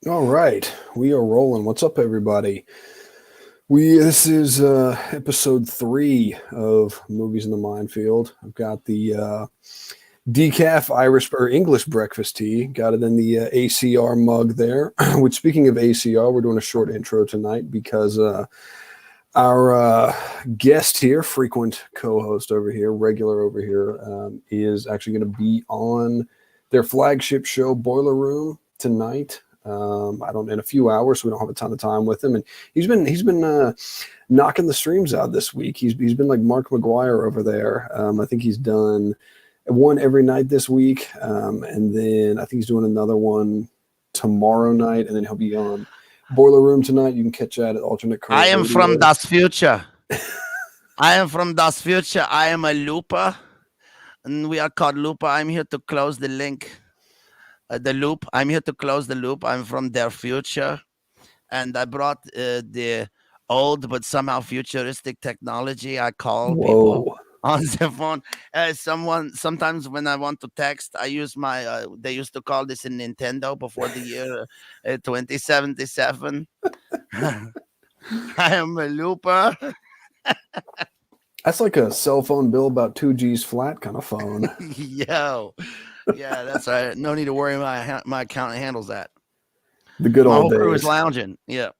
All right, we are rolling. What's up, everybody? This is episode 3 of Movies in the Minefield. I've got the decaf Irish or English breakfast tea. Got it in the ACR mug there. Which, speaking of ACR, we're doing a short intro tonight because our guest here, frequent co-host over here, regular over here, is actually going to be on their flagship show, Boiler Room, tonight. I don't in a few hours, so we don't have a ton of time with him. And he's been knocking the streams out this week. He's been like Mark McGuire over there. I think he's done one every night this week, and then I think he's doing another one tomorrow night, and then he'll be on Boiler Room tonight. You can catch that at Alternate Current. I am from Das Future. I am from Das Future. I am a looper, and we are called Looper. I'm here to close the link. The loop. I'm here to close the loop. I'm from their future, and I brought the old but somehow futuristic technology. I call people on the phone. Sometimes when I want to text, I use my. They used to call this in Nintendo before the year 2077. I am a looper. That's like a cell phone bill about 2G's flat kind of phone. Yo. Yeah, that's right. No need to worry. My accountant handles that. The good my old whole days. crew is lounging. Yeah.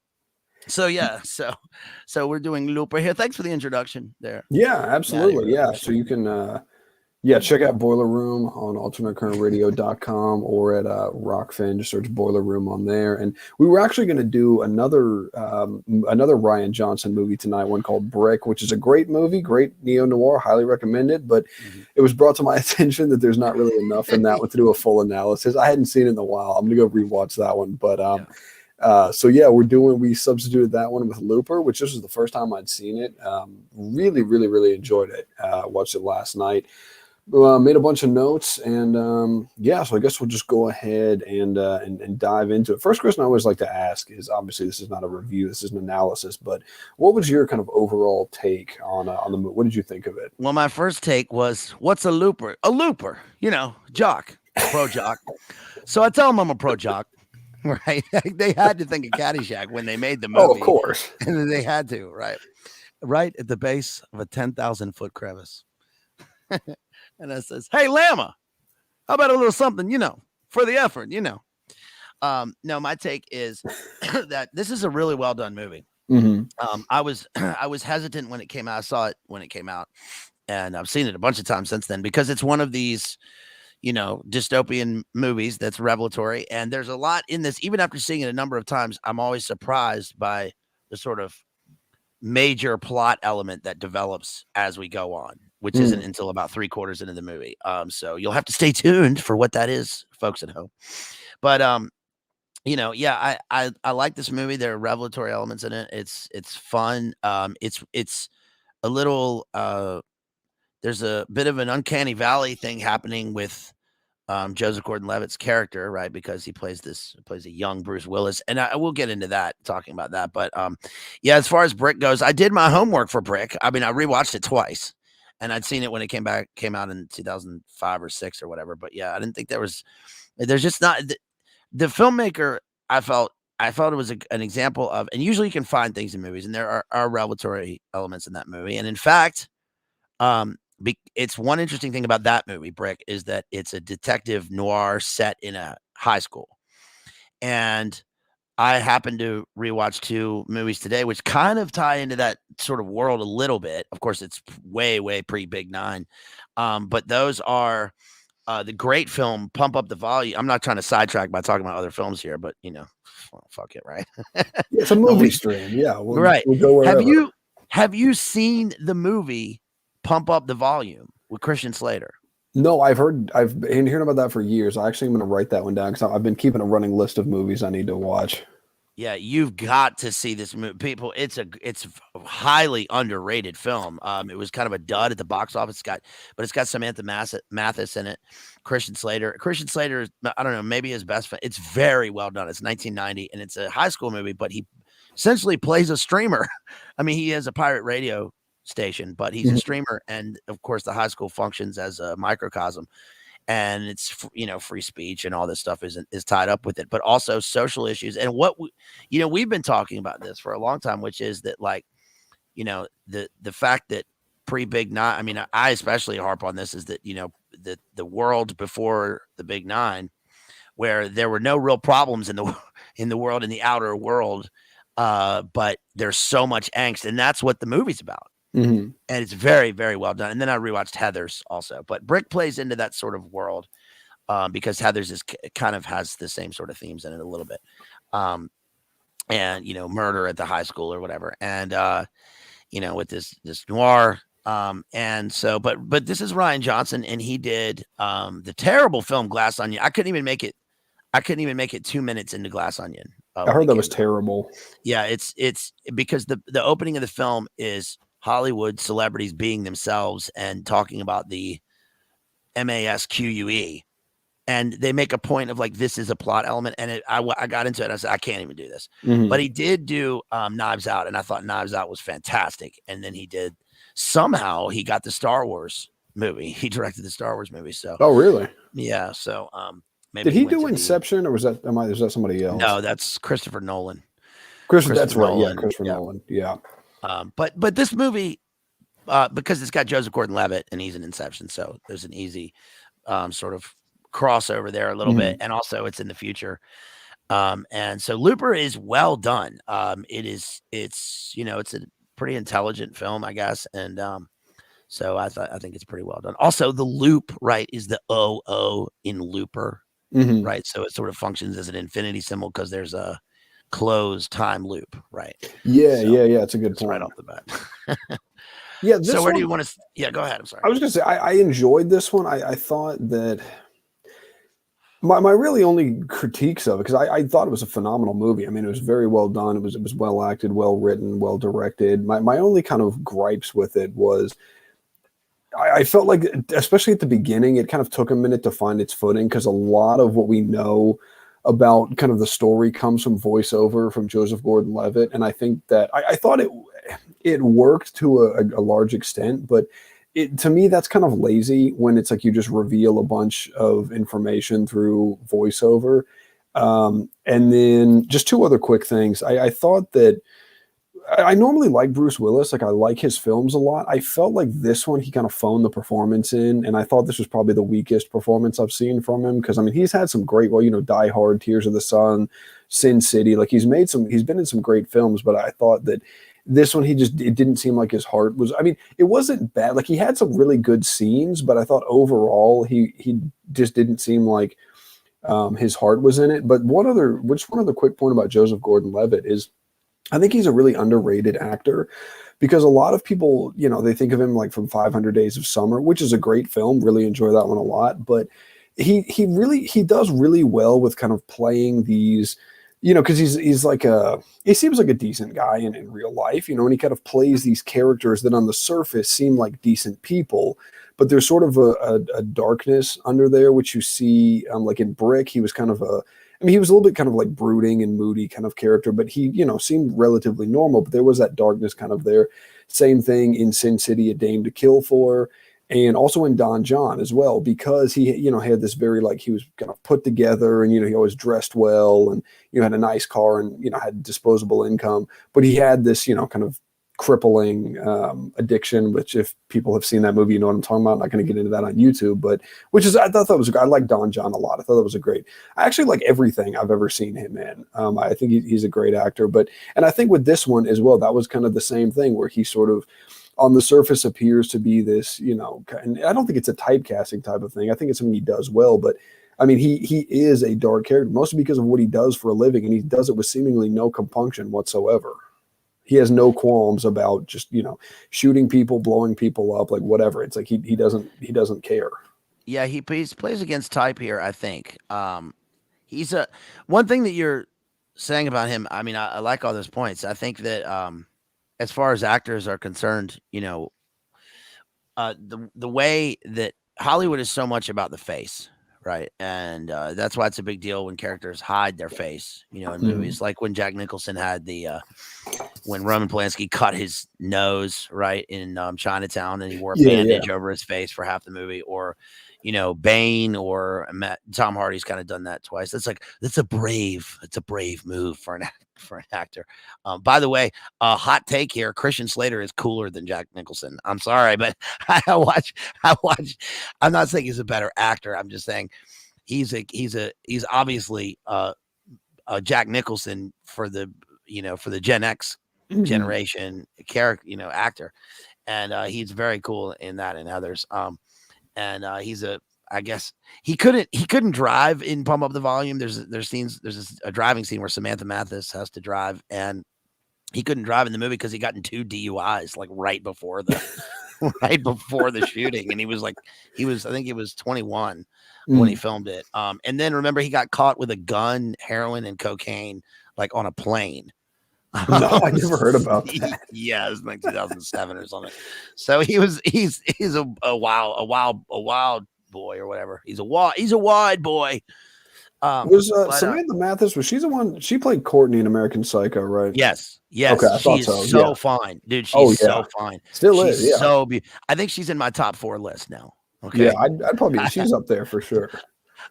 So we're doing Looper here. Thanks for the introduction there. Yeah, absolutely. Yeah. So you can check out Boiler Room on alternatecurrentradio.com or at Rockfin. Just search Boiler Room on there. And we were actually going to do another Rian Johnson movie tonight, one called Brick, which is a great movie, great neo-noir, highly recommended. But it was brought to my attention that there's not really enough in that one to do a full analysis. I hadn't seen it in a while. I'm going to go rewatch that one. But we substituted that one with Looper, which this was the first time I'd seen it. Really, really, really enjoyed it. Watched it last night. Made a bunch of notes, and so I guess we'll just go ahead and dive into it. First question I always like to ask is, obviously this is not a review, this is an analysis, but what was your kind of overall take on the movie? What did you think of it? Well, my first take was, what's a looper? A looper, jock, pro jock. So I tell them I'm a pro jock, right? They had to think of Caddyshack when they made the movie. Oh, of course. And they had to, right at the base of a 10,000 foot crevice. And I says, hey, Lama, how about a little something, for the effort, No, my take is that this is a really well done movie. Mm-hmm. I was hesitant when it came out. I saw it when it came out, and I've seen it a bunch of times since then because it's one of these, dystopian movies that's revelatory. And there's a lot in this. Even after seeing it a number of times, I'm always surprised by the sort of major plot element that develops as we go on, which isn't until about 3/4 into the movie. So you'll have to stay tuned for what that is, folks at home. But I like this movie. There are revelatory elements in it. It's fun. It's a little there's a bit of an uncanny valley thing happening with Joseph Gordon-Levitt's character, right? Because he plays a young Bruce Willis, and I will get into that, talking about that. But as far as Brick goes, I did my homework for Brick. I mean, I rewatched it twice, and I'd seen it when it came out in 2005 or 6 or whatever. But yeah, I didn't think there's just not the filmmaker. I felt it was an example of, and usually you can find things in movies, and there are revelatory elements in that movie, and in fact, it's one interesting thing about that movie, Brick, is that it's a detective noir set in a high school. And I happened to rewatch 2 movies today, which kind of tie into that sort of world a little bit. Of course, it's way, way pre-Big Nine. But those are the great film, Pump Up the Volume. I'm not trying to sidetrack by talking about other films here, but, fuck it, right? It's a movie stream. Yeah. Right. We'll go wherever. Have you seen the movie Pump Up the Volume with Christian Slater? No, I've been hearing about that for years. I actually am going to write that one down because I've been keeping a running list of movies I need to watch. Yeah, you've got to see this movie, people. It's a highly underrated film. It was kind of a dud at the box office. But it's got Samantha Mathis in it, Christian Slater. Christian Slater, I don't know, maybe his best friend. It's very well done. It's 1990, and it's a high school movie, but he essentially plays a streamer. I mean, he has a pirate radio station, but he's a streamer, and of course, the high school functions as a microcosm. and it's free speech and all this stuff is tied up with it, but also social issues. And what we've been talking about this for a long time, which is that, like, the fact that pre-Big Nine, I mean, I especially harp on this, is that the world before the Big Nine, where there were no real problems in the world, in the outer world, but there's so much angst, and that's what the movie's about. Mm-hmm. And it's very, very well done. And then I rewatched Heathers also, but Brick plays into that sort of world, because Heathers kind of has the same sort of themes in it a little bit, and murder at the high school or whatever, and with this noir. And so, but this is Rian Johnson, and he did the terrible film Glass Onion. I couldn't even make it 2 minutes into Glass Onion. I heard that was terrible. Yeah, it's because the opening of the film is Hollywood celebrities being themselves and talking about the MASQUE, and they make a point of, like, this is a plot element, and I got into it, and I said, I can't even do this. Mm-hmm. But he did do Knives Out, and I thought Knives Out was fantastic. And then somehow he got the Star Wars movie. He directed the Star Wars movie. So oh, really? Yeah. So maybe did he do Inception, or was that somebody else? No, that's Christopher Nolan. That's right. Yeah, Christopher Nolan. Yeah. But this movie, because it's got Joseph Gordon-Levitt and he's in Inception, so there's an easy sort of crossover there a little bit, and also it's in the future. And so Looper is well done. It's a pretty intelligent film, I guess, and so I think it's pretty well done. Also, the loop, right, is the OO in Looper, right? So it sort of functions as an infinity symbol because there's a closed time loop, right? Yeah, so, yeah. It's a good point right off the bat. Yeah. So where do you want to? Yeah, go ahead. I'm sorry. I was going to say I enjoyed this one. I thought that my really only critiques of it, because I thought it was a phenomenal movie. I mean, it was very well done. It was well acted, well written, well directed. My only kind of gripes with it was I felt like, especially at the beginning, it kind of took a minute to find its footing, because a lot of what we know about kind of the story comes from voiceover from Joseph Gordon-Levitt, and I think that I thought it worked to a large extent, but to me, that's kind of lazy when it's like you just reveal a bunch of information through voiceover. And then just two other quick things. I thought that I normally like Bruce Willis. Like, I like his films a lot. I felt like this one, he kind of phoned the performance in, and I thought this was probably the weakest performance I've seen from him. Because, I mean, he's had some great, Die Hard, Tears of the Sun, Sin City. Like, he's been in some great films, but I thought that this one, it didn't seem like his heart was, I mean, it wasn't bad. Like, he had some really good scenes, but I thought overall he just didn't seem like his heart was in it. But one other quick point about Joseph Gordon-Levitt is I think he's a really underrated actor, because a lot of people, they think of him like from 500 Days of Summer, which is a great film. Really enjoy that one a lot. But he does really well with kind of playing these, because he seems like a decent guy in real life, and he kind of plays these characters that on the surface seem like decent people, but there's sort of a darkness under there, which you see, like in Brick, he was kind of he was a little bit kind of like brooding and moody kind of character, but he, seemed relatively normal, but there was that darkness kind of there. Same thing in Sin City, A Dame to Kill For, and also in Don John as well, because he, had this very, like, he was kind of put together, and, he always dressed well, and, had a nice car, and, had disposable income, but he had this, kind of crippling addiction, which if people have seen that movie, you know what I'm talking about. I'm not going to get into that on YouTube, but I thought that was, I like Don John a lot. I thought that was I actually like everything I've ever seen him in. I think he's a great actor, and I think with this one as well, that was kind of the same thing, where he sort of on the surface appears to be this, and I don't think it's a typecasting type of thing. I think it's something he does well, but I mean, he is a dark character, mostly because of what he does for a living, and he does it with seemingly no compunction whatsoever. He has no qualms about just, shooting people, blowing people up, like whatever. It's like he doesn't care. Yeah, he plays against type here, I think. He's one thing that you're saying about him, I mean, I like all those points. I think that as far as actors are concerned, the way that Hollywood is so much about the face, right? And that's why it's a big deal when characters hide their face, in movies. Like when Jack Nicholson had the when Roman Polanski cut his nose right in Chinatown, and he wore a Yeah, bandage over his face for half the movie, or Bane or Tom Hardy's kind of done that twice. That's a brave move for an actor. By the way, hot take here: Christian Slater is cooler than Jack Nicholson. I'm sorry, but I watch. I'm not saying he's a better actor. I'm just saying he's obviously Jack Nicholson for the Gen X generation character, actor, and he's very cool in that and others. And I guess he couldn't drive in Pump Up the Volume. There's a driving scene where Samantha Mathis has to drive, and he couldn't drive in the movie because he got in 2 DUIs like right before the shooting, and I think he was 21 when he filmed it. And then remember, he got caught with a gun, heroin, and cocaine like on a plane. No, I never heard about that. Yeah, it was like 2007 or something. So he's a wild boy or whatever. He's a wide boy. Samantha Mathis, was she the one? She played Courtney in American Psycho, right? Yes. Okay, she's so fine, dude. She's so fine. Still she's is. Yeah. So I think she's in my top 4 list now. Okay. Yeah, I'd probably she's up there for sure.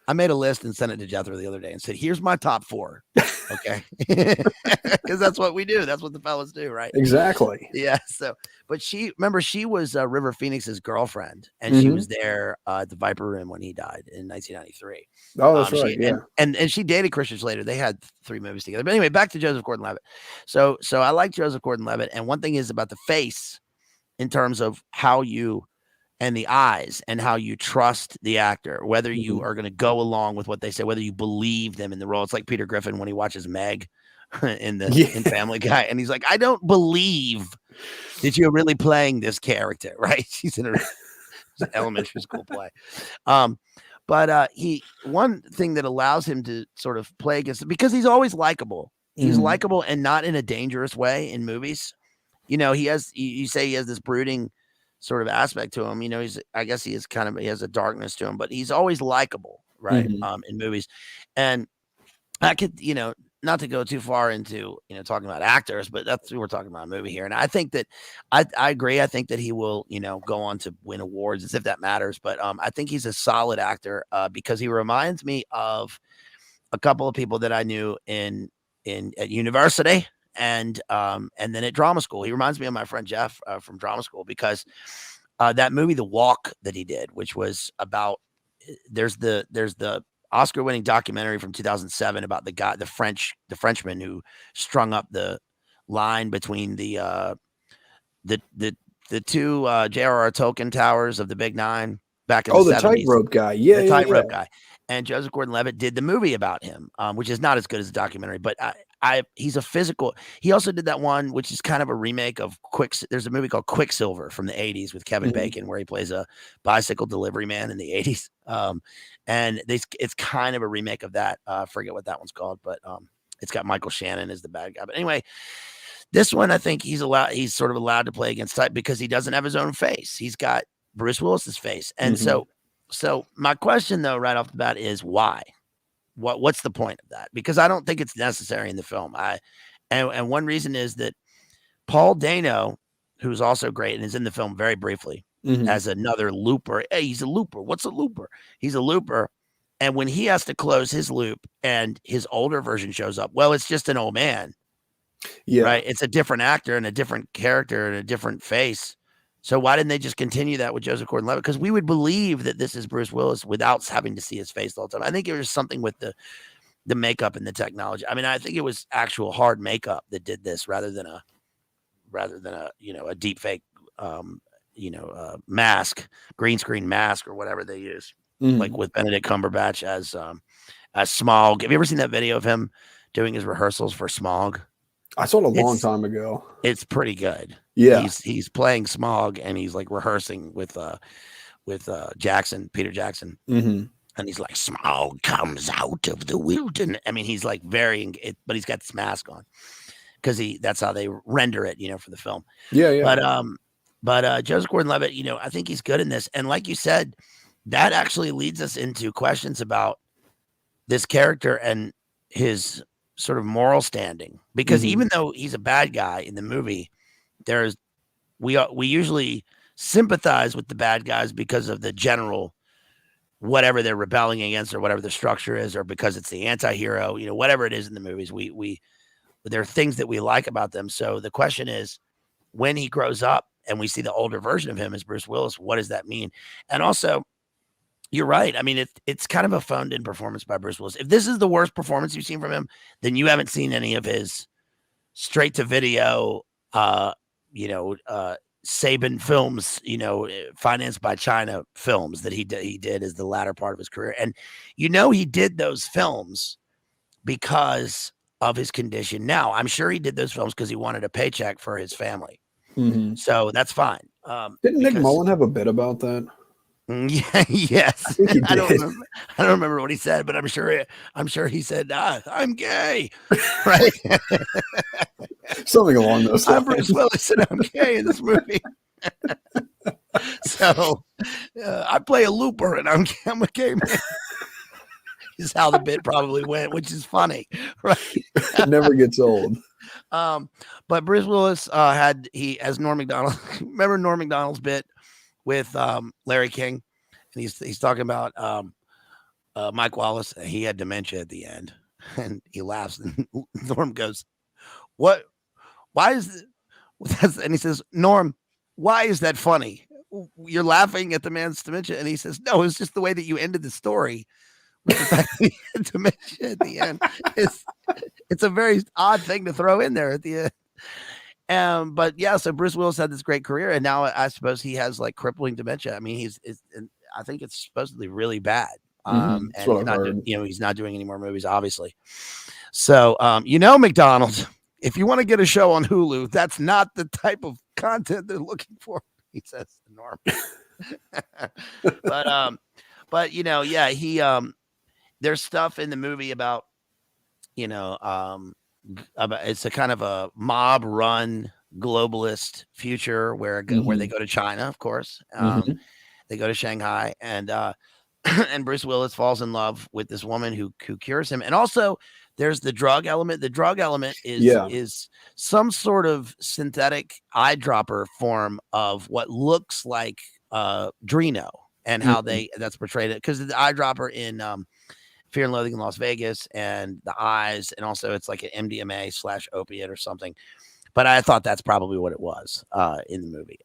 I made a list and sent it to Jethro the other day and said, "Here's my top 4." Okay, because that's what we do. That's what the fellas do, right? Exactly. Yeah. So, but she was River Phoenix's girlfriend, and she was there at the Viper Room when he died in 1993. Oh, that's right. Yeah. And she dated Christian Slater. They had 3 movies together. But anyway, back to Joseph Gordon-Levitt. So I like Joseph Gordon-Levitt, and one thing is about the face, in terms of how you and the eyes and how you trust the actor, whether you are going to go along with what they say, whether you believe them in the role. It's like Peter Griffin when he watches Meg in Family Guy, and he's like, I don't believe that you're really playing this character, right? She's in an elementary school play. But one thing that allows him to sort of play against, because he's always likable. He's likable and not in a dangerous way in movies. You say he has this brooding sort of aspect to him. I guess he has a darkness to him, but he's always likable, right? In movies. And I could, not to go too far into, talking about actors, but we're talking about a movie here. And I think that I agree. I think that he will, go on to win awards, as if that matters. But I think he's a solid actor because he reminds me of a couple of people that I knew at university. And then at drama school. He reminds me of my friend Jeff from drama school, because that movie, The Walk, that he did, which was about, there's the Oscar-winning documentary from 2007 about the Frenchman who strung up the line between the 2 J.R.R. Tolkien towers of the Big Nine back in the 70s. The tightrope guy. Yeah, the tightrope guy. And Joseph Gordon-Levitt did the movie about him, which is not as good as a documentary, but he's a physical. He also did that one, which is kind of a remake of there's a movie called Quicksilver from the 80s with Kevin Bacon, where he plays a bicycle delivery man in the 80s. And it's kind of a remake of that. I forget what that one's called, but it's got Michael Shannon as the bad guy. But anyway, this one, I think he's sort of allowed to play against type because he doesn't have his own face. He's got Bruce Willis's face. And so my question, though, right off the bat is why? What's the point of that? Because I don't think it's necessary in the film. And one reason is that Paul Dano, who's also great and is in the film very briefly as another looper. Hey, he's a looper. What's a looper? He's a looper. And when he has to close his loop and his older version shows up, well, it's just an old man. Yeah. Right. It's a different actor and a different character and a different face. So why didn't they just continue that with Joseph Gordon-Levitt? Because we would believe that this is Bruce Willis without having to see his face the whole time. I think it was something with the makeup and the technology. I mean, I think it was actual hard makeup that did this rather than a deep fake, mask, green screen mask or whatever they use, like with Benedict Cumberbatch as Smaug. Have you ever seen that video of him doing his rehearsals for Smaug? I saw it a long time ago. It's pretty good. Yeah, he's playing Smaug and he's like rehearsing with Jackson, Peter Jackson, and he's like, Smaug comes out of the wilderness. I mean, he's like but he's got this mask on because that's how they render it, for the film. Yeah. But Joseph Gordon-Levitt, I think he's good in this, and like you said, that actually leads us into questions about this character and his sort of moral standing, because even though he's a bad guy in the movie, we usually sympathize with the bad guys because of the general whatever they're rebelling against or whatever the structure is, or because it's the anti-hero, whatever it is in the movies, there are things that we like about them. So the question is, when he grows up and we see the older version of him as Bruce Willis, what does that mean? And also, you're right. I mean, it's kind of a phoned-in performance by Bruce Willis. If this is the worst performance you've seen from him, then you haven't seen any of his straight-to-video, Saban films, financed by China films that he did as the latter part of his career. And he did those films because of his condition. Now, I'm sure he did those films because he wanted a paycheck for his family. So that's fine. Didn't Nick Mullen have a bit about that? Yeah, yes. I think he did. I don't remember what he said, but I'm sure he said, I'm gay. Right. Something along those lines. I'm Bruce Willis and I'm gay in this movie. So I play a looper and I'm a gay man. Is how the bit probably went, which is funny, right? It never gets old. But Bruce Willis as Norm Macdonald. Remember Norm Macdonald's bit with Larry King, and he's talking about Mike Wallace. He had dementia at the end, and he laughs. And Norm goes, "What? Why is it?" And he says, "Norm, why is that funny? You're laughing at the man's dementia." And he says, "No, it's just the way that you ended the story." With the fact that he had dementia at the end. It's a very odd thing to throw in there at the end. But yeah, so Bruce Willis had this great career, and now I suppose he has like crippling dementia. I mean, I think it's supposedly really bad. And he's not doing any more movies, obviously. So, McDonald's, if you want to get a show on Hulu, that's not the type of content they're looking for, he says to Norm. But there's stuff in the movie about, it's a kind of a mob run globalist future where they go to China, of course. They go to Shanghai, and and Bruce Willis falls in love with this woman who cures him. And also there's the drug element. The drug element is some sort of synthetic eyedropper form of what looks like Drano, and how that's portrayed, because the eyedropper in Fear and Loathing in Las Vegas, and the eyes, and also it's like an MDMA/opiate or something. But I thought that's probably what it was in the movie.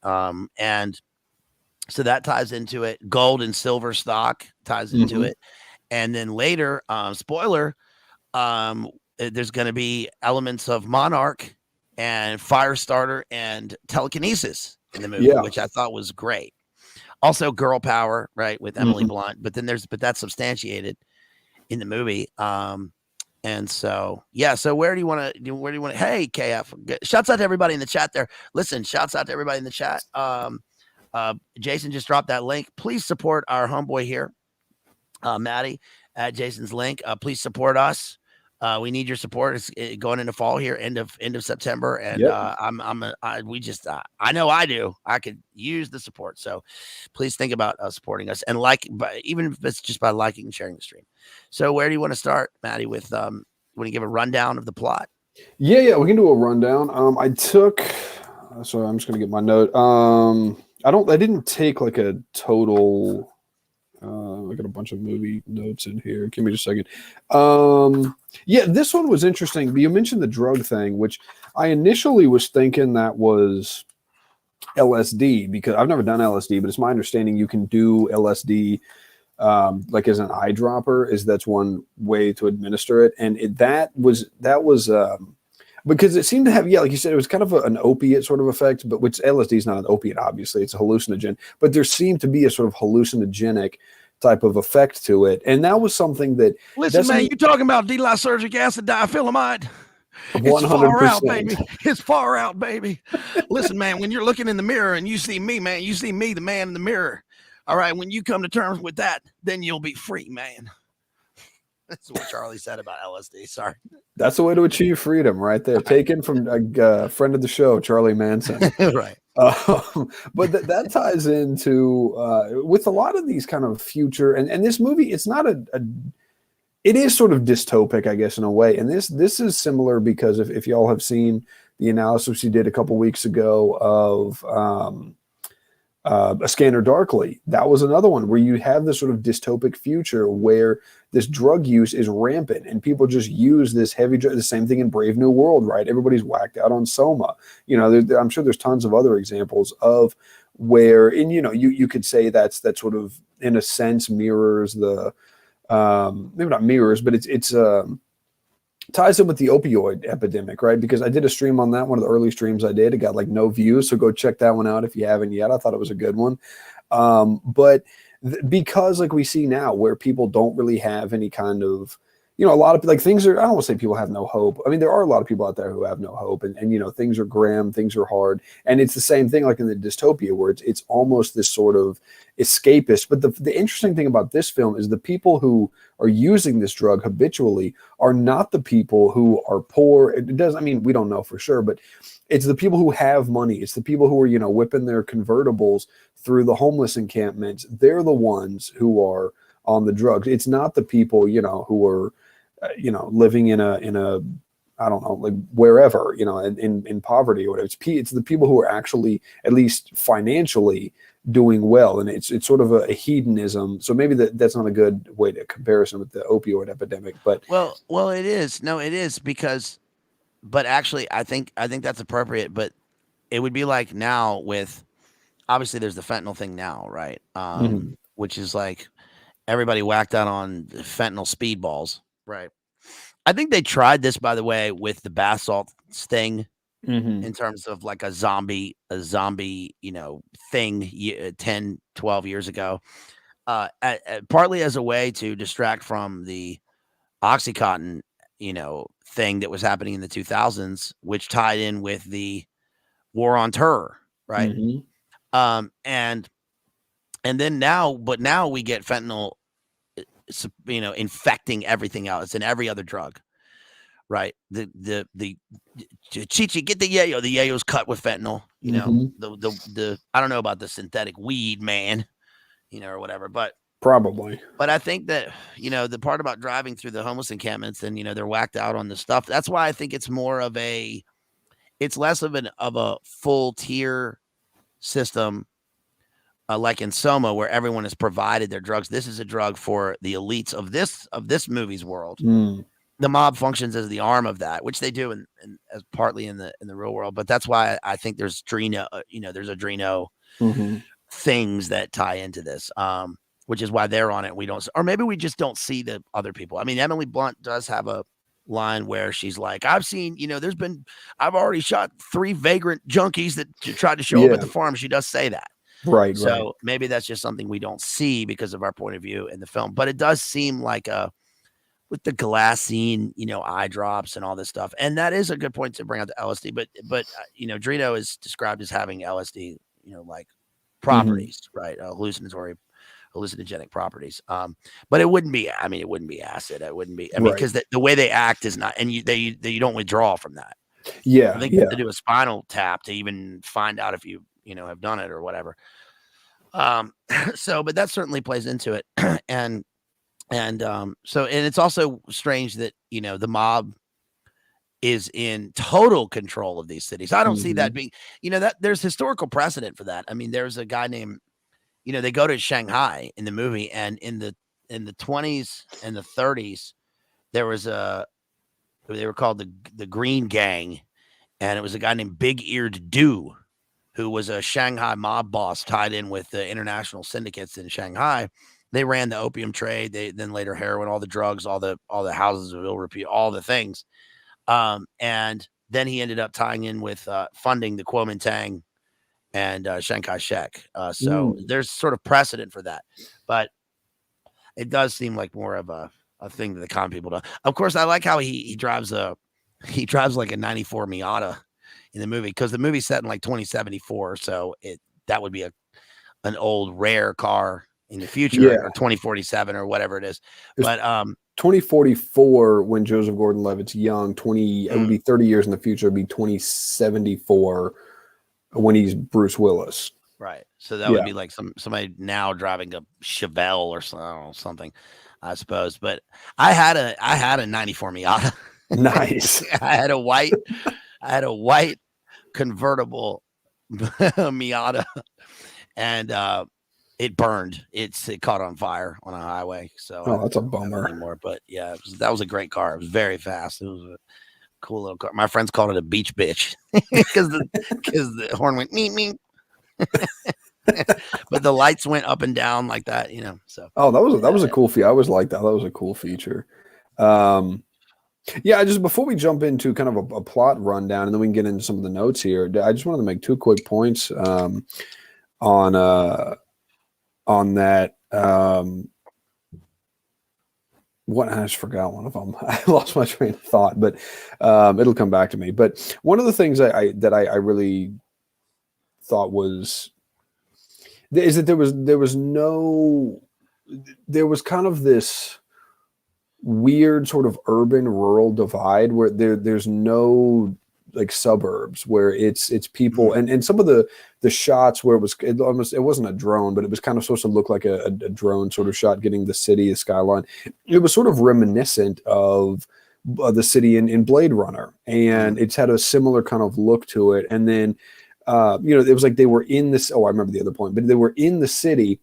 And so that ties into it. Gold and silver stock ties into it. And then later, spoiler, there's going to be elements of Monarch and Firestarter and telekinesis in the movie, which I thought was great. Also, girl power, right, with Emily Blunt. But that's substantiated in the movie. And so, so where do you want to, hey, KF, shouts out to everybody in the chat there. Listen, shouts out to everybody in the chat. Jason just dropped that link. Please support our homeboy here, Maddie, at Jason's link. Please support us. We need your support. It's going into fall here, end of September, and I know I do. I could use the support, so please think about supporting us, and even if it's just by liking and sharing the stream. So, where do you want to start, Maddie? With want to give a rundown of the plot? Yeah, we can do a rundown. I'm just going to get my note. I didn't take like a total. I got a bunch of movie notes in here. Give me just a second. This one was interesting. You mentioned the drug thing, which I initially was thinking that was LSD, because I've never done LSD, but it's my understanding you can do LSD like as an eyedropper. That's one way to administer it, and that was because it seemed to have, like you said, it was kind of an opiate sort of effect, but which LSD is not an opiate, obviously, it's a hallucinogen, but there seeed to be a sort of hallucinogenic type of effect to it. And that was something that... Listen, man, you're talking about D-lysergic acid diethylamide. 100%. It's far out, baby. It's far out, baby. Listen, man, when you're looking in the mirror and you see me, man, you see me, the man in the mirror. All right, when you come to terms with that, then you'll be free, man. That's what Charlie said about LSD. Sorry. That's the way to achieve freedom right there. Taken from a friend of the show, Charlie Manson. Right. But that ties into with a lot of these kind of future, and this movie, it's not it is sort of dystopic, I guess, in a way. And this is similar because if y'all have seen the analysis we did a couple weeks ago of A Scanner Darkly, that was another one where you have this sort of dystopic future where this drug use is rampant and people just use this heavy drug. The same thing in Brave New World, right? Everybody's whacked out on Soma. You know, I'm sure there's tons of other examples of where, and you know, you could say that sort of in a sense mirrors the maybe not mirrors, but it's ties in with the opioid epidemic, right? Because I did a stream on that, one of the early streams I did. It got like no views, so go check that one out if you haven't yet. I thought it was a good one. But because like we see now where people don't really have any kind of, you know, a lot of like things are, I don't want to say people have no hope. I mean, there are a lot of people out there who have no hope and you know, things are grim, things are hard. And it's the same thing like in the dystopia where it's almost this sort of escapist. But the interesting thing about this film is the people who are using this drug habitually are not the people who are poor. It does, I mean, we don't know for sure, but it's the people who have money. It's the people who are, you know, whipping their convertibles through the homeless encampments. They're the ones who are on the drugs. It's not the people, you know, who are, you know, living in a I don't know, like wherever, you know, in poverty or whatever. It's the people who are actually at least financially doing well, and it's sort of a hedonism. So maybe that's not a good way to comparison with the opioid epidemic, but Well, it is. No, it is because, but actually, I think that's appropriate. But it would be like now with obviously there's the fentanyl thing now, right? Which is like everybody whacked out on fentanyl speedballs, right? I think they tried this, by the way, with the bath salts thing in terms of like a zombie, you know, thing 10, 12 years ago, partly as a way to distract from the Oxycontin, you know, thing that was happening in the 2000s, which tied in with the war on terror, right? And then now we get fentanyl, you know, infecting everything else. It's in every other drug, right? The Chichi, get the yayo. The yayo's cut with fentanyl. You know, the I don't know about the synthetic weed, man, you know, or whatever. But probably. But I think that, you know, the part about driving through the homeless encampments and, you know, they're whacked out on the stuff. That's why I think it's more of it's less of a full tier system, like in Soma, where everyone is provided their drugs. This is a drug for the elites of this movie's world. The mob functions as the arm of that, which they do as partly in the real world. But that's why I think there's Drino, you know, there's Adreno things that tie into this. Which is why they're on it. We don't, or maybe we just don't see the other people. I mean, Emily Blunt does have a line where she's like, I've seen, you know, I've already shot 3 vagrant junkies that tried to show up at the farm. She does say that. Right. So maybe that's just something we don't see because of our point of view in the film. But it does seem like with the glassine, you know, eye drops and all this stuff. And that is a good point to bring out the LSD. But you know, Drino is described as having LSD, you know, like properties, right? Hallucinogenic properties. But it wouldn't be, I mean, it wouldn't be acid. It wouldn't be, I mean, because the way they act is not, and you don't withdraw from that. Yeah. I think you have to do a spinal tap to even find out if you know, have done it or whatever. So, but that certainly plays into it. and it's also strange that, you know, the mob is in total control of these cities. I don't see that being, you know, that there's historical precedent for that. I mean, there's a guy named, you know, they go to Shanghai in the movie, and in the 20s and the 30s, they were called the Green Gang, and it was a guy named Big Eared Du, who was a Shanghai mob boss tied in with the international syndicates in Shanghai. They ran the opium trade, they then later heroin, all the drugs, all the houses of ill repute, all the things. And then he ended up tying in with funding the Kuomintang and Chiang Kai-shek. So there's sort of precedent for that. But it does seem like more of a thing that the common people do. Of course, I like how he drives like a 94 Miata in the movie, because the movie's set in like 2074. So that would be an old rare car in the future, or 2047 or whatever it is. But 2044 when Joseph Gordon-Levitt's young, it would be 30 years in the future. It'd be 2074 when he's Bruce Willis. Right. So that would be like somebody now driving a Chevelle or something. I suppose. But I had a 94 Miata. Nice. I had a white convertible Miata, and it burned. It caught on fire on a highway. So That's a I don't have it bummer. anymore. But yeah, that was a great car. It was very fast. It was a cool little car. My friends called it a beach bitch because the horn went meep meep. But the lights went up and down like that, So that was a cool feature. I always liked that. That was a cool feature. Yeah, just before we jump into kind of a plot rundown, and then we can get into some of the notes here. I just wanted to make 2 quick points on that. What I just forgot one of them. I lost my train of thought, but it'll come back to me. But one of the things I really thought is that there was kind of this weird sort of urban rural divide where there's no like suburbs where it's people, and some of the shots where it wasn't a drone, but it was kind of supposed to look like a drone sort of shot getting the city, the skyline. It was sort of reminiscent of the city in Blade Runner, and it's had a similar kind of look to it. And then it was like they were in this. Oh, I remember the other point, but they were in the city.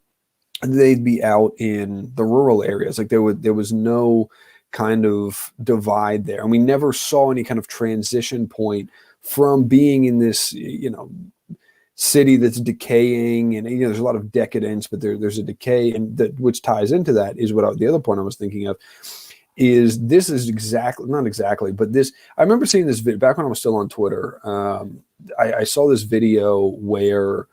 They'd be out in the rural areas. Like there was no kind of divide there, and we never saw any kind of transition point from being in this, city that's decaying, and there's a lot of decadence, but there's a decay, and which ties into that is the other point I was thinking of. This is not exactly, but this, I remember seeing this video back when I was still on Twitter. I saw this video where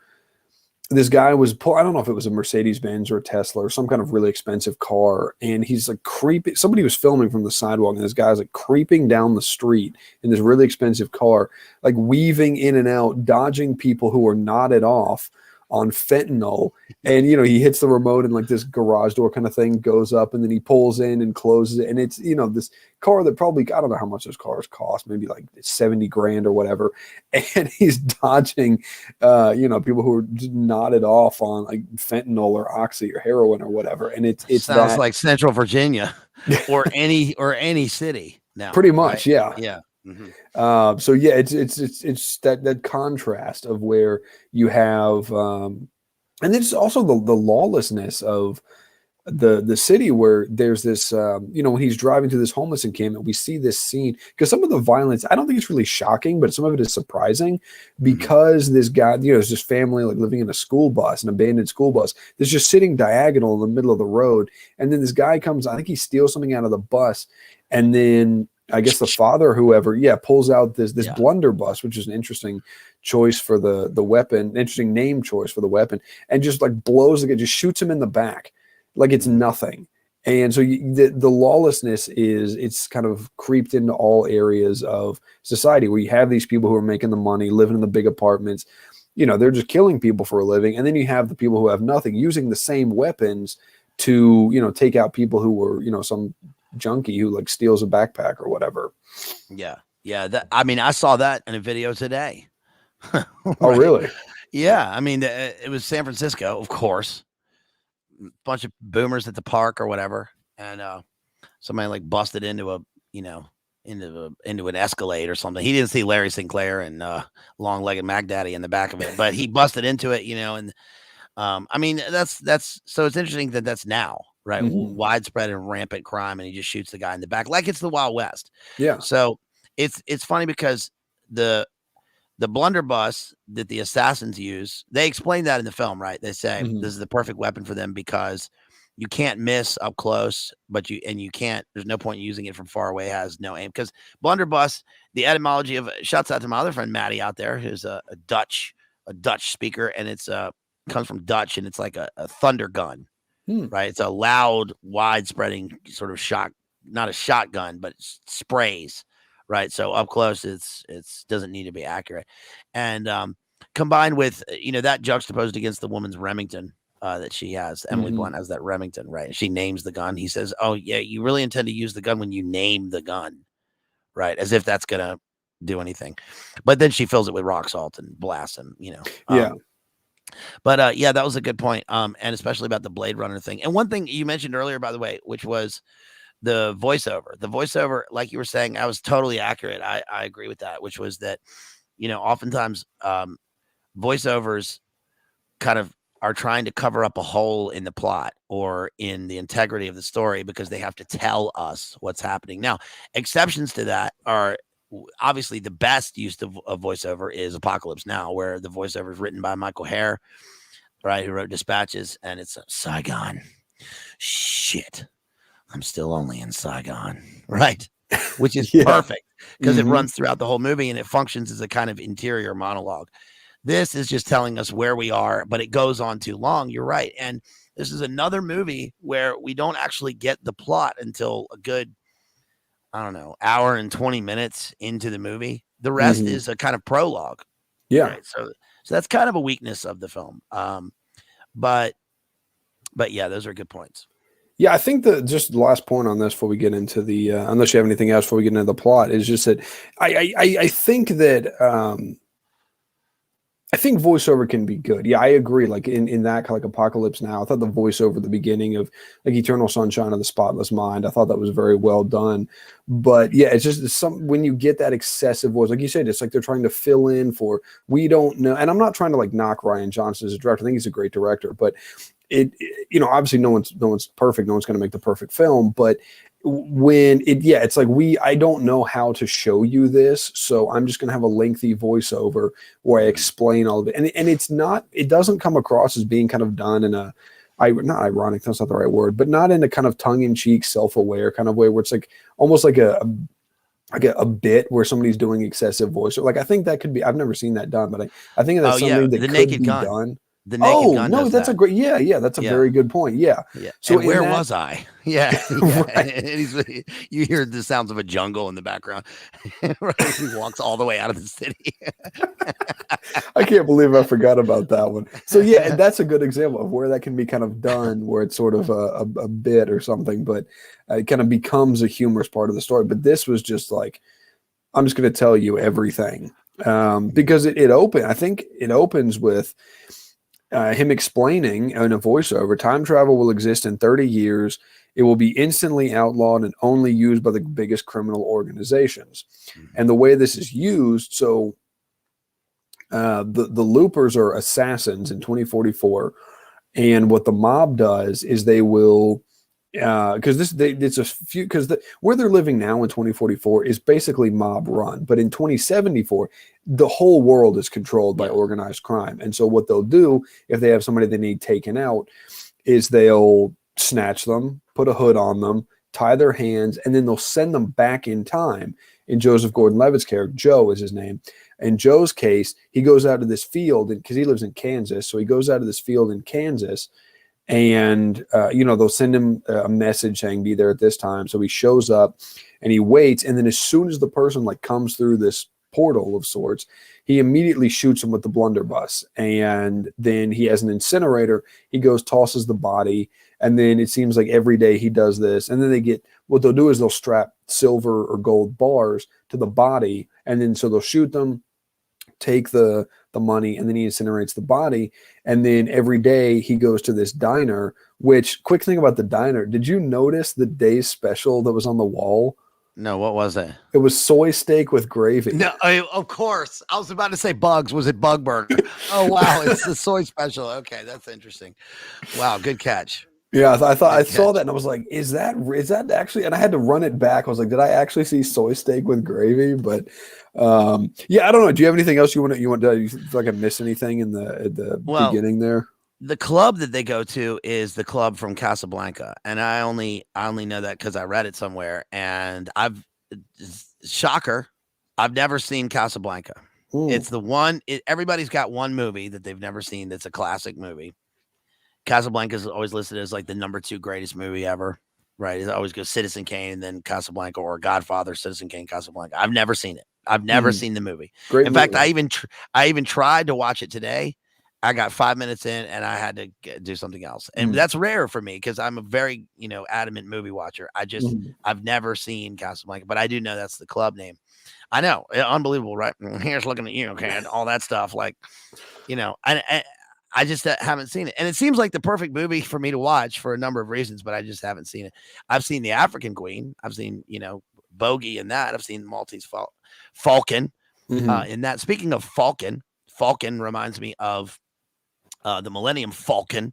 this guy was I don't know if it was a Mercedes-Benz or a Tesla or some kind of really expensive car, and he's like creeping. Somebody was filming from the sidewalk, and this guy's like creeping down the street in this really expensive car, like weaving in and out, dodging people who are nodded off on fentanyl. And he hits the remote, and like this garage door kind of thing goes up, and then he pulls in and closes it, and it's this car that probably, I don't know how much those cars cost, maybe like 70 grand or whatever, and he's dodging people who are just nodded off on like fentanyl or oxy or heroin or whatever. And it sounds like Central Virginia or any city now, pretty much, right? Yeah. Mm-hmm. So yeah, it's that contrast of where you have and then it's also the lawlessness of the city, where there's this when he's driving to this homeless encampment, we see this scene, because some of the violence, I don't think it's really shocking, but some of it is surprising, because this guy, there's this family like living in a school bus, an abandoned school bus that's just sitting diagonal in the middle of the road, and then this guy comes, I think he steals something out of the bus, and then I guess the father or whoever, pulls out this blunderbuss, which is an interesting choice for the weapon, interesting name choice for the weapon, and just like blows it, just shoots him in the back like it's nothing. And so the lawlessness it's kind of creeped into all areas of society, where you have these people who are making the money, living in the big apartments, they're just killing people for a living, and then you have the people who have nothing using the same weapons to take out people who were some junkie who like steals a backpack or whatever. Yeah. I saw that in a video today. Right? Oh, really? Yeah. I mean, it was San Francisco, of course. Bunch of boomers at the park or whatever, and somebody like busted into into an Escalade or something. He didn't see Larry Sinclair and long-legged Mac Daddy in the back of it, but he busted into it, and I mean, that's so it's interesting that's now, right? Widespread and rampant crime, and he just shoots the guy in the back like it's the Wild West. Yeah. So it's funny because the blunderbuss that the assassins use, they explain that in the film, right? They say this is the perfect weapon for them because you can't miss up close, but you can't, there's no point in using it from far away, has no aim. Because blunderbuss, the etymology of, shouts out to my other friend Maddie out there, who's a Dutch speaker, and it's comes from Dutch, and it's like a thunder gun, right? It's a loud, wide spreading sort of shot, not a shotgun, but it sprays. Right. So up close, it's doesn't need to be accurate. And combined with, that juxtaposed against the woman's Remington that she has, Emily Blunt has that Remington, right? And she names the gun. He says, oh, yeah, you really intend to use the gun when you name the gun, right? As if that's going to do anything. But then she fills it with rock salt and blasts him, Yeah. But yeah, that was a good point. And especially about the Blade Runner thing. And one thing you mentioned earlier, by the way, which was the voiceover. The voiceover, like you were saying, I was totally accurate. I agree with that, which was that, oftentimes voiceovers kind of are trying to cover up a hole in the plot or in the integrity of the story because they have to tell us what's happening. Now, exceptions to that are obviously the best use of voiceover is Apocalypse Now, where the voiceover is written by Michael Hare, right, who wrote Dispatches, and it's Saigon. Shit, I'm still only in Saigon, right? Which is Yeah. perfect because it Mhm. runs throughout the whole movie and it functions as a kind of interior monologue. This is just telling us where we are, but it goes on too long. You're right. And this is another movie where we don't actually get the plot until a good, I don't know, hour and 20 minutes into the movie. The rest Mhm. is a kind of prologue. Yeah. Right. So that's kind of a weakness of the film. But yeah, those are good points. Yeah, I think just the last point on this before we get into the unless you have anything else before we get into the plot is just that I think that I think voiceover can be good. Yeah, I agree. Like in that like Apocalypse Now, I thought the voiceover at the beginning of like Eternal Sunshine of the Spotless Mind, I thought that was very well done. But yeah, it's some when you get that excessive voice, like you said, it's like they're trying to fill in for we don't know. And I'm not trying to like knock Rian Johnson as a director. I think he's a great director, but obviously no one's perfect. No one's going to make the perfect film, but it's like I don't know how to show you this, so I'm just going to have a lengthy voiceover where I explain all of it, and it doesn't come across as being kind of done in a not ironic, that's not the right word, but not in a kind of tongue-in-cheek, self-aware kind of way where it's like almost like a bit where somebody's doing excessive voice. Like I think that could be. I've never seen that done, but I think that's something that The could Naked be Gun. done. The Naked Oh Gun no, does that's a that. great that's a very good point. Yeah. So and where that, was I? Yeah. right. And you hear the sounds of a jungle in the background. Right? He walks all the way out of the city. I can't believe I forgot about that one. So yeah, that's a good example of where that can be kind of done, where it's sort of a bit or something, but it kind of becomes a humorous part of the story. But this was just like, I'm just going to tell you everything because I think it opens with him explaining in a voiceover, time travel will exist in 30 years. It will be instantly outlawed and only used by the biggest criminal organizations. And the way this is used, so the loopers are assassins in 2044, and what the mob does is they will because it's a few because where they're living now in 2044 is basically mob run, but in 2074 the whole world is controlled by organized crime. And so what they'll do if they have somebody they need taken out is they'll snatch them, put a hood on them, tie their hands, and then they'll send them back in time. In Joseph Gordon-Levitt's character, Joe is his name. In Joe's case, he goes out to this field because he lives in Kansas. So he goes out to this field in Kansas and, they'll send him a message saying, be there at this time. So he shows up and he waits. And then as soon as the person like comes through this portal of sorts, he immediately shoots him with the blunderbuss. And then he has an incinerator. He goes, tosses the body. And then it seems like every day he does this. And then what they'll do is they'll strap silver or gold bars to the body. And then so they'll shoot them, take the money, and then he incinerates the body. And then every day he goes to this diner, which, quick thing about the diner, did you notice the day's special that was on the wall? No, what was it? It was soy steak with gravy. No, of course. I was about to say bugs. Was it Bug Burger? Oh, wow. It's the soy special. Okay, that's interesting. Wow, good catch. Yeah, I thought I saw that and I was like, is that actually? And I had to run it back. I was like, did I actually see soy steak with gravy? But I don't know. Do you have anything else you want to you feel like I missed anything in the beginning there? The club that they go to is the club from Casablanca, and I only know that because I read it somewhere. And shocker, I've never seen Casablanca. It's the one. Everybody's got one movie that they've never seen that's a classic movie. Casablanca is always listed as like the number 2 greatest movie ever, right? It always goes Citizen Kane and then Casablanca, or Godfather, Citizen Kane, Casablanca. I've never seen it. I've never seen the movie. Great in movie. fact, I even tried to watch it today. I got 5 minutes in and I had to do something else. And that's rare for me because I'm a very, adamant movie watcher. I've never seen Casablanca, but I do know that's the club name. I know. Unbelievable, right? Here's looking at you, okay, and all that stuff. Like, I just haven't seen it. And it seems like the perfect movie for me to watch for a number of reasons, but I just haven't seen it. I've seen The African Queen. I've seen, Bogey in that. I've seen Maltese Falcon in that. Speaking of Falcon reminds me of the Millennium Falcon.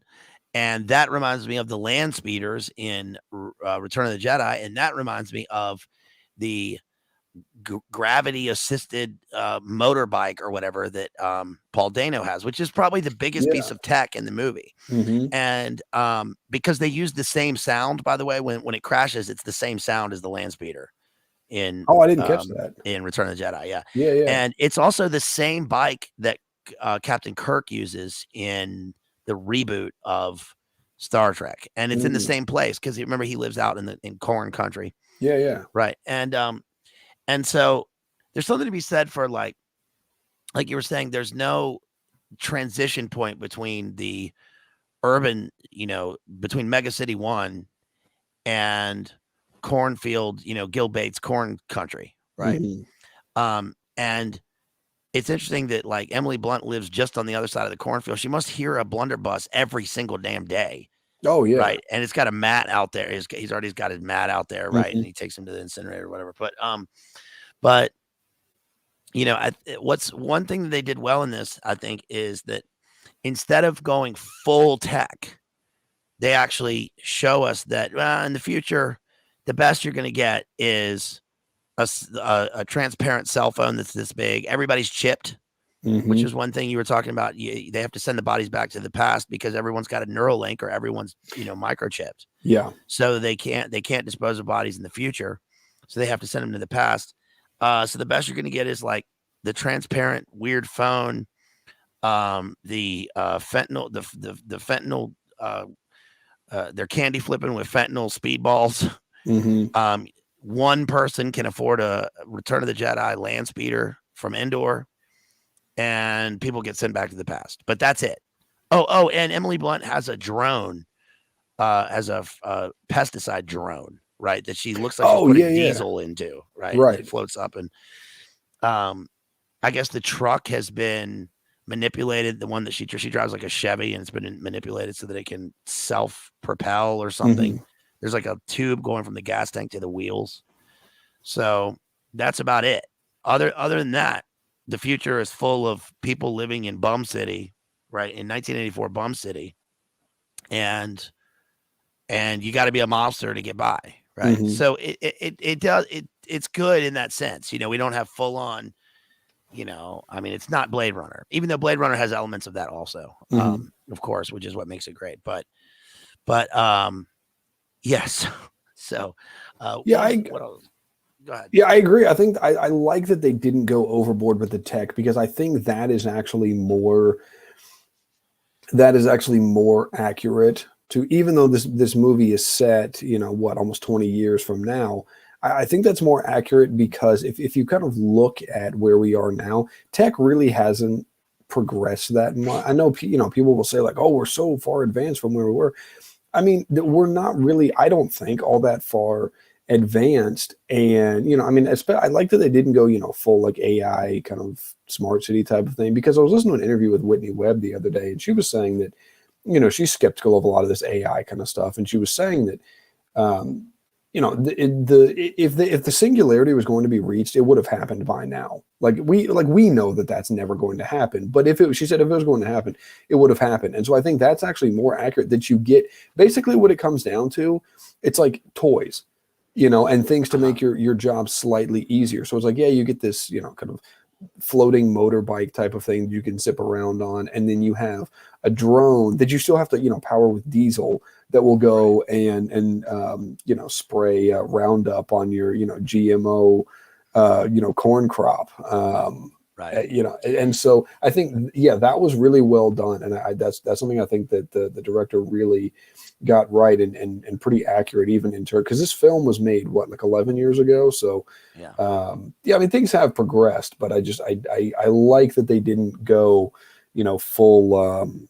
And that reminds me of the land speeders in Return of the Jedi. And that reminds me of the gravity assisted motorbike or whatever that Paul Dano has, which is probably the biggest piece of tech in the movie. And because they use the same sound, by the way, when it crashes, it's the same sound as the land speeder in I didn't catch that in Return of the Jedi. Yeah. And it's also the same bike that Captain Kirk uses in the reboot of Star Trek, and it's in the same place because remember he lives out in corn country. Yeah. Right. And so there's something to be said for like you were saying, there's no transition point between the urban, between Mega City 1 and cornfield, Gil Bates corn country. Right. And it's interesting that like Emily Blunt lives just on the other side of the cornfield. She must hear a blunderbuss every single damn day. Oh yeah. Right. And it's got a mat out there. He's already got his mat out there. Right. And he takes him to the incinerator or whatever. But what's one thing that they did well in this, I think, is that instead of going full tech, they actually show us that in the future, the best you're going to get is a transparent cell phone that's this big. Everybody's chipped, which is one thing you were talking about. They have to send the bodies back to the past because everyone's got a Neuralink or everyone's microchipped. Yeah. So they can't dispose of bodies in the future. So they have to send them to the past. So the best you're going to get is like the transparent weird phone, the fentanyl, the fentanyl. They're candy flipping with fentanyl speedballs. One person can afford a Return of the Jedi land speeder from Endor, and people get sent back to the past. But that's it. Oh, and Emily Blunt has a drone, as a pesticide drone, right? That she looks like she's putting diesel into, right? Right. It floats up, and I guess the truck has been manipulated. The one that she drives like a Chevy, and it's been manipulated so that it can self-propel or something. There's like a tube going from the gas tank to the wheels. So that's about it. Other than that, the future is full of people living in Bum City, right? In 1984 Bum City. And you got to be a mobster to get by, right? So it's good in that sense. We don't have full on, I mean, it's not Blade Runner, even though Blade Runner has elements of that also, of course, which is what makes it great. But yes. So, what else? Go ahead. Yeah, I agree. I think I like that they didn't go overboard with the tech because I think that is actually more accurate to, even though this movie is set, almost 20 years from now. I think that's more accurate because if you kind of look at where we are now, tech really hasn't progressed that much. I know, people will say like, oh, we're so far advanced from where we were. I mean, we're not really, I don't think, all that far advanced. And, I like that they didn't go, full like AI kind of smart city type of thing, because I was listening to an interview with Whitney Webb the other day, and she was saying that, she's skeptical of a lot of this AI kind of stuff. And she was saying that, if the singularity was going to be reached, it would have happened by now. We know that that's never going to happen. But she said if it was going to happen, it would have happened. And so I think that's actually more accurate, that you get basically what it comes down to. It's like toys, and things to make your job slightly easier. So it's like, yeah, you get this, kind of floating motorbike type of thing you can zip around on, and then you have a drone that you still have to power with diesel that will go and spray Roundup on your GMO corn crop, right. And so I think that was really well done, and that's something I think that the director really got right and pretty accurate, even in turn, because this film was made 11 years ago. So things have progressed, but I like that they didn't go full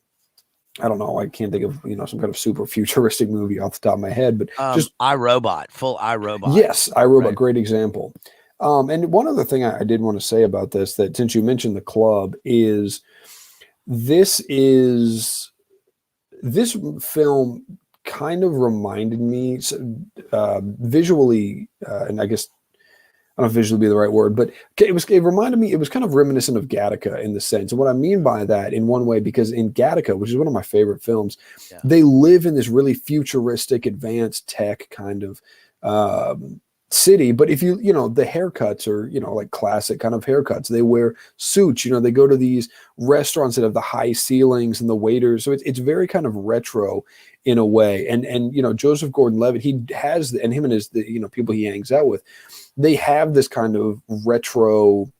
I don't know, I can't think of some kind of super futuristic movie off the top of my head, but just iRobot, full iRobot. Yes, iRobot, right. Great example. And one other thing I did want to say about this, that since you mentioned the club, is this film kind of reminded me visually, and I guess I don't know if visually be the right word, but it reminded me, it was kind of reminiscent of Gattaca in the sense. And what I mean by that in one way, because in Gattaca, which is one of my favorite films, Yeah. they live in this really futuristic, advanced tech kind of city. But if you know, the haircuts are, you know, like classic kind of haircuts. They wear suits, you know, they go to these restaurants that have the high ceilings and the waiters. So it's very kind of retro in a way. And you know, Joseph Gordon-Levitt, he has, and him and his, you know, people he hangs out with, they have this kind of retro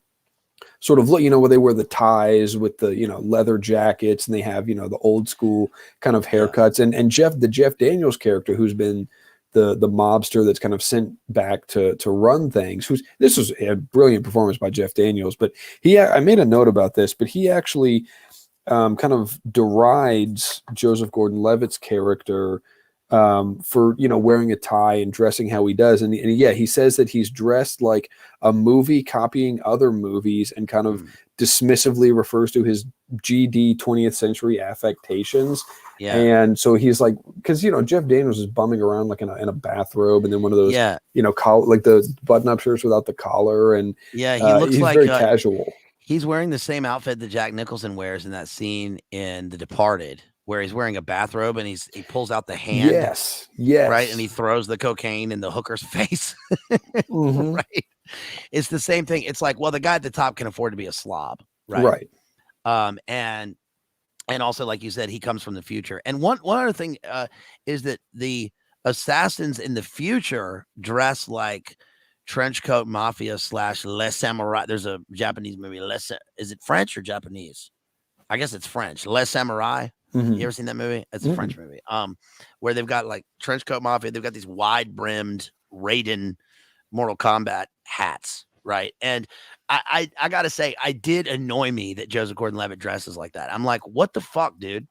sort of look, you know, where they wear the ties with the, you know, leather jackets, and they have, you know, the old school kind of haircuts. And the Jeff Daniels character, who's been the mobster that's kind of sent back to run things, this was a brilliant performance by Jeff Daniels, but I made a note about this, but he actually kind of derides Joseph Gordon-Levitt's character for, you know, wearing a tie and dressing how he does. And yeah, he says that he's dressed like a movie copying other movies, and kind of dismissively refers to his GD 20th century affectations. Yeah. And so he's like, because, you know, Jeff Daniels is bumming around like in a bathrobe, and then one of those, you know, like the button-up shirts without the collar. And yeah, he looks he's like very casual. He's wearing the same outfit that Jack Nicholson wears in that scene in The Departed, where he's wearing a bathrobe and he pulls out the hand. Yes. Right. And he throws the cocaine in the hooker's face. Right. It's the same thing. It's like, well, the guy at the top can afford to be a slob. Right. And also, like you said, he comes from the future. And one other thing is that the assassins in the future dress like trench coat mafia / Les Samurai. There's a Japanese movie. Is it French or Japanese? I guess it's French. Les Samurai. You ever seen that movie? It's a French movie. Where they've got like trench coat mafia. They've got these wide brimmed Raiden Mortal Kombat hats, right? And I gotta say, I did annoy me that Joseph Gordon-Levitt dresses like that. I'm like, what the fuck, dude?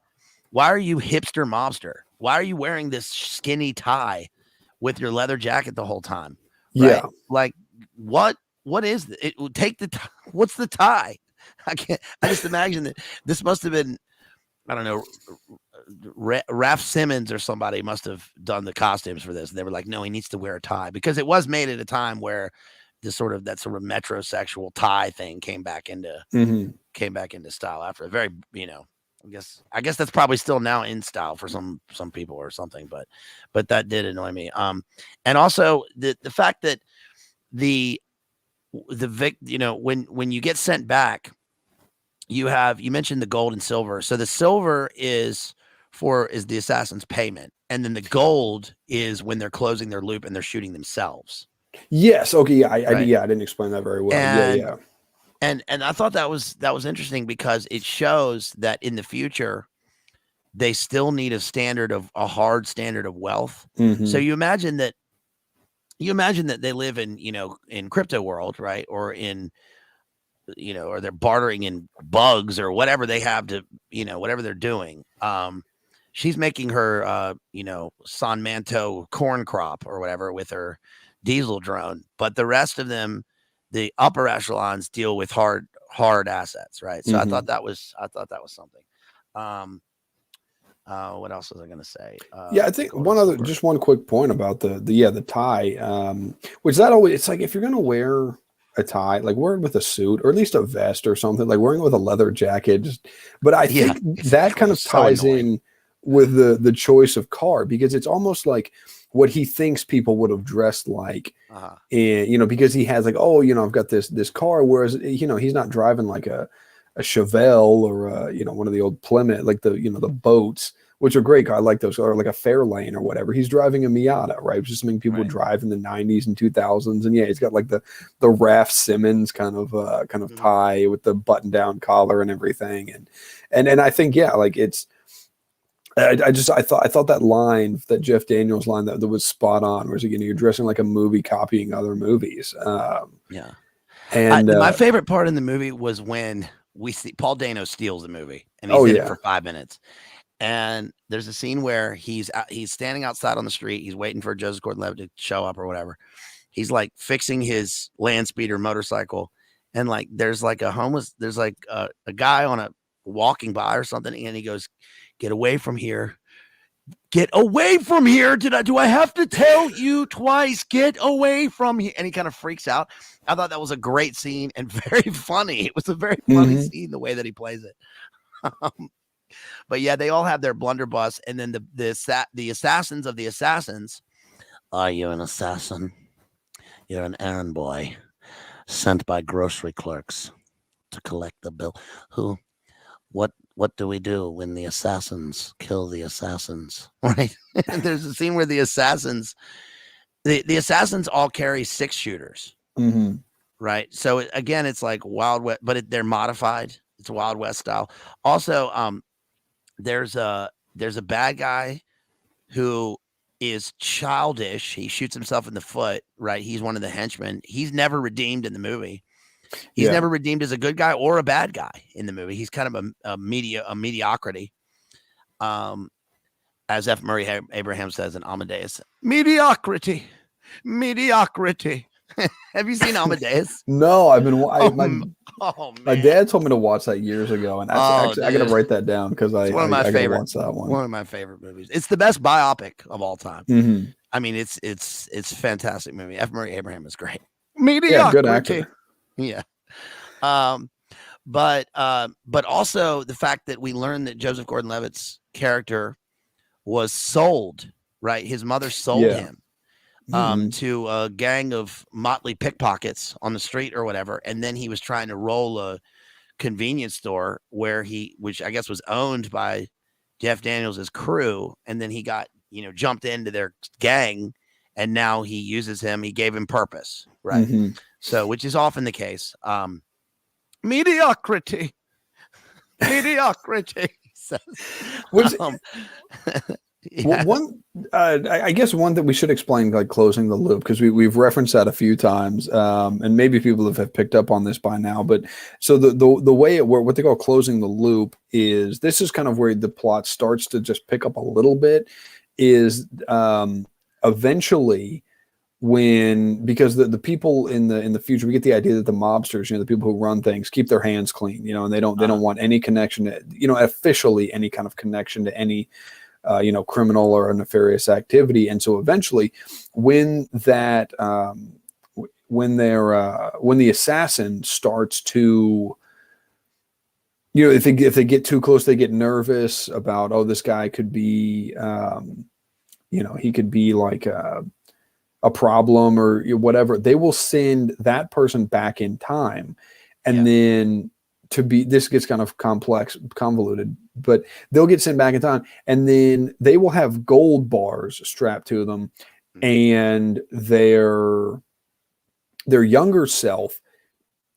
Why are you hipster mobster? Why are you wearing this skinny tie with your leather jacket the whole time? Right? Yeah. Like, what is it? What's the tie? I just imagine that this must have been, I don't know, Ralph Simmons or somebody must have done the costumes for this. And they were like, no, he needs to wear a tie, because it was made at a time where that sort of metrosexual tie thing came back into style after a very, you know, I guess that's probably still now in style for some people or something, but that did annoy me. And also the fact that the you know, when you get sent back, you mentioned the gold and silver. So the silver is the assassin's payment, and then the gold is when they're closing their loop and they're shooting themselves. Yes. Okay. Yeah. I didn't explain that very well. Yeah. And I thought that was interesting, because it shows that in the future they still need a hard standard of wealth. So you imagine that they live in, you know, in crypto world, right? Or in, you know, or they're bartering in bugs or whatever they have to, you know, whatever they're doing. She's making her, you know, San Manto corn crop or whatever with her diesel drone, but the rest of them, the upper echelons, deal with hard assets, right? So I thought that was something. What else was I going to say? I think just one quick point about the tie, which that always, it's like, if you're going to wear a tie, like wear it with a suit or at least a vest or something, like wearing it with a leather jacket. But I think that kind of ties in with the choice of car, because it's almost like what he thinks people would have dressed like, and, you know, because he has like, oh, you know, I've got this car, whereas, you know, he's not driving like a Chevelle or you know, one of the old Plymouth, like the, you know, the boats, which are great. I like those, or like a Fairlane or whatever. He's driving a Miata, right? Which is something people would drive in the 90s and 2000s. And yeah, he's got like the Ralph Simmons kind of tie with the button down collar and everything. And I think, yeah, like it's, I thought that line, that Jeff Daniels line, that was spot on. Whereas, again, you're dressing like a movie copying other movies. And my favorite part in the movie was when we see Paul Dano steals the movie, and he's in it for 5 minutes. And there's a scene where he's standing outside on the street. He's waiting for Joseph Gordon-Levitt to show up or whatever. He's like fixing his land speeder motorcycle, and like there's like a guy on a walking by or something, and he goes, "Get away from here. Get away from here. Do I have to tell you twice? Get away from here." And he kind of freaks out. I thought that was a great scene and very funny. It was a very funny scene, the way that he plays it. But yeah, they all have their blunderbuss, and then the assassins of the assassins. Are you an assassin? You're an errand boy sent by grocery clerks to collect the bill. What do we do when the assassins kill the assassins? Right? There's a scene where the assassins all carry 6-shooters. Right? So again, it's like Wild West, but they're modified. It's Wild West style. Also, there's a bad guy who is childish. He shoots himself in the foot. Right? He's one of the henchmen. He's never redeemed in the movie. He's never redeemed as a good guy or a bad guy in the movie. He's kind of a mediocrity. As F. Murray Abraham says in Amadeus, mediocrity. Have you seen Amadeus? No, I've been. My dad told me to watch that years ago, and actually, I got to write that down because I got to watch that one. One of my favorite movies. It's the best biopic of all time. I mean, it's a fantastic movie. F. Murray Abraham is great. Mediocrity. Yeah, good actor. Yeah. But also the fact that we learned that Joseph Gordon-Levitt's character was sold, right? His mother sold him to a gang of motley pickpockets on the street or whatever. And then he was trying to roll a convenience store which I guess was owned by Jeff Daniels' crew. And then he got, jumped into their gang, and now he uses him. He gave him purpose. Right. So, which is often the case. Mediocrity. Which, I guess one that we should explain, like closing the loop, because we've referenced that a few times, and maybe people have picked up on this by now. But so the way it works, what they call closing the loop, is this is kind of where the plot starts to just pick up a little bit. Is eventually, because the people in the future, we get the idea that the mobsters, the people who run things, keep their hands clean, and they don't want any connection to, officially any kind of connection to any, criminal or nefarious activity. And so eventually, when the assassin starts to, if they get too close, they get nervous about, oh, this guy could be, he could be like a problem or whatever. They will send that person back in time, and then this gets kind of convoluted, but they'll get sent back in time, and then they will have gold bars strapped to them, and their younger self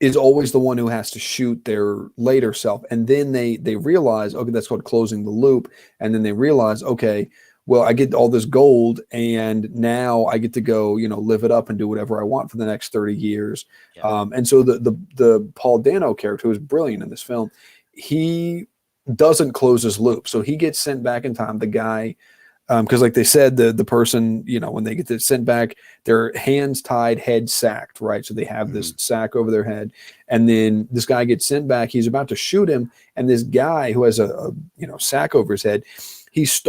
is always the one who has to shoot their later self. And then they realize, okay, that's called closing the loop. And then they realize, okay, well, I get all this gold, and now I get to go, live it up and do whatever I want for the next 30 years. Yeah. And so the Paul Dano character, who is brilliant in this film, he doesn't close his loop. So he gets sent back in time. The guy, because like they said, the person, when they get sent back, their hands tied, head sacked, right? So they have this sack over their head, and then this guy gets sent back. He's about to shoot him, and this guy who has a sack over his head, he's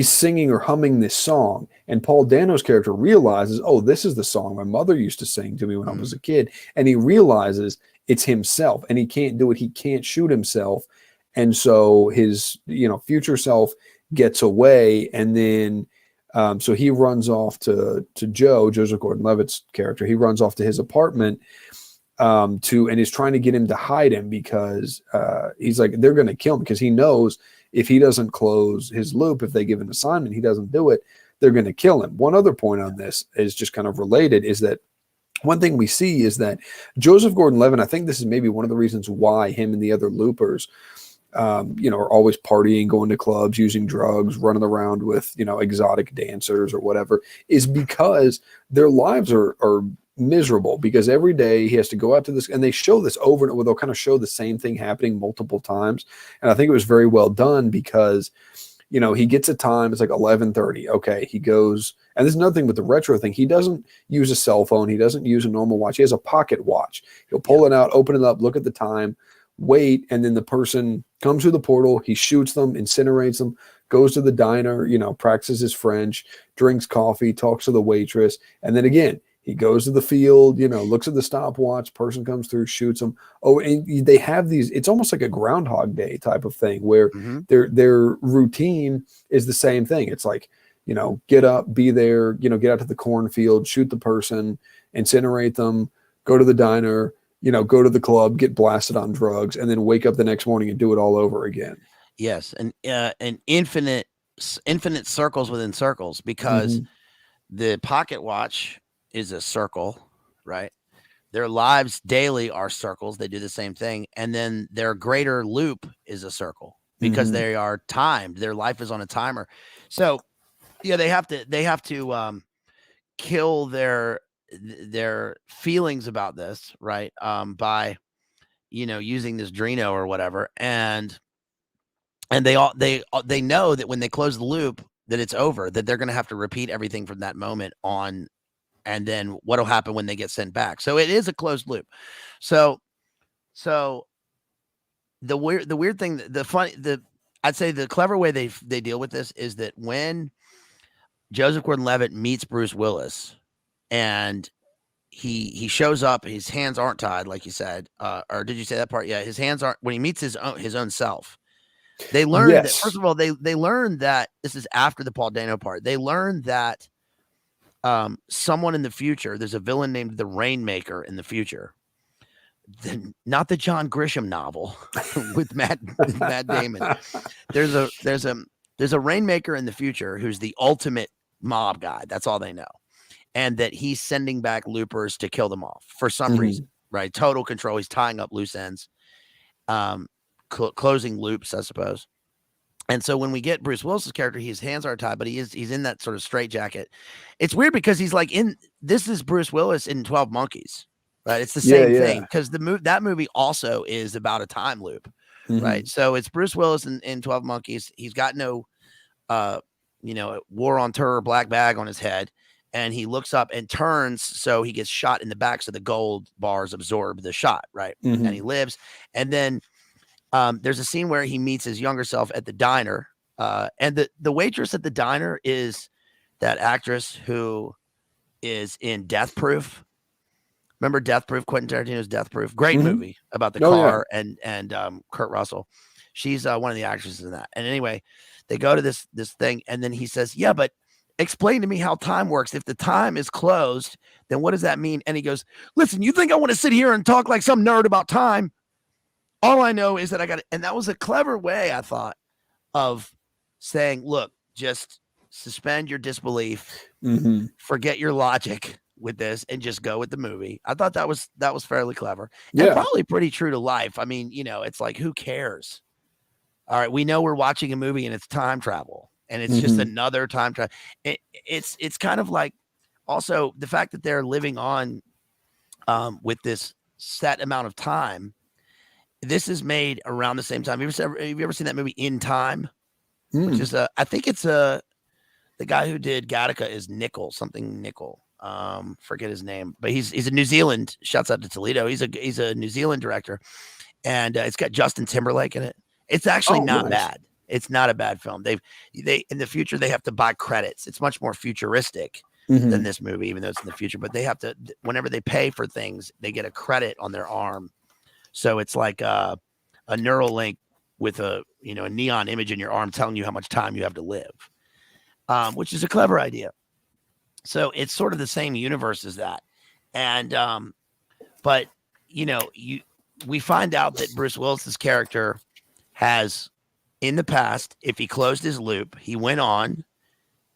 singing or humming this song, and Paul Dano's character realizes, oh, this is the song my mother used to sing to me when I was a kid. And he realizes it's himself, and he can't do it. He can't shoot himself. And so his, future self gets away. And then, so he runs off to Joseph Gordon-Levitt's character. He runs off to his apartment, and is trying to get him to hide him, because he's like, they're going to kill him, because he knows if he doesn't close his loop, if they give an assignment, he doesn't do it, they're going to kill him. One other point on this is just kind of related, is that one thing we see is that Joseph Gordon-Levitt, I think this is maybe one of the reasons why him and the other loopers, are always partying, going to clubs, using drugs, running around with, exotic dancers or whatever, is because their lives are miserable, because every day he has to go out to this, and they show this over and over. They'll kind of show the same thing happening multiple times. And I think it was very well done, because, he gets a time, it's like 11:30. Okay. He goes, and there's another thing with the retro thing. He doesn't use a cell phone. He doesn't use a normal watch. He has a pocket watch. He'll pull it out, open it up, look at the time, wait, and then the person comes through the portal, he shoots them, incinerates them, goes to the diner, practices his French, drinks coffee, talks to the waitress, and then again, he goes to the field, looks at the stopwatch, person comes through, shoots him. Oh, and they have these, it's almost like a Groundhog Day type of thing where their routine is the same thing. It's like, get up, be there, get out to the cornfield, shoot the person, incinerate them, go to the diner, go to the club, get blasted on drugs, and then wake up the next morning and do it all over again. Yes, and infinite circles within circles, because the pocket watch is a circle, right? Their lives daily are circles. They do the same thing, and then their greater loop is a circle because they are timed. Their life is on a timer. So, yeah, they have to kill their feelings about this, right? By using this Dreno or whatever, and they know that when they close the loop that it's over, that they're going to have to repeat everything from that moment on, and then what'll happen when they get sent back. So it is a closed loop. So the weird thing, I'd say the clever way they deal with this is that when Joseph Gordon-Levitt meets Bruce Willis, and he shows up, his hands aren't tied, like you said, or did you say that part? Yeah, his hands aren't. When he meets his own self, they learn that, first of all, they learn that this is after the Paul Dano part. They learn that someone in the future, there's a villain named the Rainmaker in the future. Not the John Grisham novel with Matt Damon. There's a Rainmaker in the future who's the ultimate mob guy. That's all they know. And that he's sending back loopers to kill them off for some reason, right? Total control. He's tying up loose ends, closing loops, I suppose. And so when we get Bruce Willis's character, his hands are tied, but he's in that sort of straitjacket. It's weird because he's like this is Bruce Willis in 12 Monkeys, right? It's the same thing, because that movie also is about a time loop, right? So it's Bruce Willis in 12 Monkeys. He's got no, war on terror black bag on his head. And he looks up and turns, so he gets shot in the back, so the gold bars absorb the shot, right? And he lives. And then there's a scene where he meets his younger self at the diner, and the waitress at the diner is that actress who is in Death Proof. Remember Death Proof? Quentin Tarantino's Death Proof, great movie about the car and Kurt Russell. She's one of the actresses in that. And anyway, they go to this thing, and then he says, "Yeah, but explain to me how time works. If the time is closed, then what does that mean?" And he goes, "Listen, you think I want to sit here and talk like some nerd about time? All I know is that I got it." And that was a clever way, I thought, of saying, look, just suspend your disbelief, forget your logic with this, and just go with the movie. I thought that was fairly clever. And probably pretty true to life. I mean, it's like, who cares? All right, we know we're watching a movie and it's time travel. And it's just another time travel. It's kind of like, also the fact that they're living on with this set amount of time. This is made around the same time. Have you ever seen that movie In Time? Which is I think it's the guy who did Gattaca is Nickel. Forget his name, but he's a New Zealand. Shouts out to Toledo. He's a New Zealand director, and it's got Justin Timberlake in it. It's actually not bad. It's not a bad film. They in the future, they have to buy credits. It's much more futuristic than this movie, even though it's in the future. But they have to, whenever they pay for things, they get a credit on their arm. So it's like a neural link with a neon image in your arm telling you how much time you have to live, which is a clever idea. So it's sort of the same universe as that. And but we find out that Bruce Willis's character has, in the past, if he closed his loop, he went on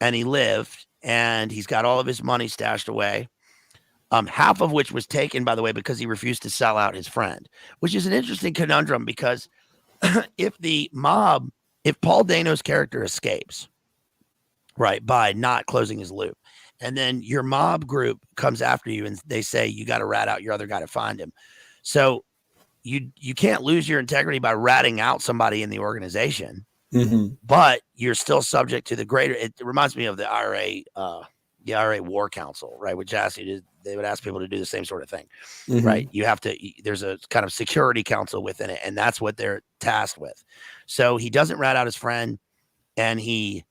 and he lived, and he's got all of his money stashed away, half of which was taken, by the way, because he refused to sell out his friend, which is an interesting conundrum, because if Paul Dano's character escapes, right, by not closing his loop, and then your mob group comes after you and they say, you got to rat out your other guy to find him. So you can't lose your integrity by ratting out somebody in the organization, but you're still subject to the greater. It reminds me of the IRA War Council, right, which asks you they would ask people to do the same sort of thing, Mhm. right? You have to. There's a kind of security council within it, and that's what they're tasked with. So he doesn't rat out his friend, and he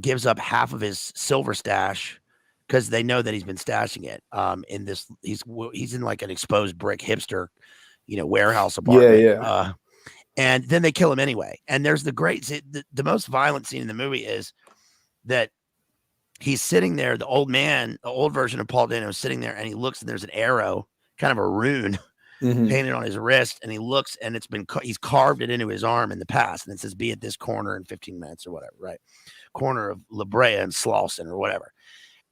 gives up half of his silver stash because they know that he's been stashing it. In this, he's in like an exposed brick hipster, warehouse apartment. Yeah. And then they kill him anyway. And there's the most violent scene in the movie is that he's sitting there. The old version of Paul Dano is sitting there, and he looks, and there's an arrow, kind of a rune, Mhm. painted on his wrist, and he looks, and he's carved it into his arm in the past, and it says, "Be at this corner in 15 minutes," or whatever, right? Corner of La Brea and Slauson or whatever.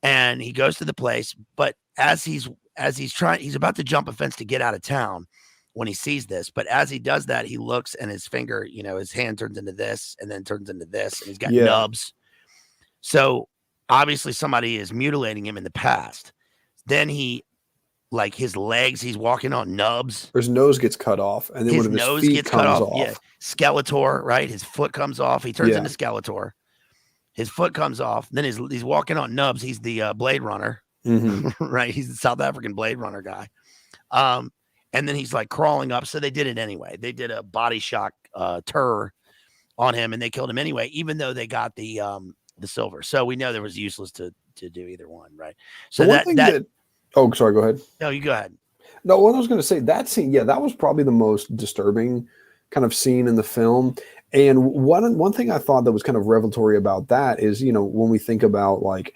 And he goes to the place, but as he's about to jump a fence to get out of town when he sees this. But as he does that, he looks, and his finger, his hand turns into this, and then turns into this, and he's got nubs. So obviously somebody is mutilating him in the past. Then his legs, he's walking on nubs. His nose gets cut off, and then his one of his nose feet gets comes cut off. off. Yeah, Skeletor, right? His foot comes off. He turns into Skeletor. His foot comes off. Then he's walking on nubs. He's the Blade Runner, right? He's the South African Blade Runner guy. And then he's like crawling up. So they did it anyway. They did a body shock tur on him, and they killed him anyway, even though they got the silver. So we know there was useless to do either one, right? So oh, sorry, go ahead. No, you go ahead. No, what I was going to say, that scene, that was probably the most disturbing kind of scene in the film. And one thing I thought that was kind of revelatory about that is, when we think about like,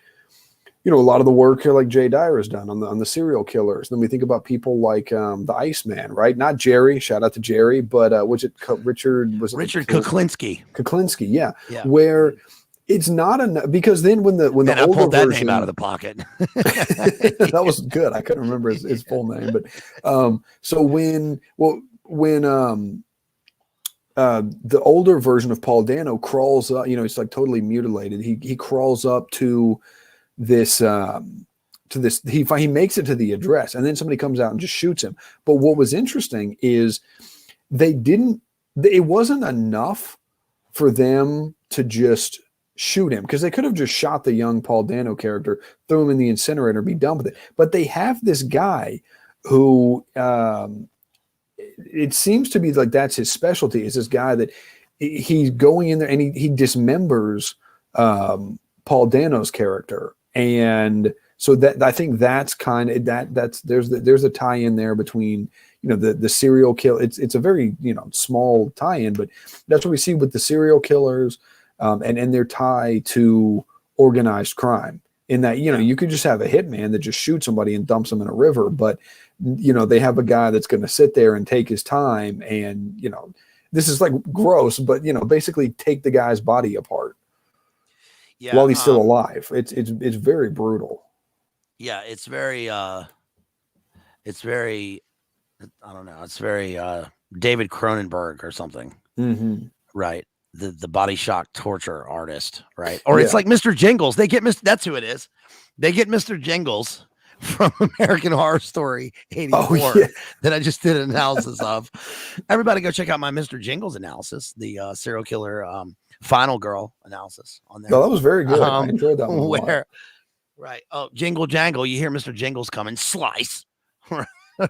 a lot of the work here, like Jay Dyer has done on the serial killers. Then we think about people like the Iceman, right? Not Jerry, shout out to Jerry, but Richard Kuklinski. Kuklinski, yeah. Where it's not enough, because then when the I older pulled that version, name out of the pocket. That was good. I couldn't remember his full name, but so when the older version of Paul Dano crawls up, he's like totally mutilated. He crawls up to this he makes it to the address, and then somebody comes out and just shoots him. But what was interesting is it wasn't enough for them to just shoot him, because they could have just shot the young Paul Dano character, throw him in the incinerator, be done with it. But they have this guy who it seems to be like that's his specialty, is this guy that he's going in there and he dismembers Paul Dano's character. And so that I think that's kind of there's a tie in there between the serial kill. It's a very small tie in, but that's what we see with the serial killers and their tie to organized crime. In that you could just have a hitman that just shoots somebody and dumps them in a river, but they have a guy that's going to sit there and take his time, and this is like gross, but basically take the guy's body apart while he's still alive. It's very brutal. Yeah, it's very I don't know, it's very David Cronenberg or something. Right? The body shock torture artist, right? Or it's like Mr. Jingles. They get that's who it is. They get Mr. Jingles from American Horror Story 84 that I just did an analysis of. Everybody go check out my Mr. Jingles analysis, the serial killer Final Girl analysis on there. No, that was very good. I enjoyed that one. Right. Oh, jingle jangle. You hear Mr. Jingles coming, slice.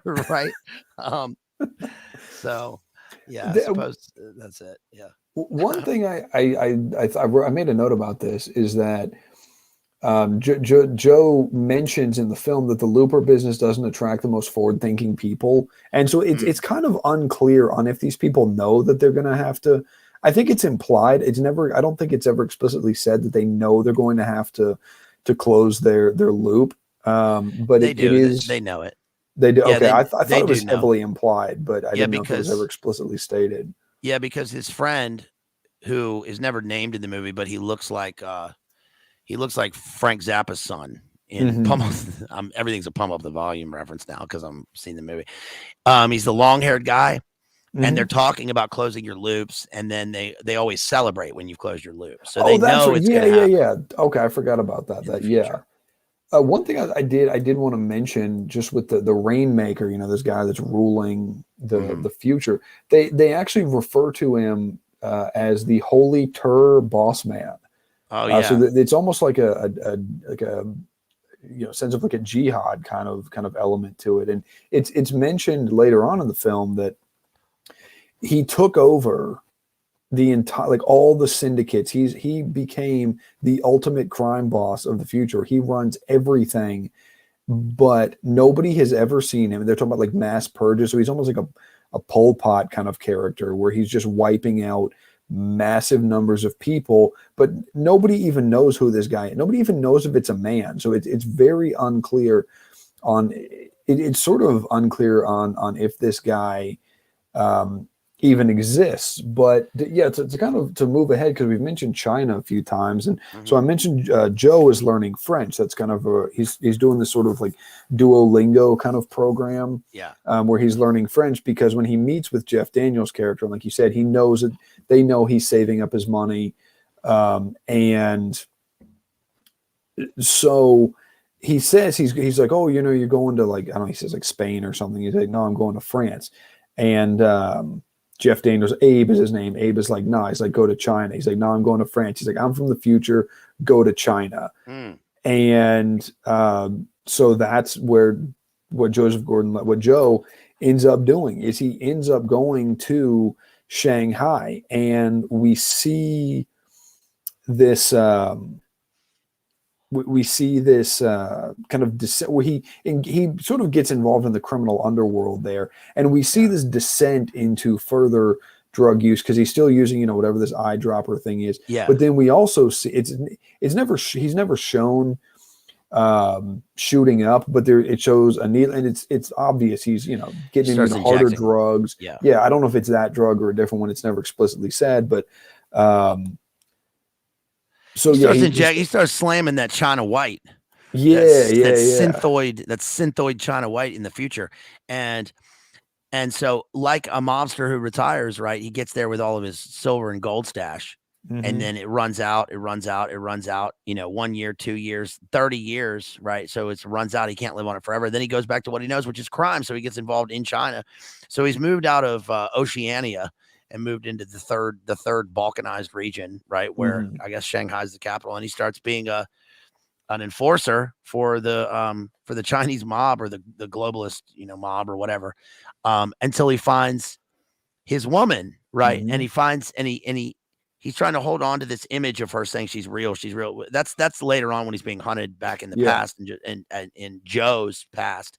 Right. So yeah, I suppose that's it. Yeah. One thing I made a note about this is that Joe mentions in the film that the looper business doesn't attract the most forward-thinking people, and so it's kind of unclear on if these people know that they're going to have to. I think it's implied. I don't think it's ever explicitly said that they know they're going to have to close their loop. But they do. It is. They know it. They do. Yeah, okay, I thought it was know. heavily implied, but I didn't know if it was ever explicitly stated. Yeah, because his friend, who is never named in the movie, but he looks like Frank Zappa's son in Pump Up. Everything's a Pump Up the Volume reference now because I'm seeing the movie. He's the long-haired guy, and they're talking about closing your loops, and then they always celebrate when you've closed your loop, so they know it's going to happen. Yeah. Okay, I forgot about that. One thing I did want to mention, just with the Rainmaker, this guy that's ruling the future. They actually refer to him as the Holy Tur Boss Man. Oh yeah. So it's almost like sense of like a jihad kind of element to it. And it's mentioned later on in the film that he took over the entire, like all the syndicates. He became the ultimate crime boss of the future. He runs everything, but nobody has ever seen him. They're talking about like mass purges. So he's almost like a Pol Pot kind of character where he's just wiping out massive numbers of people, but nobody even knows who this guy is. Nobody even knows if it's a man. So it's very unclear on it's sort of unclear on if this guy even exists. But yeah, to kind of to move ahead, because we've mentioned China a few times, and so I mentioned Joe is learning French. That's kind of he's doing this sort of like Duolingo kind of program, where he's learning French, because when he meets with Jeff Daniels' character, like you said, he knows that they know he's saving up his money, and so he says he's like, oh, you're going to, like, I don't know, he says like Spain or something. He's like, no, I'm going to France, and Jeff Daniels, Abe is his name. Abe is like, no. He's like, go to China. He's like, no, I'm going to France. He's like, I'm from the future. Go to China. And so that's what Joe ends up doing is he ends up going to Shanghai, and we see this kind of descent where he sort of gets involved in the criminal underworld there, and we see this descent into further drug use, because he's still using whatever this eyedropper thing is. But then we also see he's never shown shooting up, but it shows a needle, and it's obvious he's getting into harder drugs. I don't know if it's that drug or a different one. It's never explicitly said, but so he starts slamming that China White. Synthoid China White in the future. And so, like a mobster who retires, right? He gets there with all of his silver and gold stash, and then it runs out. 1 year, 2 years, 30 years, right? So it runs out. He can't live on it forever. Then he goes back to what he knows, which is crime. So he gets involved in China. So he's moved out of Oceania and moved into the third balkanized region, right, where I guess Shanghai's the capital, and he starts being an enforcer for the Chinese mob, or the globalist mob, or whatever, until he finds his woman, right, and he's trying to hold on to this image of her, saying she's real. That's later on when he's being hunted back in the past, and in Joe's past,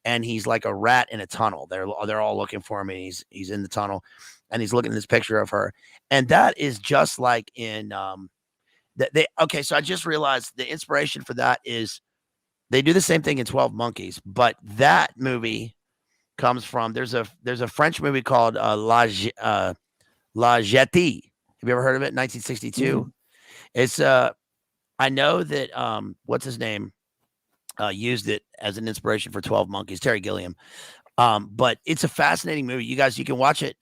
and he's like a rat in a tunnel. They're all looking for him, and he's in the tunnel. And he's looking at this picture of her, and that is just like in So I just realized the inspiration for that is they do the same thing in 12 Monkeys, but that movie comes from there's a French movie called La Jetée. Have you ever heard of it? 1962. It's I know that what's his name used it as an inspiration for 12 Monkeys, Terry Gilliam. But it's a fascinating movie. You guys, you can watch it.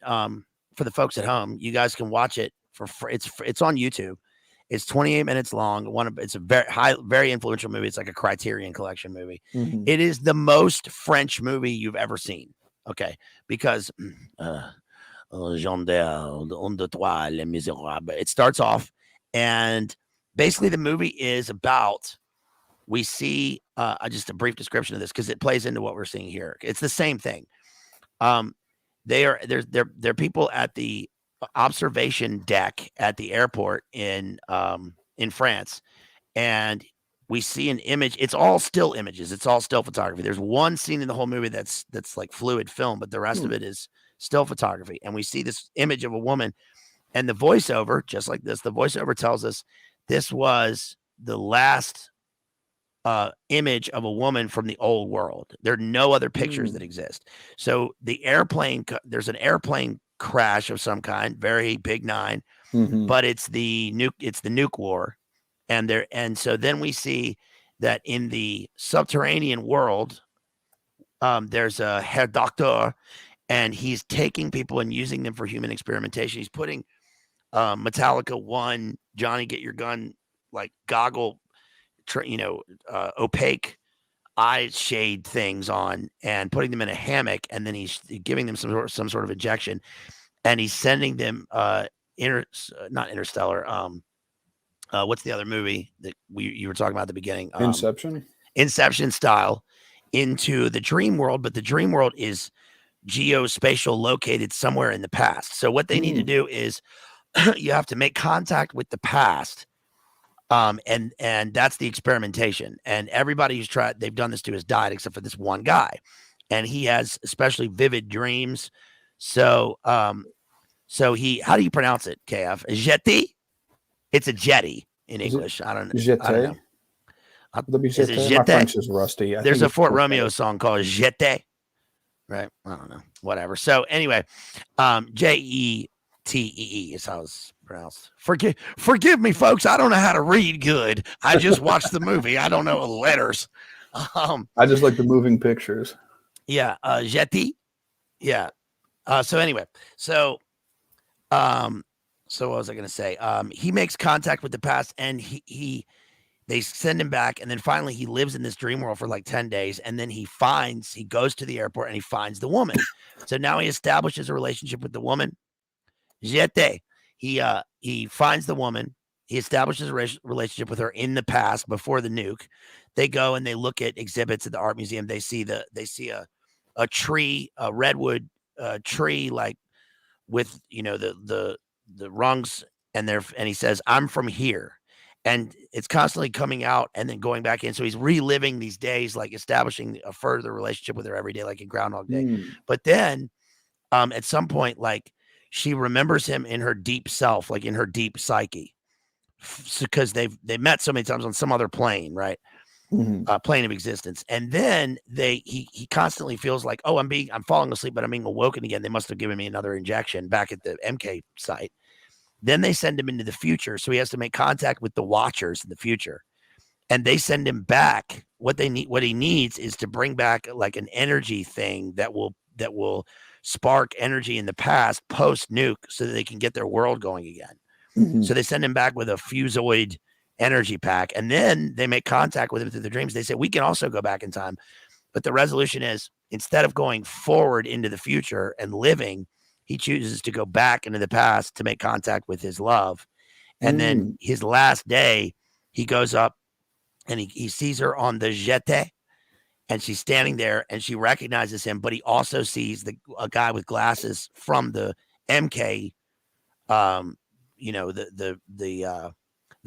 For the folks at home, you guys can watch it for free. It's on YouTube. It's 28 minutes long. It's a very influential movie. It's like a Criterion Collection movie. It is the most French movie you've ever seen. Okay, because it starts off, and basically the movie is about. We see just a brief description of this because it plays into what we're seeing here. It's the same thing. They're people at the observation deck at the airport in France, and we see an image. It's all still images. It's all still photography. There's one scene in the whole movie that's like fluid film, but the rest of it is still photography. And we see this image of a woman, and the voiceover, just like this, the voiceover tells us this was the last image of a woman from the old world. There are no other pictures that exist. So there's an airplane crash of some kind, very big nine, but it's the nuke war. And so then we see that in the subterranean world, there's a Herr Doctor, and he's taking people and using them for human experimentation. He's putting Metallica 1, Johnny Get Your Gun, like goggle, opaque eye shade things on, and putting them in a hammock, and then he's giving them some sort of injection, and he's sending them not Interstellar. What's the other movie that you were talking about at the beginning? Inception. Inception style into the dream world, but the dream world is geospatial located somewhere in the past. So what they need to do is you have to make contact with the past. And that's the experimentation. And everybody who's tried, they've done this to has died except for this one guy. And he has especially vivid dreams. So, so how do you pronounce it, KF? Jetty? It's a jetty in English. I don't know. Is it My French is rusty. There's a Fort Romeo song called Jetty. Right? I don't know. Whatever. So anyway, Jetee is how it's pronounced. Forgive me, folks. I don't know how to read good. I just watched the movie. I don't know the letters. I just like the moving pictures. Yeah. Jetty. Yeah. So anyway, so what was I going to say? He makes contact with the past, and they send him back, and then finally he lives in this dream world for like 10 days, and then he goes to the airport and he finds the woman. So now he establishes a relationship with the woman. Jete. He finds the woman. He establishes a relationship with her in the past before the nuke. They go and they look at exhibits at the art museum. They see a tree, a redwood tree, like with the rungs, and he says, "I'm from here." And it's constantly coming out and then going back in. So he's reliving these days, like establishing a further relationship with her every day, like in Groundhog Day. But then at some point, like she remembers him in her deep self, like in her deep psyche, because they met so many times on some other plane, right? Plane of existence. And then he constantly feels like, oh, I'm falling asleep, but I'm being awoken again. They must have given me another injection back at the MK site. Then they send him into the future. So he has to make contact with the Watchers in the future. And they send him back. What he needs is to bring back like an energy thing that will spark energy in the past post nuke so that they can get their world going again. So they send him back with a fusoid energy pack. And then they make contact with him through the dreams. They say, we can also go back in time. But the resolution is, instead of going forward into the future and living, he chooses to go back into the past to make contact with his love. And then his last day, he goes up and he sees her on the jetée, and she's standing there and she recognizes him, but he also sees a guy with glasses from the MK, the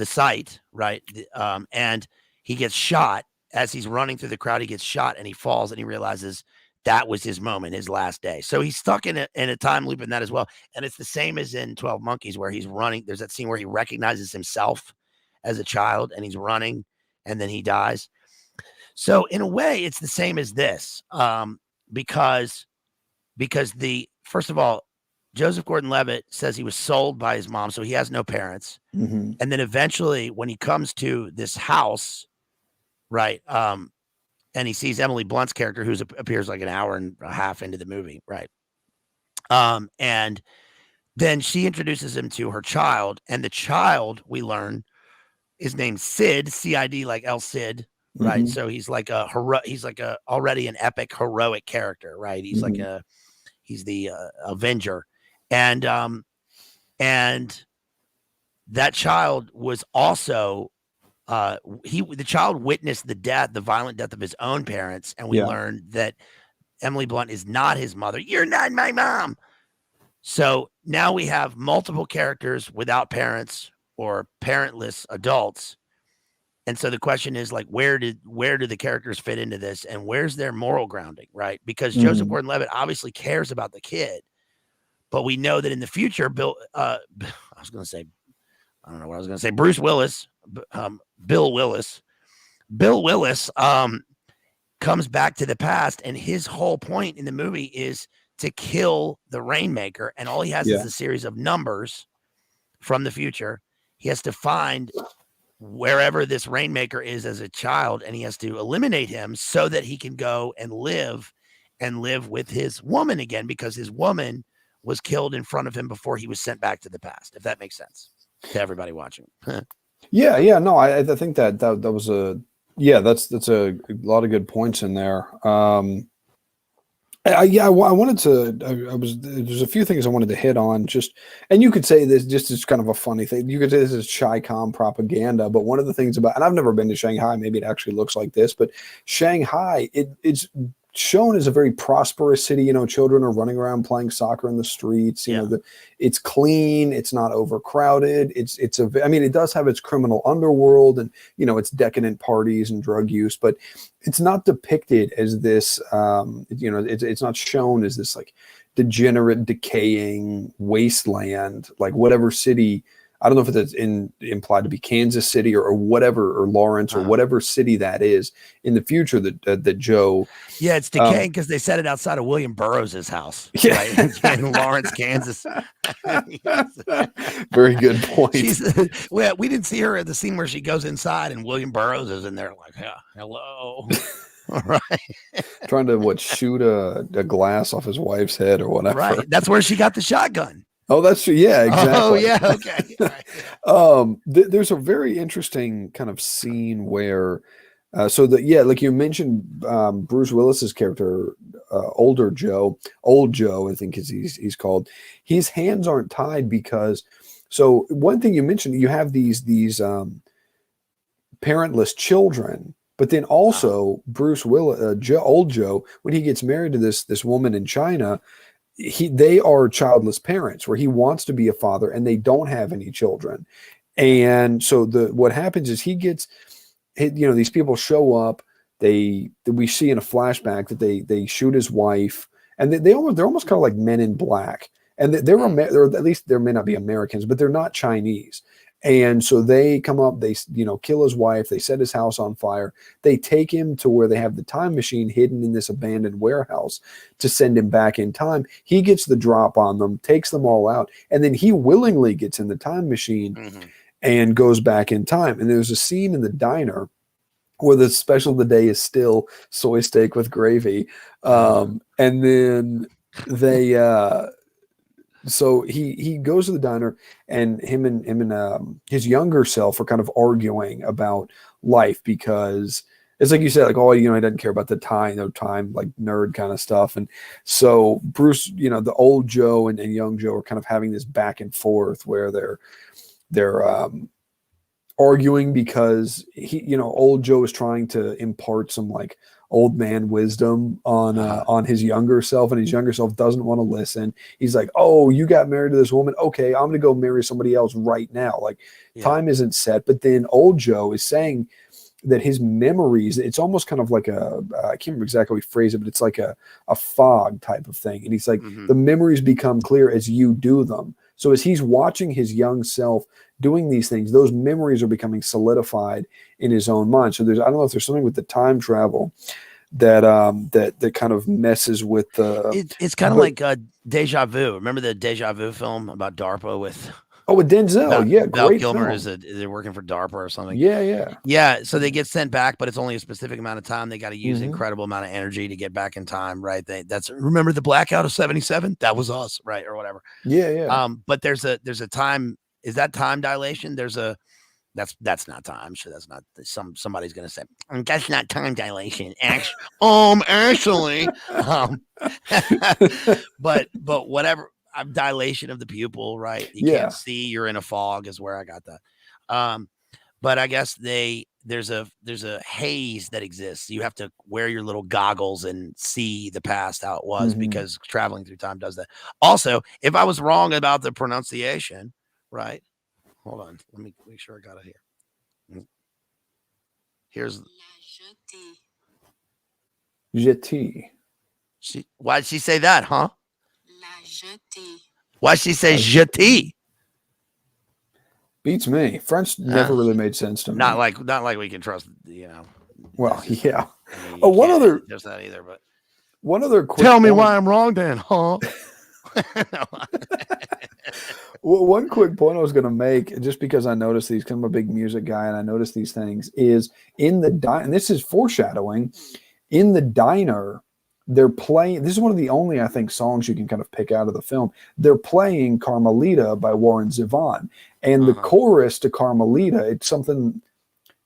site, right? And he gets shot as he's running through the crowd. He gets shot and he falls, and he realizes that was his moment, his last day. So he's stuck in a time loop in that as well. And it's the same as in 12 Monkeys, where he's running. There's that scene where he recognizes himself as a child and he's running, and then he dies. So in a way, it's the same as this, because first of all, Joseph Gordon-Levitt says he was sold by his mom, so he has no parents. And then eventually, when he comes to this house, right, and he sees Emily Blunt's character, who appears like an hour and a half into the movie, right? And then she introduces him to her child, and the child, we learn, is named Sid, C-I-D, like El Cid, right? So he's like already an epic heroic character, right? He's he's the Avenger, and that child was also the child witnessed the violent death of his own parents, and we learned that Emily Blunt is not his mother. You're not my mom. So now we have multiple characters without parents or parentless adults. And so the question is, like, where do the characters fit into this, and where's their moral grounding, right? Because Joseph Gordon-Levitt obviously cares about the kid, but we know that in the future, Bruce Willis, Bill Willis comes back to the past, and his whole point in the movie is to kill the Rainmaker, and all he has is a series of numbers from the future. He has to find wherever this Rainmaker is as a child, and he has to eliminate him so that he can go and live with his woman again, because his woman was killed in front of him before he was sent back to the past, if that makes sense to everybody watching. No, I think that was that's a lot of good points in there. I wanted to. There's a few things I wanted to hit on. Just, and you could say this just as kind of a funny thing. You could say this is Chi-Com propaganda. But one of the things about, and I've never been to Shanghai. Maybe it actually looks like this, but Shanghai, it's shown as a very prosperous city. You know, children are running around playing soccer in the streets. You know, it's clean. It's not overcrowded. I mean, it does have its criminal underworld and, you know, its decadent parties and drug use, but it's not depicted as this, you know, it's not shown as this like degenerate, decaying wasteland, like whatever city. I don't know if it's implied to be Kansas City or whatever, or Lawrence or whatever city that is in the future that Joe. Yeah, it's decaying because they set it outside of William Burroughs' house. Yeah. Right? It's in Lawrence, Kansas. Very good point. Well, we didn't see her at the scene where she goes inside and William Burroughs is in there like, yeah, hello. All right. Trying to shoot a glass off his wife's head or whatever. Right. That's where she got the shotgun. Oh, that's true. Yeah, exactly. Oh, yeah. Okay. Right. There's a very interesting kind of scene where, like you mentioned, Bruce Willis's character, old Joe, I think he's called. His hands aren't tied because. So one thing you mentioned, you have these parentless children. But then also Bruce Willis, old Joe, when he gets married to this woman in China, they are childless parents where he wants to be a father and they don't have any children. And so what happens is these people show up, we see in a flashback that they shoot his wife, and they're almost kind of like Men in Black. And they're at least they may not be Americans, but they're not Chinese. And so they come up, they, kill his wife. They set his house on fire. They take him to where they have the time machine hidden in this abandoned warehouse to send him back in time. He gets the drop on them, takes them all out. And then he willingly gets in the time machine and goes back in time. And there's a scene in the diner where the special of the day is still soy steak with gravy. And then so he goes to the diner, and him and his younger self are kind of arguing about life, because it's like you said, like, he doesn't care about the time, like nerd kind of stuff. And so Bruce, the old Joe and young Joe are kind of having this back and forth where they're arguing because old Joe is trying to impart some like old man wisdom on his younger self, and his younger self doesn't want to listen. He's like, "Oh, you got married to this woman. Okay, I'm going to go marry somebody else right now." Like, time isn't set. But then old Joe is saying that his memories, it's almost kind of like I can't remember exactly how he phrased it, but it's like a fog type of thing. And he's like, the memories become clear as you do them. So as he's watching his young self doing these things, those memories are becoming solidified in his own mind. So I don't know if there's something with the time travel that kind of messes with the. It's kind of like Deja Vu. Remember the Deja Vu film about DARPA with Denzel? Val great Kilmer film. they're working for DARPA or something. Yeah. So they get sent back, but it's only a specific amount of time. They got to use incredible amount of energy to get back in time, right? Remember the blackout of *77? That was us, right, or whatever. Yeah. But there's a time. Is that time dilation? That's not time. I'm sure that's not. Somebody's gonna say that's not time dilation. Actually, but whatever. Dilation of the pupil, right? You can't see. You're in a fog, is where I got that. But I guess there's a haze that exists. You have to wear your little goggles and see the past how it was, because traveling through time does that. Also, if I was wrong about the pronunciation, right? Hold on, let me make sure I got it here. Here's Jetty. Why'd she say that, huh? Why'd she say jetty? Beats me. French never really made sense to me. Not like we can trust, Well, yeah. I mean, one other just that either, but one other quick tell me why I'm wrong then, huh? Well, one quick point I was going to make, just because I noticed these, because I'm a big music guy and I noticed these things, is in the and this is foreshadowing, in the diner, they're playing, this is one of the only, I think, songs you can kind of pick out of the film. They're playing Carmelita by Warren Zevon. And the chorus to Carmelita,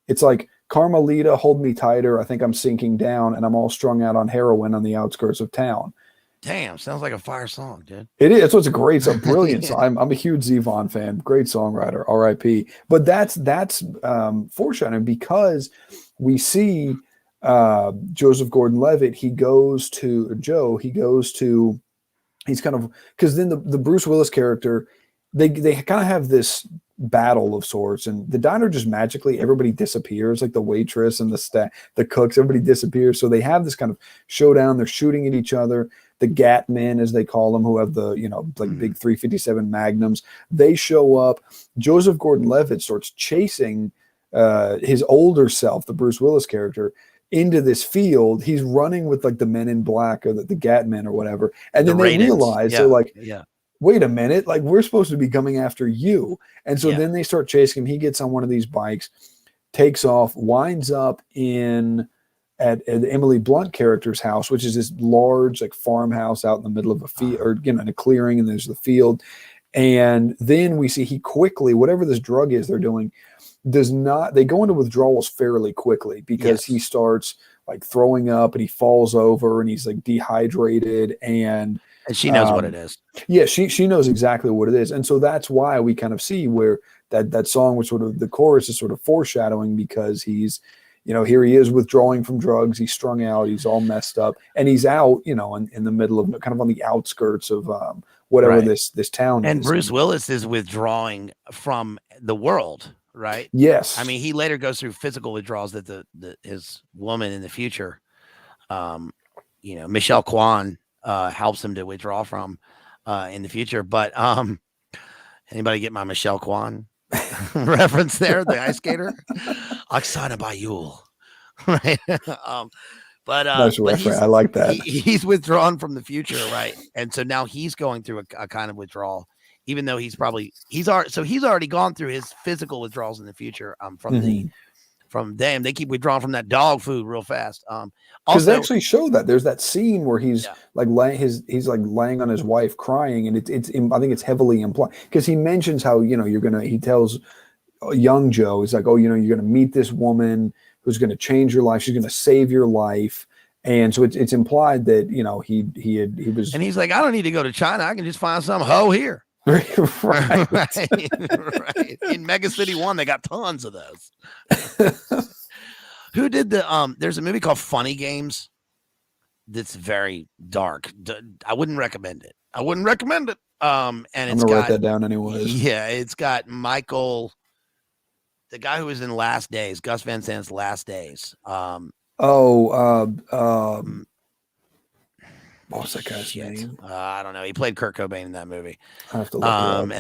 it's like, Carmelita, hold me tighter, I think I'm sinking down, and I'm all strung out on heroin on the outskirts of town. Damn, sounds like a fire song, dude. It is. It's a great song, brilliant Yeah. song. I'm a huge Zevon fan, great songwriter, R.I.P. But that's foreshadowing because we see Joseph Gordon-Levitt. He goes to Joe. He goes to. He's kind of because then the Bruce Willis character, they kind of have this battle of sorts, and the diner just magically everybody disappears, like the waitress and the cooks, everybody disappears. So they have this kind of showdown. They're shooting at each other. The Gat Men, as they call them, who have the like big 357 Magnums, they show up. Joseph Gordon-Levitt starts chasing his older self, the Bruce Willis character, into this field. He's running with like the Men in Black or the Gat Men or whatever, and then they realize they're like, wait a minute, like we're supposed to be coming after you. And so then they start chasing him. He gets on one of these bikes, takes off, winds up at Emily Blunt character's house, which is this large like farmhouse out in the middle of a field, or in a clearing, and there's the field. And then we see he quickly, whatever this drug is they're doing, they go into withdrawals fairly quickly because he starts like throwing up and he falls over and he's like dehydrated, and she knows what it is. Yeah, she knows exactly what it is. And so that's why we kind of see where that song, which sort of the chorus is sort of foreshadowing, because he's, here he is withdrawing from drugs. He's strung out. He's all messed up, and he's out, in the middle of kind of on the outskirts of whatever this town is. And Bruce Willis is withdrawing from the world, right? Yes. I mean, he later goes through physical withdrawals that his woman in the future, Michelle Kwan, helps him to withdraw from in the future. But anybody get my Michelle Kwan reference there? The ice skater, Oksana Bayul, right? Nice reference. I like that. He's withdrawn from the future, right? And so now he's going through a kind of withdrawal, even though he's already gone through his physical withdrawals in the future from them. They keep withdrawing from that dog food real fast. Because they actually show that there's that scene where he's like he's like laying on his wife crying, and it's I think it's heavily implied because he mentions how he tells young Joe, he's like, oh, you're gonna meet this woman who's gonna change your life, she's gonna save your life, and so it's implied that he was, and he's like, I don't need to go to China, I can just find some hoe here. right. Right. In Mega City 1, they got tons of those. Who did there's a movie called Funny Games that's very dark. I wouldn't recommend it. And I'm gonna write that down anyways. Yeah, it's got Michael, the guy who was in Last Days, Gus Van Sant's Last Days. What was that guy's name? I don't know. He played Kurt Cobain in that movie. I have to look it up.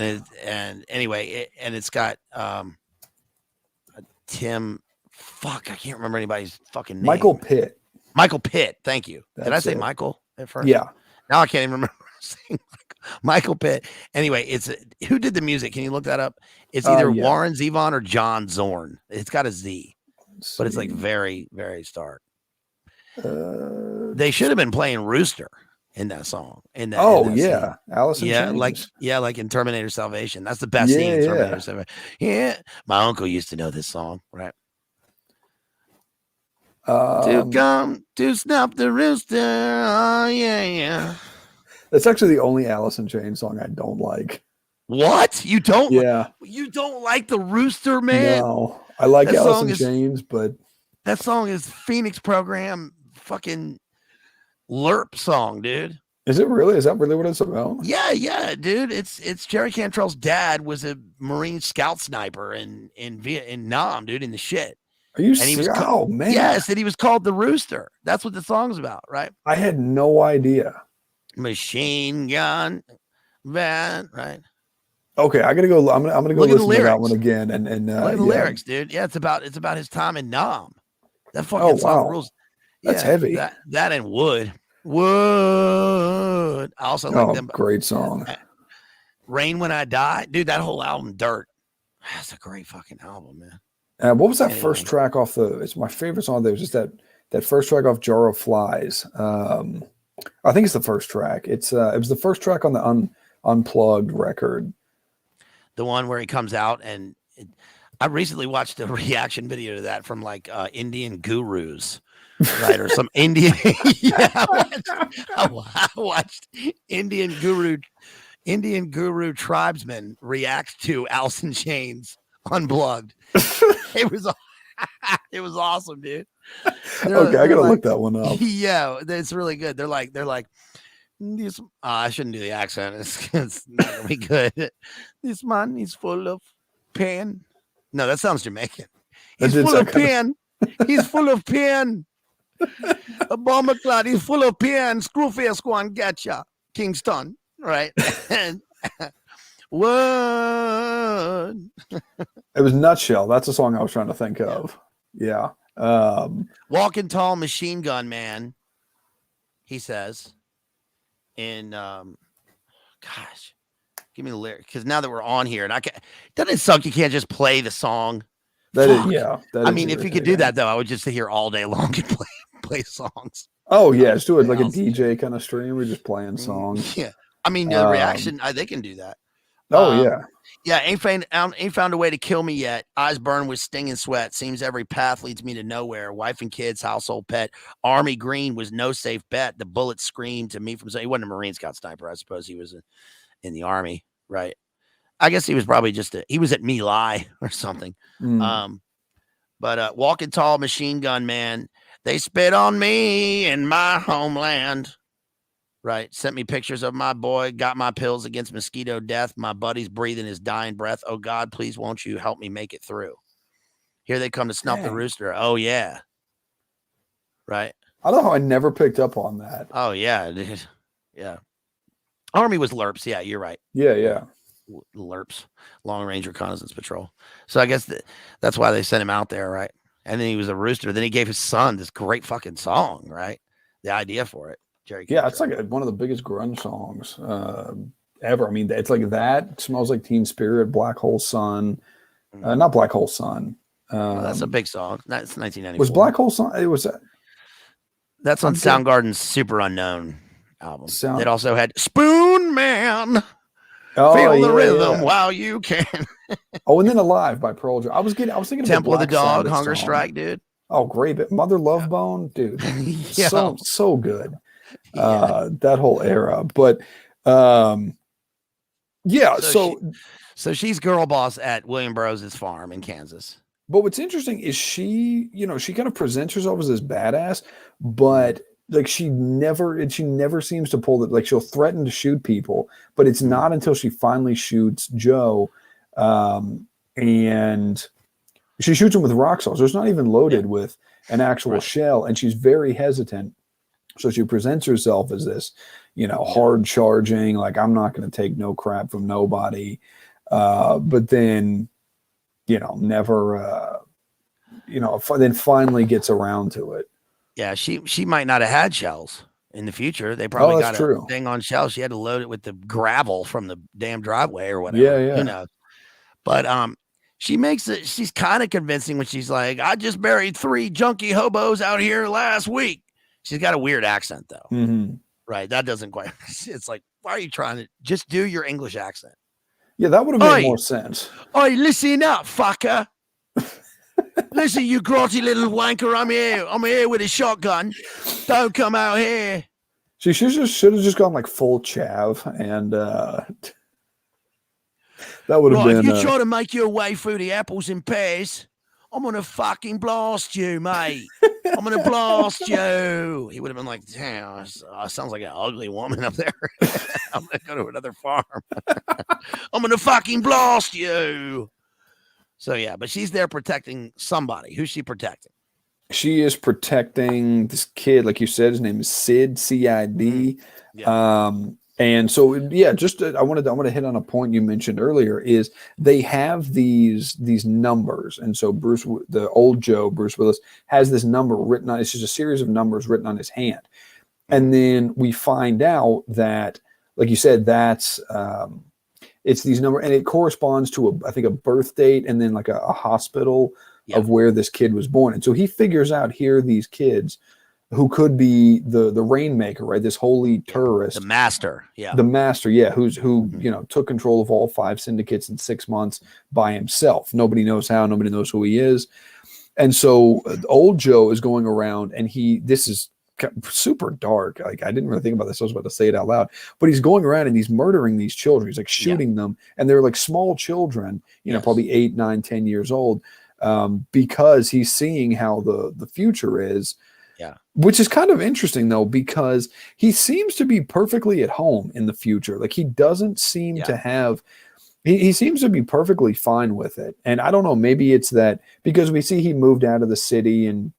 And anyway, it's got Tim. Fuck, I can't remember anybody's fucking name. Michael Pitt. Michael Pitt. Thank you. Did I say it. Michael at first? Yeah. Now I can't even remember saying Michael Pitt. Anyway, who did the music? Can you look that up? It's either Warren Zevon or John Zorn. It's got a Z, but it's like very, very stark. They should have been playing Rooster in that song. In that yeah, Allison. Yeah, Chains. like in Terminator Salvation. That's the best scene in Terminator Salvation. Yeah, my uncle used to know this song, right? To come to stop the rooster. Oh yeah. That's actually the only Allison Chains song I don't like. What? You don't? Yeah. You don't like the Rooster, man? No, I like Allison Chains, but that song is Phoenix Program fucking LERP song, dude. Is it really? Is that really what it's about? Yeah, dude. It's Jerry Cantrell's dad was a Marine scout sniper in Nam, dude, in the shit. Are you serious? Oh man. Yes, and he was called the Rooster. That's what the song's about, right? I had no idea. Machine gun van, right? Okay, I gotta go. I'm gonna go listen to that one again. And look at the lyrics, dude. Yeah, it's about his time in Nam. That fucking song rules. That's heavy. That and Wood. I also like them. Great song. Rain When I Die, dude. That whole album, Dirt. That's a great fucking album, man. What was that first track off it's my favorite song there. Just that first track off Jar of Flies. I think it's the first track. It was the first track on the Unplugged record. The one where he comes out I recently watched a reaction video to that from like Indian gurus right? Or some Indian. Yeah, I watched Indian Guru tribesman react to Alice in Chains Unplugged. It was it was awesome, dude. Okay, I gotta look that one up. Yeah, it's really good. They're like, I shouldn't do the accent. It's not gonna be good. This man is full of pain. No, that sounds Jamaican. He's full of pain. He's full of pain. A bomber clad. He's full of pain. Screwface go and get ya, Kingston. Right. What? It was Nutshell. That's a song I was trying to think of. Yeah. Walking Tall Machine Gun Man, he says. In gosh, give me the lyric, because now that we're on here, and I can't, doesn't it suck you can't just play the song? That is, yeah. I mean, if you could do that though, I would just sit here all day long and play songs. Oh yeah, just do it like a DJ kind of stream. We're just playing songs. Yeah, I mean the reaction, they can do that. Oh yeah. Yeah, ain't found a way to kill me yet. Eyes burn with stinging sweat. Seems every path leads me to nowhere. Wife and kids, household pet. Army green was no safe bet. The bullet screamed to me from. He wasn't a Marine Scout sniper. I suppose he was in the Army, right? I guess he was probably he was at My Lai or something. But Walking Tall Machine Gun Man. They spit on me in my homeland. Right. Sent me pictures of my boy, got my pills against mosquito death. My buddy's breathing his dying breath. Oh, God, please won't you help me make it through? Here they come to snuff the rooster. Oh, yeah. Right. I don't know how I never picked up on that. Oh, yeah, dude. Yeah. Army was LRPs. Yeah, you're right. Yeah. LRPs, Long Range Reconnaissance Patrol. So I guess that's why they sent him out there, right? And then he was a rooster. Then he gave his son this great fucking song, right? The idea for it. Yeah, it's like one of the biggest grunge songs ever. I mean, it's like that. Smells Like Teen Spirit, Black Hole Sun. Not Black Hole Sun. That's a big song. That's 1994. Was Black Hole Sun? It was. That's on Soundgarden's Super Unknown album. It also had Spoon Man. Feel the rhythm while you can. And then Alive by Pearl Jam. I was thinking Temple of the Dog, Hunger Strike, dude. Oh, great. Mother Love Bone, dude. So good. That whole era. But so she's girl boss at William Burroughs' farm in Kansas. But what's interesting is she kind of presents herself as this badass, but like she never seems to pull it. Like she'll threaten to shoot people, but it's not until she finally shoots Joe, and she shoots him with rock salt. So it's not even loaded with an actual shell, and she's very hesitant. So she presents herself as this, hard charging, like I'm not going to take no crap from nobody. But then, never, then finally gets around to it. Yeah, she might not have had shells in the future. They probably got a thing on shells. She had to load it with the gravel from the damn driveway or whatever. Yeah. But she's kind of convincing when she's like, I just buried 3 junkie hobos out here last week. She's got a weird accent though. Mm-hmm. Right. That doesn't quite, it's like, why are you trying to just do your English accent? Yeah, that would have made more sense. Oi, listen up, fucker. Listen, you grotty little wanker. I'm here with a shotgun. Don't come out here. She should have just gone like full chav, and that would have been. If you try to make your way through the apples and pears, I'm gonna fucking blast you, mate. I'm gonna blast you. He would have been like, damn, sounds like an ugly woman up there. I'm gonna go to another farm. I'm gonna fucking blast you. So yeah, but she's there protecting somebody. Who's she protecting? She is protecting this kid, like you said. His name is Sid, C-I-D. Yeah. And so, yeah, I want to hit on a point you mentioned earlier. Is they have these numbers, and so the old Joe, Bruce Willis, has this number written on. It's just a series of numbers written on his hand, and then we find out that, like you said, that's it's these numbers, and it corresponds to I think a birth date, and then like a hospital of where this kid was born, and so he figures out here are these kids who could be the Rainmaker, right? This holy terrorist, the master, who took control of all 5 syndicates in 6 months by himself. Nobody knows how, nobody knows who he is, And so old Joe is going around, and this is super dark. Like, I didn't really think about this. I was about to say it out loud, but he's going around and he's murdering these children. He's like shooting them, and they're like small children, probably 8, 9, 10 years old, because he's seeing how the future is. Yeah. Which is kind of interesting, though, because he seems to be perfectly at home in the future. Like, he doesn't seem to have, he seems to be perfectly fine with it. And I don't know, maybe it's that because we see he moved out of the city and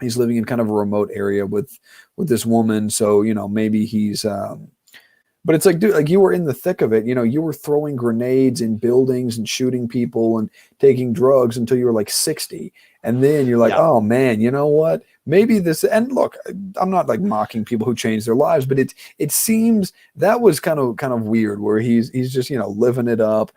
he's living in kind of a remote area with this woman. So, maybe he's, but it's like, dude, like, you were in the thick of it. You were throwing grenades in buildings and shooting people and taking drugs until you were like 60. And then you're like, oh man, you know what? Maybe this, and look, I'm not like mocking people who change their lives, but it seems that was kind of weird where he's just, living it up,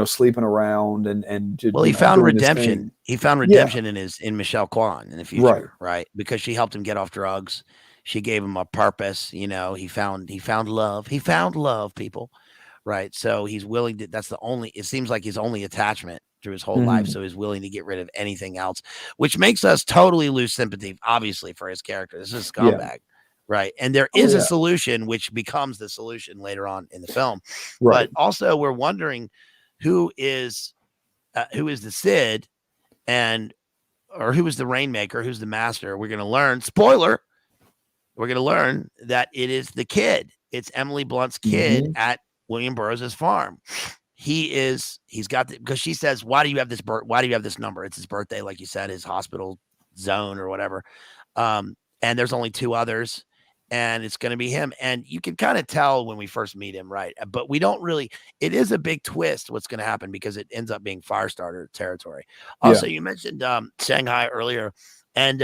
sleeping around and just, well, he found redemption. He found redemption in Michelle Kwan in the future, right? Because she helped him get off drugs. She gave him a purpose, he found love. He found love, people. Right. So he's willing to, it seems like his only attachment through his whole life. So he's willing to get rid of anything else, which makes us totally lose sympathy, obviously, for his character. This is a scumbag. Right. And there is a solution, which becomes the solution later on in the film. But also we're wondering who is the Sid or who is the Rainmaker, who's the master. We're going to learn, spoiler, we're going to learn that it is the kid. It's Emily Blunt's kid at William Burroughs' farm. He's got because she says, why do you have this number? It's his birthday, like you said, his hospital zone or whatever. And there's only 2 others, and it's going to be him. And you can kind of tell when we first meet him, right? But we don't really, it is a big twist what's going to happen because it ends up being Firestarter territory. Also, you mentioned Shanghai earlier, and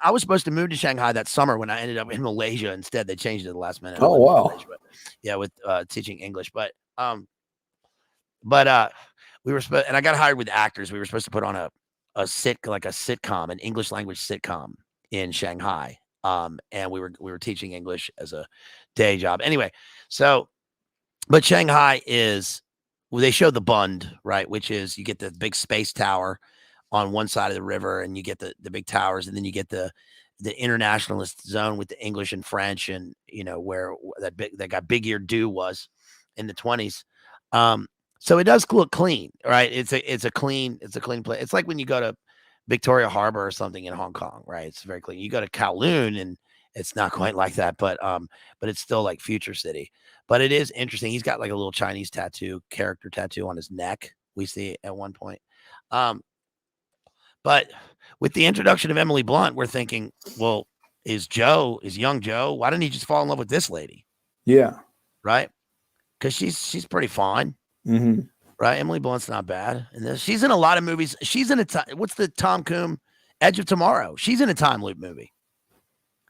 I was supposed to move to Shanghai that summer when I ended up in Malaysia. Instead, they changed it at the last minute. Oh, wow. Malaysia, with teaching English. But we were supposed, and I got hired with actors. We were supposed to put on a sitcom, an English language sitcom in Shanghai. And we were teaching English as a day job. Anyway, but Shanghai they show the Bund, right? Which is, you get the big space tower on one side of the river, and you get the big towers, and then you get the internationalist zone with the English and French, and where that guy Big Ear Do was in the 1920s. So it does look clean, right? It's a clean place. It's like when you go to Victoria Harbor or something in Hong Kong, right? It's very clean. You go to Kowloon and it's not quite like that, but it's still like Future City. But it is interesting. He's got like a little Chinese character tattoo on his neck. We see at one point. But with the introduction of Emily Blunt, we're thinking, well, is young Joe, why didn't he just fall in love with this lady? Yeah. Right? Because she's pretty fine. Right? Emily Blunt's not bad. And she's in a lot of movies. She's in what's the Tom Cruise, Edge of Tomorrow? She's in a time loop movie.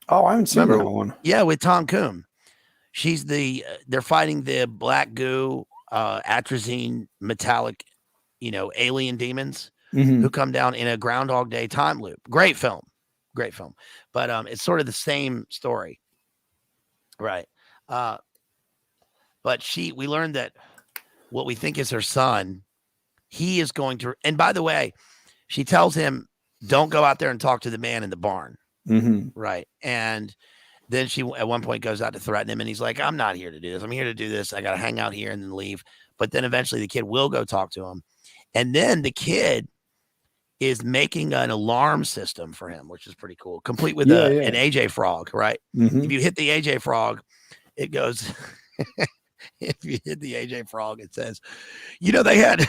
Oh, I haven't seen that one. Yeah, with Tom Cruise. She's they're fighting the black goo, atrazine metallic, alien demons. Who come down in a Groundhog Day time loop. Great film. But it's sort of the same story. Right. But we learned that what we think is her son, he is going to, and by the way, she tells him, don't go out there and talk to the man in the barn. Right. And then she at one point goes out to threaten him, and he's like, I'm not here to do this. I'm here to do this. I got to hang out here and then leave. But then eventually the kid will go talk to him. And then the kid is making an alarm system for him, which is pretty cool, complete with an AJ frog, right? If you hit the AJ frog, it goes. If you hit the AJ frog, it says, they had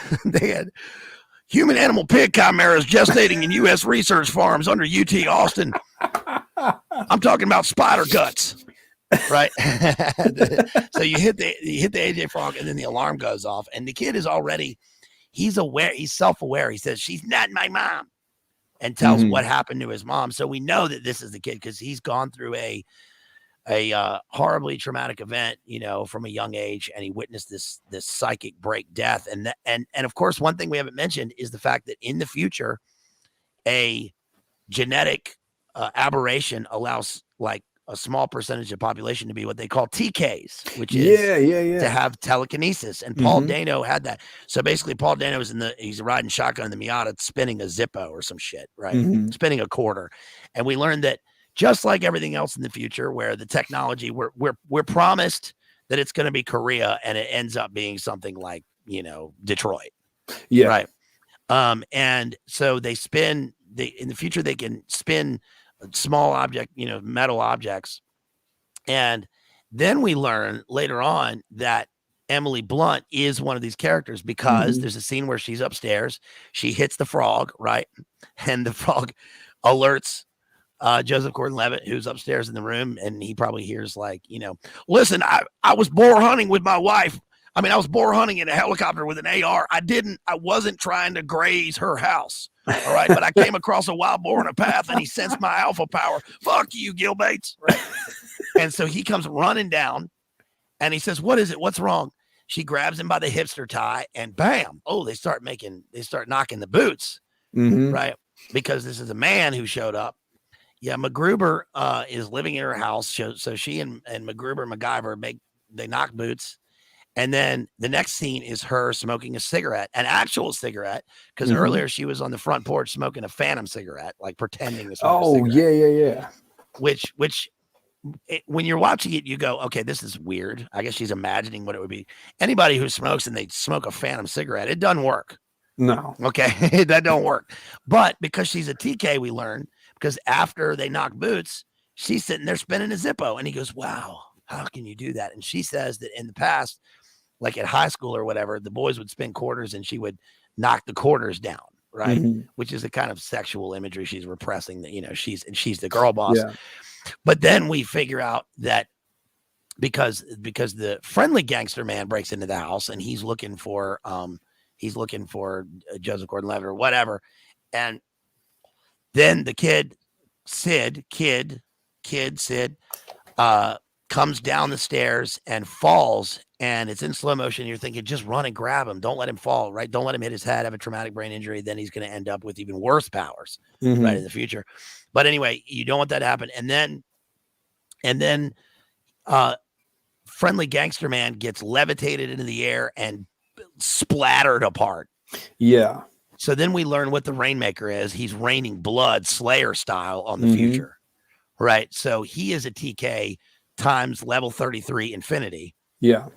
human animal pig chimeras gestating in U.S. research farms under UT Austin. I'm talking about spider guts, right? So you hit the AJ frog, and then the alarm goes off, and the kid is already. He's aware. He's self-aware. He says, she's not my mom, and tells what happened to his mom. So we know that this is the kid because he's gone through a horribly traumatic event, from a young age, and he witnessed this psychic break death. And of course, one thing we haven't mentioned is the fact that in the future, a genetic aberration allows like a small percentage of population to be what they call TKs, which is to have telekinesis. And Paul Dano had that. So basically, Paul Dano is he's riding shotgun in the Miata, spinning a Zippo or some shit, right? Spinning a quarter. And we learned that just like everything else in the future, where the technology we're promised that it's going to be Korea, and it ends up being something like, Detroit. Yeah. Right. And so they spin. In the future, they can spin small object, metal objects. And then we learn later on that Emily Blunt is one of these characters, because there's a scene where she's upstairs, she hits the frog, right? And the frog alerts Joseph Gordon-Levitt, who's upstairs in the room, and he probably hears like, listen, I was boar hunting with my wife. I mean, I was boar hunting in a helicopter with an AR. I wasn't trying to graze her house. All right. But I came across a wild boar in a path, and he sensed my alpha power. Fuck you, Gil Bates. Right. And so he comes running down, and he says, what is it? What's wrong? She grabs him by the hipster tie, and bam. Oh, they start knocking the boots. Right. Because this is a man who showed up. Yeah. MacGruber is living in her house. So she and MacGruber, MacGyver, they knock boots. And then the next scene is her smoking a cigarette, an actual cigarette, because earlier she was on the front porch smoking a phantom cigarette, like pretending to smoke a cigarette. Yeah. Which when you're watching it, you go, okay, this is weird. I guess she's imagining what it would be. Anybody who smokes and they smoke a phantom cigarette, it doesn't work. No. Okay, that don't work. But because she's a TK, we learn, because after they knock boots, she's sitting there spinning a Zippo. And he goes, wow, how can you do that? And she says that in the past, like at high school or whatever, the boys would spin quarters and she would knock the quarters down, right? Which is a kind of sexual imagery she's repressing, that, she's the girl boss. Yeah. But then we figure out that because the friendly gangster man breaks into the house, and he's looking for Joseph Gordon-Levitt or whatever. And then the kid, Sid, comes down the stairs and falls, and it's in slow motion. You're thinking, just run and grab him. Don't let him fall, right? Don't let him hit his head, have a traumatic brain injury. Then he's going to end up with even worse powers, right, in the future. But anyway, you don't want that to happen. And then friendly gangster man gets levitated into the air and splattered apart. Yeah. So then we learn what the Rainmaker is. He's raining blood, Slayer style, on the future, right? So he is a TK times level 33 infinity. Yeah.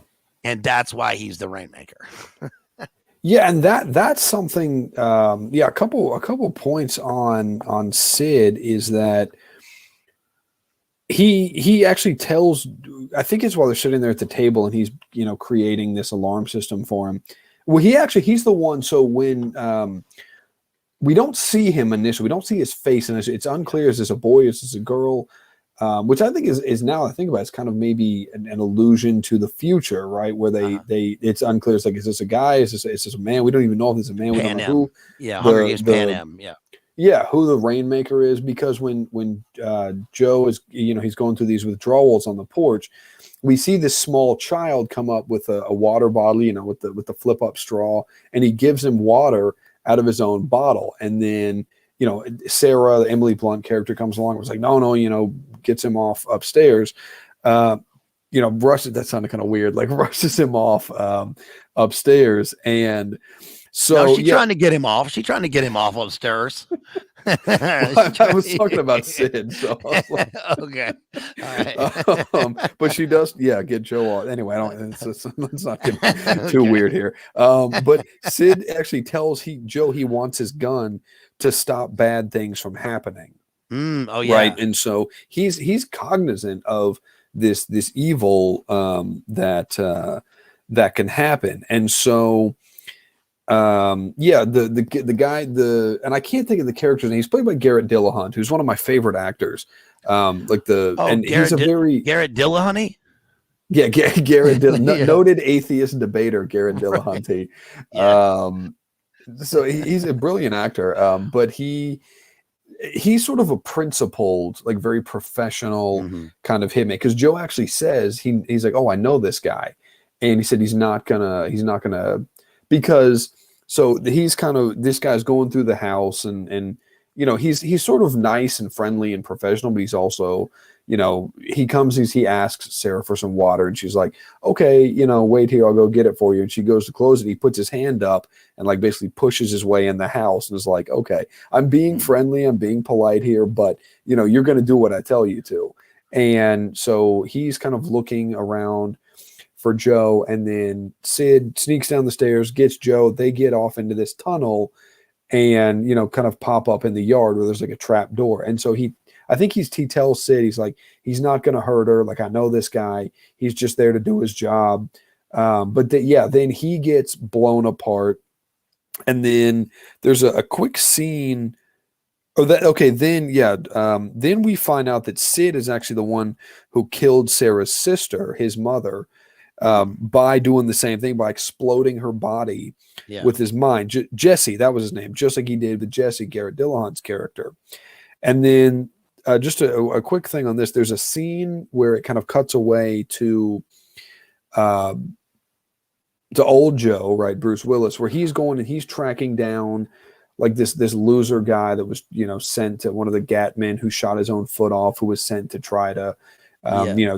And that's why he's the Rainmaker. Yeah, and that's something. A couple points on Sid is that he actually tells. I think it's while they're sitting there at the table, and he's creating this alarm system for him. Well, he's the one. So when we don't see him initially, we don't see his face, and it's unclear, is this a boy, is this a girl? Which I think is now I think about, it's kind of maybe an allusion to the future, right? Where it's unclear. It's like, is this a guy? Is this a man? We don't even know if it's a man. We don't know who. Yeah, Hunger Games Pan Am. Yeah. Yeah, who the Rainmaker is, because when Joe is he's going through these withdrawals on the porch, we see this small child come up with a water bottle, with the flip up straw, and he gives him water out of his own bottle, and then Sarah, the Emily Blunt character, comes along and was like, no, gets him off upstairs. Rushes, that sounded kind of weird, like rushes him off upstairs. And so she's trying to get him off. She's trying to get him off upstairs. I was talking about Sid. So like, okay. All right. But she does, get Joe off. Anyway, let's not get too weird here. But Sid actually tells Joe he wants his gun to stop bad things from happening. Oh yeah. Right. And so he's cognizant of this evil that can happen. And so the guy, and I can't think of the character's name. He's played by Garrett Dillahunt, who's one of my favorite actors. He's Garrett Dillahunty. Yeah, Garrett noted atheist debater Garrett Dillahunty. So he's a brilliant actor, but he's sort of a principled, like very professional kind of hitman. Because Joe actually says he's like, oh, I know this guy, and he said he's not gonna because this guy's going through the house and he's sort of nice and friendly and professional, but he's also he comes, he asks Sarah for some water, and she's like, okay, wait here, I'll go get it for you. And she goes to close it. He puts his hand up and like basically pushes his way in the house and is like, okay, I'm being friendly, I'm being polite here, but you're going to do what I tell you to. And so he's kind of looking around for Joe, and then Sid sneaks down the stairs, gets Joe. They get off into this tunnel and, kind of pop up in the yard where there's like a trap door. And so I think he tells Sid, he's like, he's not going to hurt her. Like, I know this guy, he's just there to do his job. But then he gets blown apart. And then there's a quick scene. Then we find out that Sid is actually the one who killed Sarah's sister, his mother, by doing the same thing, by exploding her body with his mind. Jesse, that was his name, just like he did with Jesse, Garrett Dillahunt's character. And then just a quick thing on this, there's a scene where it kind of cuts away to old Joe, right, Bruce Willis, where he's going and he's tracking down like this loser guy that was sent to one of the Gat men who shot his own foot off, who was sent to try to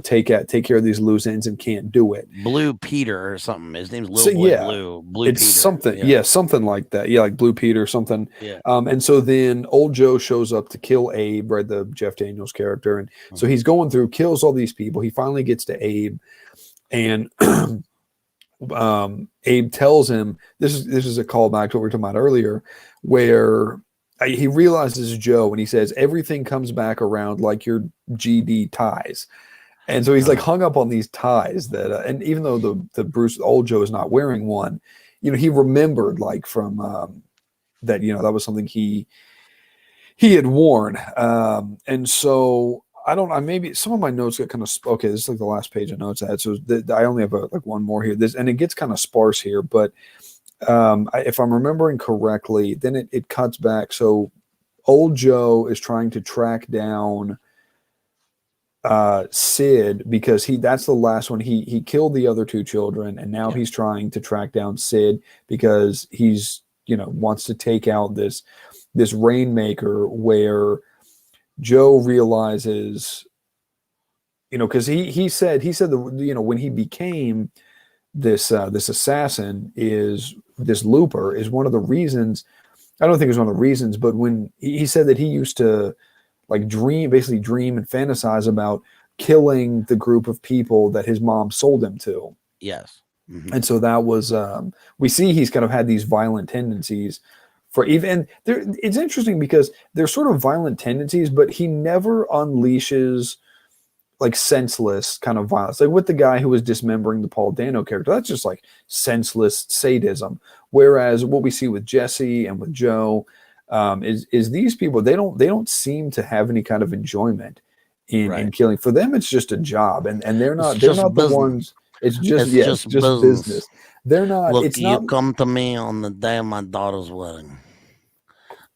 take care of these loose ends and can't do it. Blue Peter or something. His name's Little Boy Blue. Blue it's Peter. Something, something like that. Yeah, like Blue Peter, something. Yeah. And so then old Joe shows up to kill Abe, right, the Jeff Daniels character, and so he's going through, kills all these people. He finally gets to Abe, and Abe tells him, this is a callback to what we were talking about earlier, where he realizes Joe, and he says, everything comes back around like your GD ties. And so he's like hung up on these ties that, and even though the old Joe is not wearing one, he remembered like from that, that was something he had worn. And so maybe some of my notes got kind of, okay, this is like the last page of notes I had. So I only have like one more here. And it gets kind of sparse here, but if I'm remembering correctly, then it cuts back. So old Joe is trying to track down Sid, because that's the last one. He killed the other two children, and now he's trying to track down Sid because he's wants to take out this Rainmaker, where Joe realizes, because he said that when he became this assassin, is this looper is one of the reasons. I don't think it was one of the reasons, but when he said that he used to like dream and fantasize about killing the group of people that his mom sold him to. Yes. Mm-hmm. And so that was, we see he's kind of had these violent tendencies for even there. It's interesting because they're sort of violent tendencies, but he never unleashes like senseless kind of violence. Like with the guy who was dismembering the Paul Dano character, that's just like senseless sadism. Whereas what we see with Jesse and with Joe is these people, they don't seem to have any kind of enjoyment in killing. For them, it's just a job, and they're not the ones. It's just business. They're not. Look, it's you not. come to me on the day of my daughter's wedding,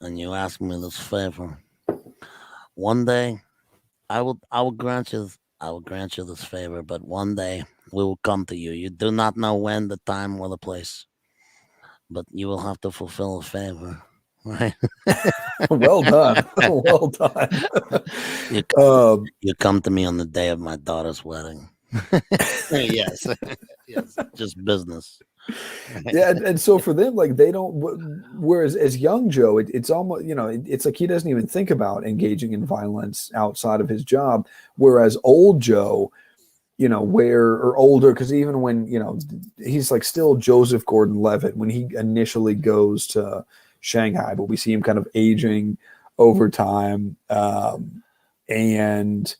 and you ask me this favor. One day, I will grant you this favor, but one day we will come to you. You do not know when, the time, or the place, but you will have to fulfill a favor, right? Well done. Well done. You come to me on the day of my daughter's wedding. Yes. Yes, just business. Yeah, and so for them, like they don't. Whereas as young Joe, it's almost it's like he doesn't even think about engaging in violence outside of his job. Whereas old Joe, or older, because even when he's like still Joseph Gordon-Levitt when he initially goes to Shanghai, but we see him kind of aging over time, and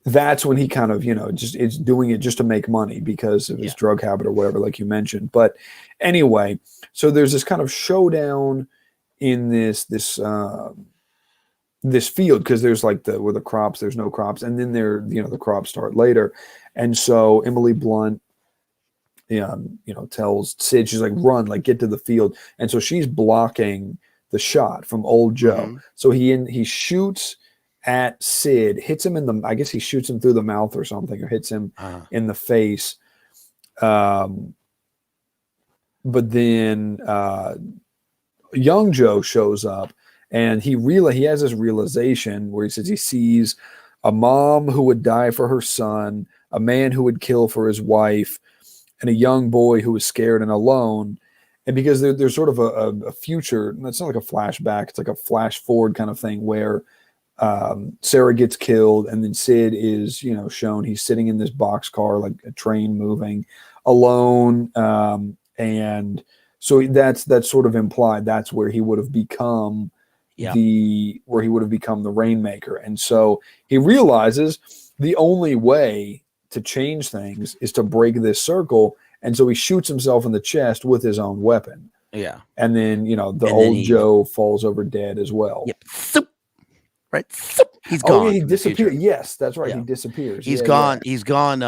that's when he kind of, just it's doing it just to make money because of his drug habit or whatever, like you mentioned. But anyway, so there's this kind of showdown in this field, because there's like where the crops, there's no crops, and then the crops start later. And so Emily Blunt, tells Sid, she's like, run, like get to the field. And so she's blocking the shot from old Joe. Mm-hmm. So he shoots at Sid, hits him I guess he shoots him through the mouth or something, or hits him in the face. But then young Joe shows up, and he has this realization where he says he sees a mom who would die for her son, a man who would kill for his wife, and a young boy who was scared and alone. And because there's sort of a future, it's not like a flashback, it's like a flash forward kind of thing where Sarah gets killed, and then Sid is, shown he's sitting in this boxcar, like a train moving, alone, and so that's sort of implied that's where he would have become the Rainmaker, and so he realizes the only way to change things is to break this circle, and so he shoots himself in the chest with his own weapon. Yeah, and then Joe falls over dead as well. Yep. Right, he's gone. Oh yeah, he disappeared. Yes, that's right. Yeah. He disappears. He's gone. Yeah. He's gone.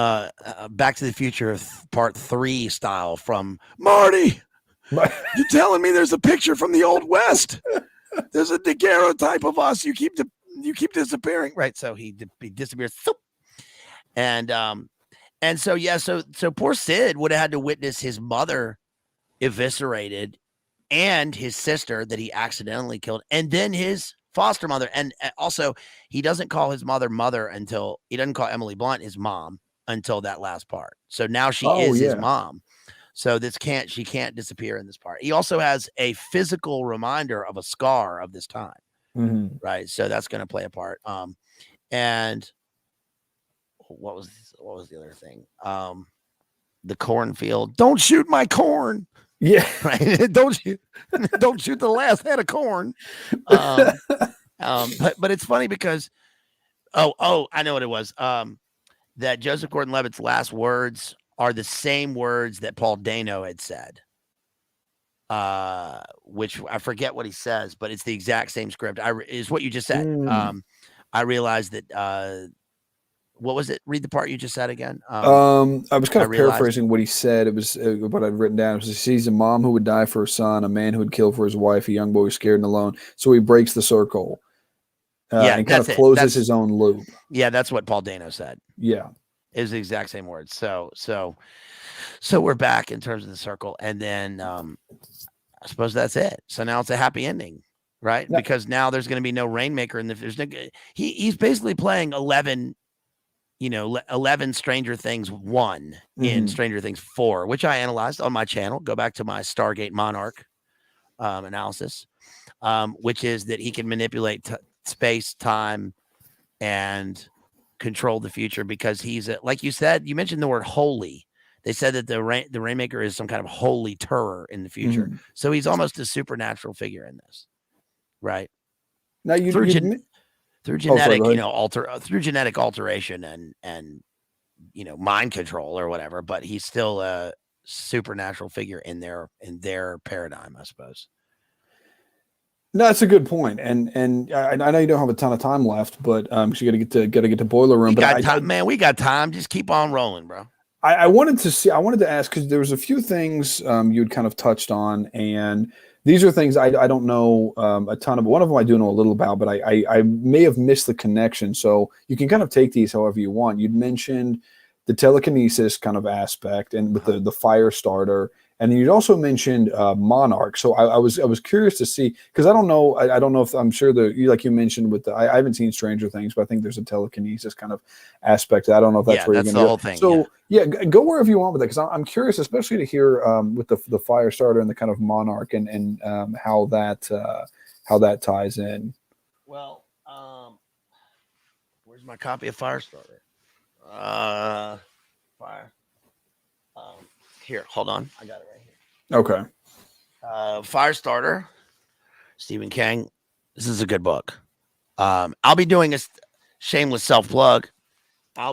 Back to the Future Part 3 style from Marty. You telling me there's a picture from the Old West? There's a daguerreotype of us. You keep disappearing. Right. So he disappears. And so poor Sid would have had to witness his mother eviscerated, and his sister that he accidentally killed, and then his foster mother. And also, he doesn't call his mother until he doesn't call Emily Blunt his mom until that last part. So now she is his mom. So she can't disappear in this part. He also has a physical reminder of a scar of this time. Mm-hmm. Right. So that's going to play a part. And what was the other thing? The cornfield. Don't shoot my corn. Yeah. Right. Don't shoot the last head of corn. But it's funny because I know what it was. That Joseph Gordon-Levitt's last words are the same words that Paul Dano had said. Which I forget what he says, but it's the exact same script. Is what you just said. I realized that what was it? Read the part you just said again. I was kind of paraphrasing what he said. It was what I'd written down. It was, he sees a mom who would die for her son, a man who would kill for his wife, a young boy scared and alone. So he breaks the circle. And kind of closes his own loop. Yeah, that's what Paul Dano said. Yeah, it was the exact same words. So we're back in terms of the circle, and then I suppose that's it. So now it's a happy ending, right? Yeah. Because now there's going to be no Rainmaker, and he's basically playing 11 Stranger Things 1 in Stranger Things 4, which I analyzed on my channel. Go back to my Stargate Monarch analysis, which is that he can manipulate space, time, and control the future because he's like you said, you mentioned the word holy. They said that the Rainmaker is some kind of holy terror in the future. So he's almost a supernatural figure in this, right? Now through genetic, through genetic alteration and mind control or whatever, but he's still a supernatural figure in their paradigm, I suppose. No, that's a good point, and I know you don't have a ton of time left, but you got to get to Boiler Room. We got time. Just keep on rolling, bro. I wanted to ask because there was a few things you'd kind of touched on, and these are things I don't know a ton of. One of them I do know a little about, but I may have missed the connection. So you can kind of take these however you want. You'd mentioned the telekinesis kind of aspect, and with the fire starter, and then you'd also mentioned Monarch. So I was curious to see because I don't know if I'm sure like you mentioned with I haven't seen Stranger Things, but I think there's a telekinesis kind of aspect. I don't know if that's where you're going to go. Whole thing. So go wherever you want with that because I'm curious, especially to hear with the fire starter and the kind of Monarch and how that ties in. Well, where's my copy of Firestarter? Fire. Here, hold on. I got it right here. Okay. Firestarter, Stephen King. This is a good book. I'll be doing a shameless self-plug. I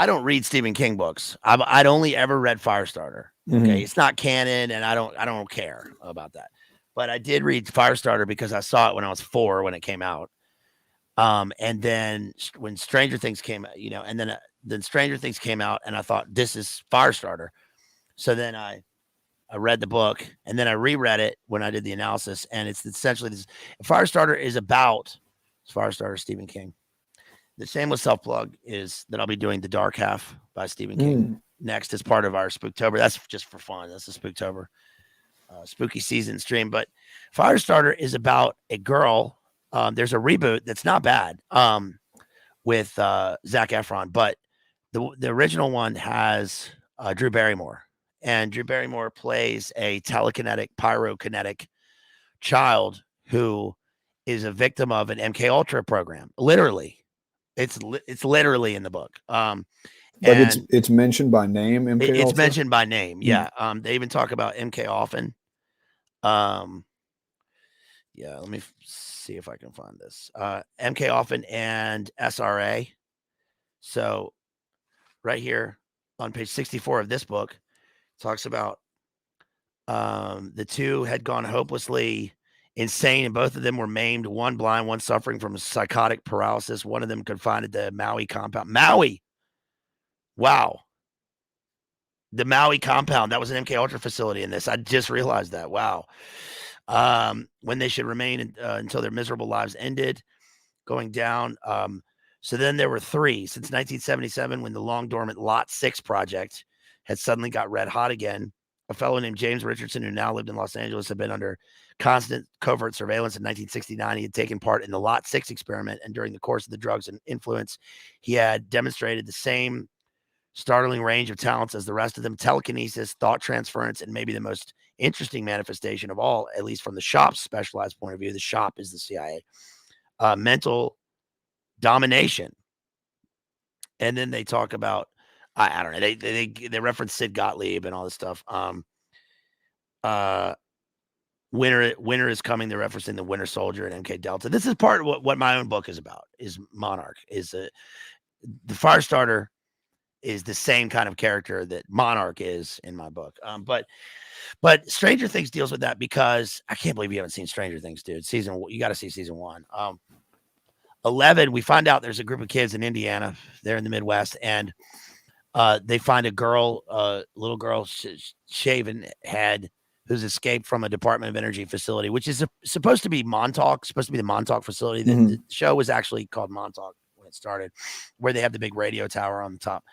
don't read Stephen King books. I'd only ever read Firestarter. Okay. It's not canon, and I don't care about that. But I did read Firestarter because I saw it when I was 4 when it came out. And then when Stranger Things came out, and then Stranger Things came out, and I thought this is Firestarter. So then I read the book, and then I reread it when I did the analysis, and it's essentially this. Firestarter is about Firestarter Stephen King. The shameless self-plug is that I'll be doing The Dark Half by Stephen King next as part of our Spooktober. That's just for fun. That's a Spooktober spooky season stream. But Firestarter is about a girl There's a reboot that's not bad with Zac Efron, but the original one has Drew Barrymore, and Drew Barrymore plays a telekinetic, pyrokinetic child who is a victim of an MK Ultra program. Literally, it's literally in the book. But And it's mentioned by name, MK it's Ultra. mentioned by name. Yeah. They even talk about MK often. Yeah, let me see if I can find this. MK often and SRA. So right here on page 64 of this book talks about the two had gone hopelessly insane, and both of them were maimed, one blind, one suffering from psychotic paralysis. One of them confined to the Maui compound. Maui! Wow. The Maui compound. That was an MK Ultra facility in this. I just realized that. Wow. When they should remain until their miserable lives ended, going down. So then there were three since 1977 when the long dormant Lot 6 project had suddenly got red hot again. A fellow named James Richardson, who now lived in Los Angeles, had been under constant covert surveillance in 1969. He had taken part in the Lot 6 experiment, and during the course of the drugs and influence, he had demonstrated the same startling range of talents as the rest of them: telekinesis, thought transference, and maybe the most interesting manifestation of all, at least from the shop's specialized point of view. The shop is the CIA. Mental domination. And then they talk about, I don't know, they reference Sid Gottlieb and all this stuff. Winter is coming. They're referencing the Winter Soldier and MK Delta. This is part of what my own book is about. Is Monarch is the Firestarter is the same kind of character that Monarch is in my book. But Stranger Things deals with that because I can't believe you haven't seen Stranger Things, dude. You got to see season 1. 11, we find out there's a group of kids in Indiana. They're in the Midwest, and they find a little girl, shaven head, who's escaped from a Department of Energy facility, which is supposed to be Montauk, supposed to be the Montauk facility. The show was actually called Montauk when it started, where they have the big radio tower on the top.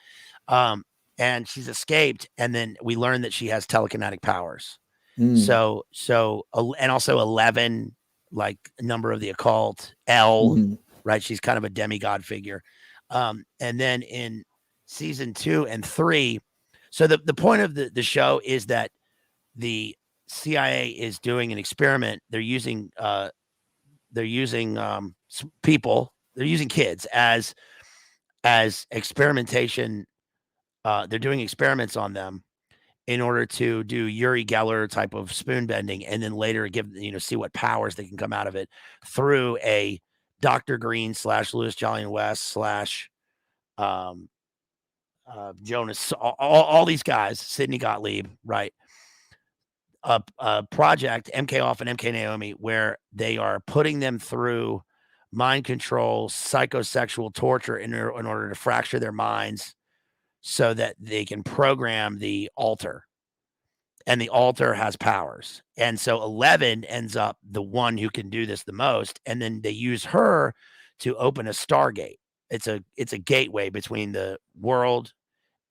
And she's escaped, and then we learn that she has telekinetic powers. So and also 11, like number of the occult, L, right? She's kind of a demigod figure. And then in season 2 and 3, so the point of the show is that the CIA is doing an experiment. They're using people, they're using kids as experimentation. They're doing experiments on them in order to do Uri Geller type of spoon bending, and then later see what powers they can come out of it through a Dr. Green / Louis Jolly West / Jonas, all these guys, Sidney Gottlieb, right? A project, MK Off and MK Naomi, where they are putting them through mind control, psychosexual torture in order to fracture their minds so that they can program the altar. And the altar has powers. And so 11 ends up the one who can do this the most. And then they use her to open a Stargate. It's a gateway between the world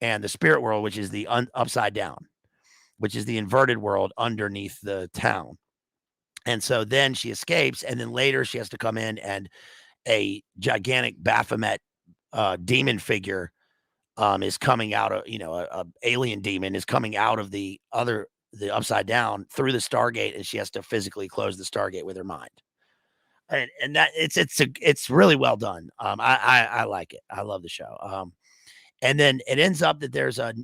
and the spirit world, which is the upside down, which is the inverted world underneath the town. And so then she escapes, and then later she has to come in, and a gigantic Baphomet demon figure is coming out of, a alien demon is coming out of the upside down through the Stargate, and she has to physically close the Stargate with her mind. And that it's really well done. I like it. I love the show. And then it ends up that there's a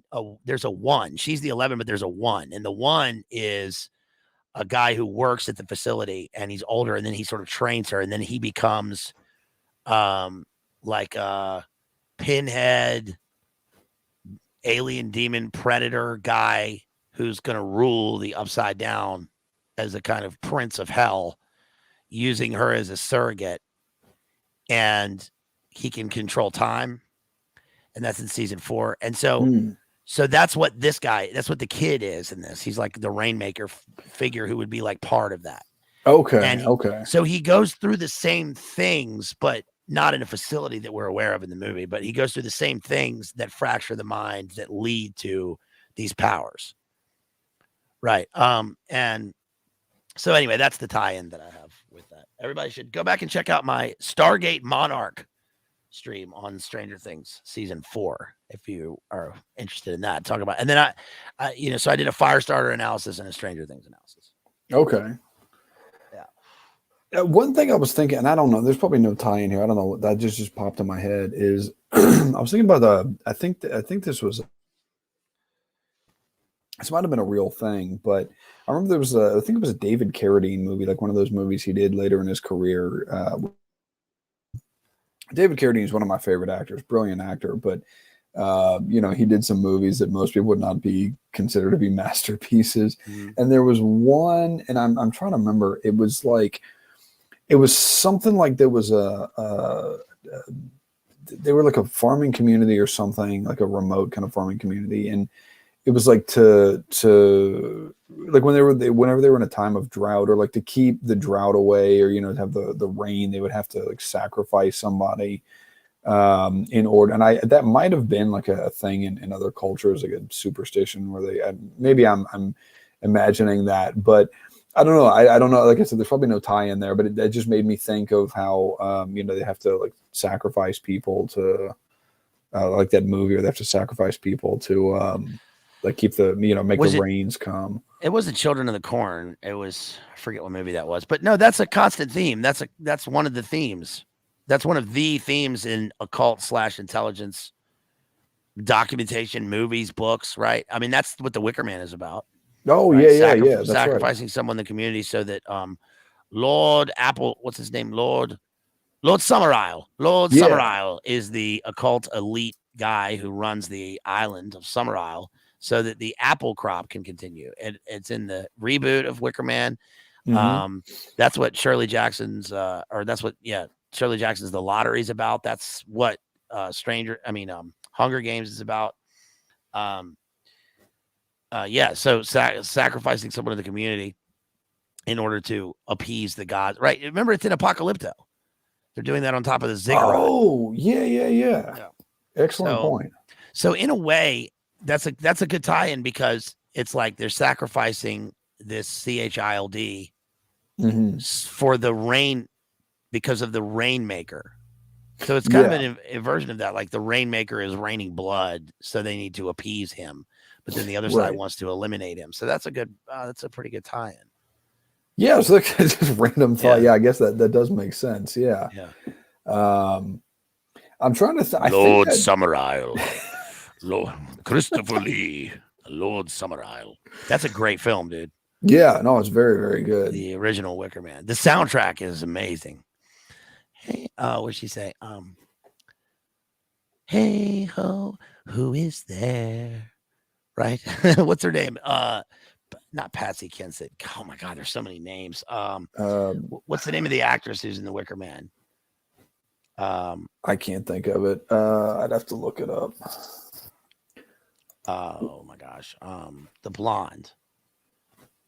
1. She's the 11, but there's a 1, and the 1 is a guy who works at the facility, and he's older, and then he sort of trains her, and then he becomes like a pinhead alien demon predator guy who's going to rule the upside down as a kind of prince of hell, using her as a surrogate, and he can control time. And that's in season 4. And so that's what that's what the kid is in this. He's like the Rainmaker figure who would be like part of that. Okay. So he goes through the same things, but not in a facility that we're aware of in the movie, but he goes through the same things that fracture the mind that lead to these powers. Right. And so anyway, that's the tie-in that I have with that. Everybody should go back and check out my Stargate Monarch stream on Stranger Things season 4 if you are interested in that. Talk about, and then so I did a Firestarter analysis and a Stranger Things analysis. Okay. Yeah. One thing I was thinking, and I don't know, there's probably no tie in here. I don't know. That just popped in my head is I was thinking about I think this might have been a real thing, but I remember there was I think it was a David Carradine movie, like one of those movies he did later in his career. David Carradine is one of my favorite actors, brilliant actor, but he did some movies that most people would not be considered to be masterpieces. Mm-hmm. And there was one, and I'm trying to remember, it was something like there was they were like a farming community or something, like a remote kind of farming community, and it was like to like whenever they were in a time of drought, or like to keep the drought away, or to have the rain, they would have to like sacrifice somebody in order. And that might have been like a thing in other cultures, like a superstition where maybe I'm imagining that, but I don't know. I don't know. Like I said, there's probably no tie in there, but that just made me think of how they have to like sacrifice people to like that movie, or they have to sacrifice people to like keep the make the rains come. It wasn't Children of the Corn. It was, I forget what movie that was, but no, that's a constant theme. That's one of the themes. That's one of the themes in occult/intelligence documentation, movies, books, right? I mean, that's what The Wicker Man is about. Oh, right? Yeah. That's sacrificing right. someone in the community so that Lord Apple, what's his name? Lord Summerisle. Summerisle is the occult elite guy who runs the island of Summerisle, so that the apple crop can continue. And it's in the reboot of Wicker Man. Mm-hmm. That's what Shirley Jackson's Shirley Jackson's The Lottery is about. That's what Hunger Games is about. So sacrificing someone in the community in order to appease the gods, right? Remember, it's in Apocalypto. They're doing that on top of the ziggurat. Oh, yeah. Excellent point. So in a way, that's a good tie-in, because it's like they're sacrificing this child for the rain, because of the rainmaker. So it's kind of an inversion of that. Like the rainmaker is raining blood, so they need to appease him. But then the other side wants to eliminate him. So that's a pretty good tie-in. Yeah, it's like just random thought. Yeah, I guess that does make sense. Yeah. I'm trying to Lord Summerisle. Lord Christopher Lee. Lord Summerisle. That's a great film, dude. Yeah, no, it's very, very good. The original Wicker Man. The soundtrack is amazing. Hey, what'd she say? Hey ho, who is there? Right? What's her name? Not Patsy Kensit. Oh my God, there's so many names. What's the name of the actress who's in the Wicker Man? I can't think of it. I'd have to look it up. Oh my gosh. The blonde.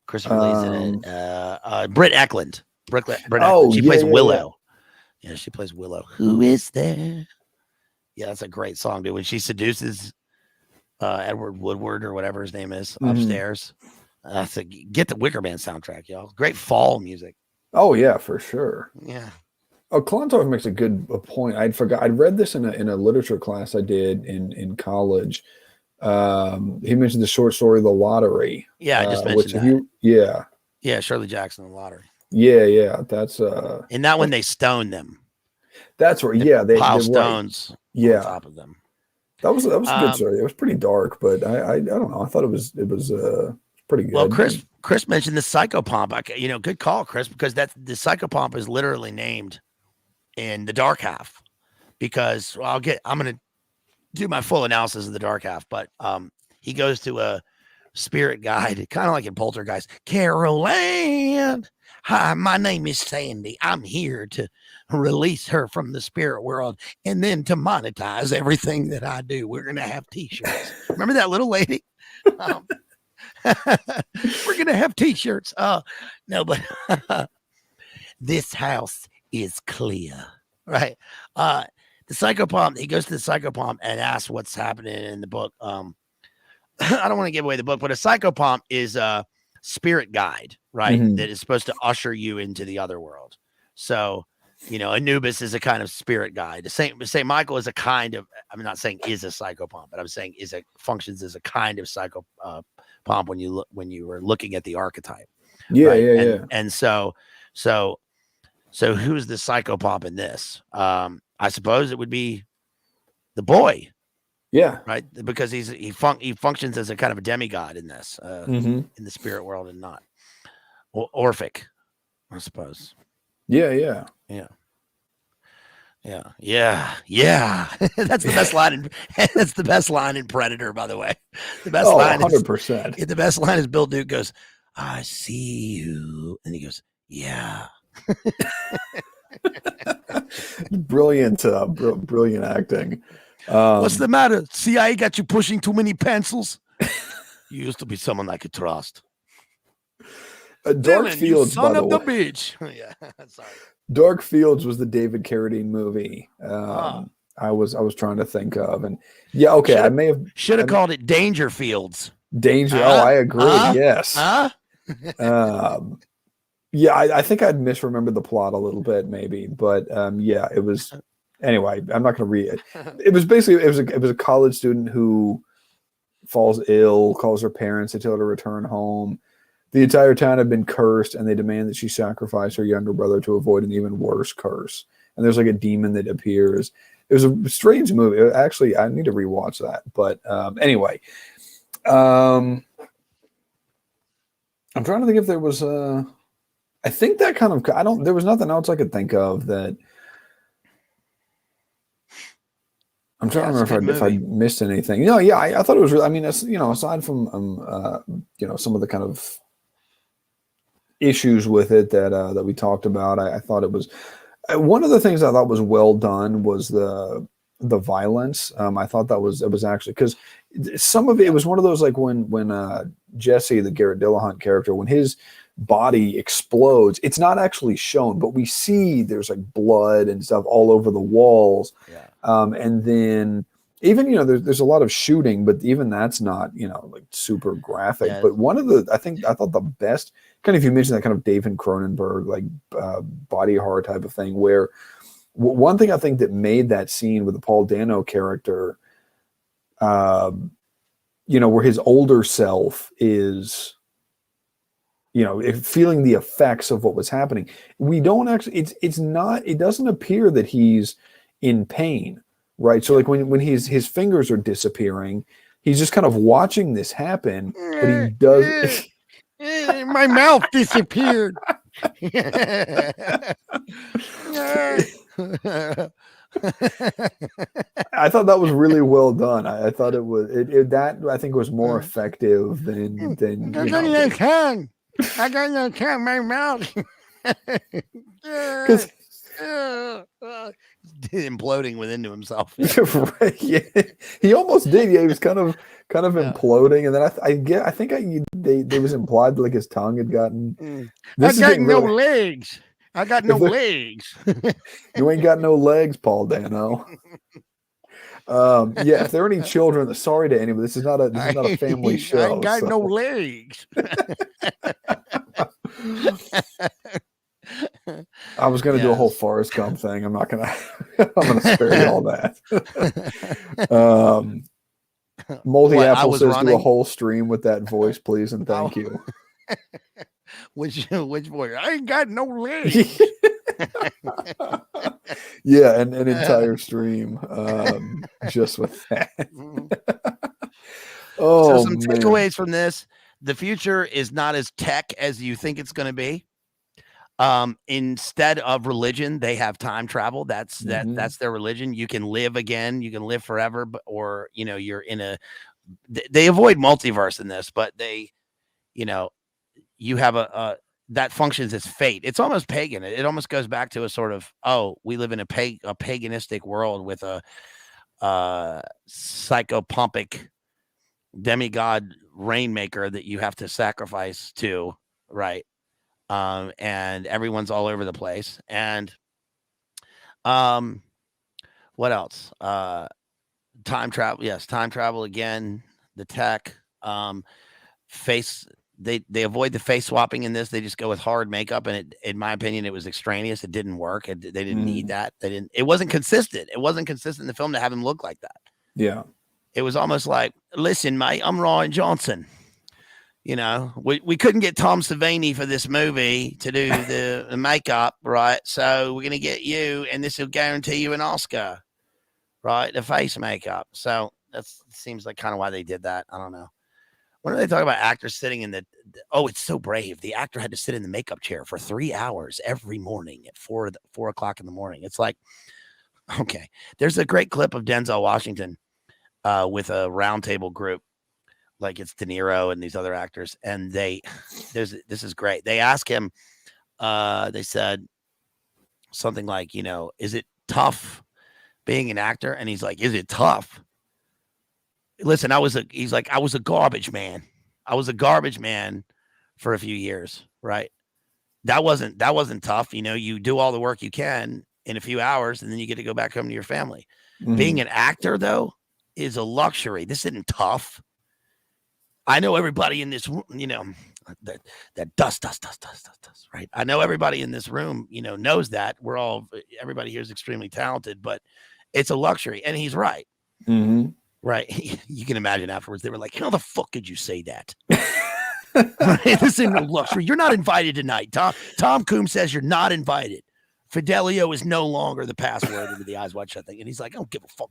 Christopher Lee's in it. Britt Eklund. Britt Eklund. She plays Willow. Yeah, she plays Willow. Who is there? Yeah, that's a great song, dude. When she seduces Edward Woodward or whatever his name is upstairs. Get the Wicker Man soundtrack, y'all. Great fall music. Oh yeah, for sure. Yeah. Oh, Klontarf makes a good point. I'd read this in a literature class I did in college. He mentioned the short story "The Lottery." Yeah, I just mentioned that. Yeah, Shirley Jackson, "The Lottery." Yeah. That's and that when they stoned them. That's right. Yeah, they pile stones. On top of them. That was a good story. It was pretty dark, but I don't know. I thought it was pretty good. Well, Chris mentioned the psychopomp. Good call, Chris, because the psychopomp is literally named in the dark half, because I'm going to do my full analysis of the dark half, but he goes to a spirit guide, kind of like in Poltergeist. Carol Ann, hi, my name is Sandy. I'm here to release her from the spirit world and then to monetize everything that I do. We're going to have t-shirts. Remember that little lady? We're going to have t-shirts. No, but this house is clear, right? The psychopomp, he goes to the psychopomp and asks what's happening in the book. I don't want to give away the book, but a psychopomp is a spirit guide, right? Mm-hmm. That is supposed to usher you into the other world. So, Anubis is a kind of spirit guide. Saint Michael is a kind of, I'm not saying is a psychopomp, but I'm saying functions as a kind of psychopomp when you were looking at the archetype. Yeah, right? yeah. And so who's the psychopomp in this? I suppose it would be the boy. Yeah. Right. Because he functions as a kind of a demigod in this, in the spirit world, and not Orphic, I suppose. Yeah. That's the best line. That's the best line in Predator, by the way. The best line 100%. The best line is Bill Duke goes, "I see you," and he goes, "Yeah." Brilliant acting. What's the matter? CIA got you pushing too many pencils? You used to be someone I could trust. Dark Fields, son by of the the way. bitch. Yeah, sorry. Dark Fields was the David Carradine movie. I was trying to think of, and yeah, okay, I may have called it Danger Fields. Danger. I agree. Yes. Yeah, I think I'd misremembered the plot a little bit, maybe, but yeah, it was. Anyway, I'm not going to read it. It was basically it was a college student who falls ill, calls her parents, they tell her to return home. The entire town had been cursed, and they demand that she sacrifice her younger brother to avoid an even worse curse. And there's like a demon that appears. It was a strange movie. Actually, I need to rewatch that. But anyway, I'm trying to think if there was I think that kind of there was nothing else I could think of that. I'm trying to remember if I missed anything. I thought it was really, I mean, aside from some of the kind of issues with it that we talked about, I thought it was one of the things I thought was well done was the violence. I thought it was actually, because some of it was one of those, like when Jesse, the Garrett Dillahunt character, when his body explodes, it's not actually shown, but we see there's like blood and stuff all over the walls. Yeah. And then even, there's a lot of shooting, but even that's not, like super graphic. Yeah. But I thought the best kind of, you mentioned that kind of David Cronenberg, like body horror type of thing, where one thing I think that made that scene with the Paul Dano character, where his older self is, feeling the effects of what was happening. We don't actually, it doesn't appear that he's in pain, right? So like when his fingers are disappearing, he's just kind of watching this happen, but he does. My mouth disappeared. I thought that was really well done. I thought it was that I think was more effective than I got no tongue in my mouth. Because imploding within to himself. Right, yeah. He almost did. Yeah, he was kind of imploding, and then I think they was implied like his tongue had gotten. I got no legs. I got no legs. You ain't got no legs, Paul Dano. Yeah, if there are any children, sorry to anyone. This is not a family show. I ain't got no legs. I was going to do a whole Forrest Gump thing. I'm gonna spare you all that. Moldy Apple says do a whole stream with that voice, please, and thank you. Which voice? I ain't got no legs. Yeah, an entire stream just with that. So some takeaways from this: the future is not as tech as you think it's going to be. Instead of religion, they have time travel. That's their religion. You can live again. You can live forever, or you're in a. They avoid multiverse in this, but they, you have a that functions as fate. It's almost pagan. It almost goes back to a sort of, we live in a paganistic world with a psychopompic demigod rainmaker that you have to sacrifice to, right? And everyone's all over the place. And what else? Time travel. Yes, time travel again. The tech. they avoid the face swapping in this. They just go with hard makeup, and in my opinion, it was extraneous. It didn't work. They didn't need that. It wasn't consistent. It wasn't consistent in the film to have him look like that. Yeah. It was almost like, listen, mate, I'm Rian Johnson. You know, we couldn't get Tom Savini for this movie to do the makeup, right? So we're going to get you, and this will guarantee you an Oscar, right? The face makeup. So that seems like kind of why they did that. I don't know. When are they talking about actors sitting in oh, it's so brave. The actor had to sit in the makeup chair for 3 hours every morning at 4 o'clock in the morning. It's like, okay. There's a great clip of Denzel Washington with a roundtable group. Like it's De Niro and these other actors. And this is great. They ask him, they said something like, you know, is it tough being an actor? And he's like, is it tough? Listen, he's like, I was a garbage man. I was a garbage man for a few years, right? That wasn't tough. You know, you do all the work you can in a few hours and then you get to go back home to your family. Being an actor, though, is a luxury. This isn't tough. I know everybody in this room, you know, that dust, right? I know everybody in this room, you know, knows that. Everybody here is extremely talented, but it's a luxury. And he's right. Right. You can imagine afterwards, they were like, how the fuck could you say that? This ain't no luxury. You're not invited tonight. Tom Coombs says you're not invited. Fidelio is no longer the password into the Eyes Wide Shut thing. And he's like, I don't give a fuck.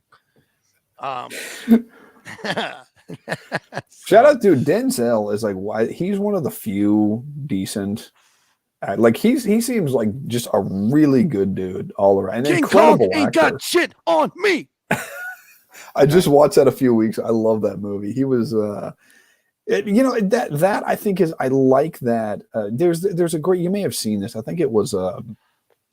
Shout out to Denzel is like, he's one of the few decent, like he seems like just a really good dude all around. King Kong ain't got shit on me. I just watched that a few weeks. I love that movie. He was, you know, that I think I like that. There's a great, you may have seen this. I think it was,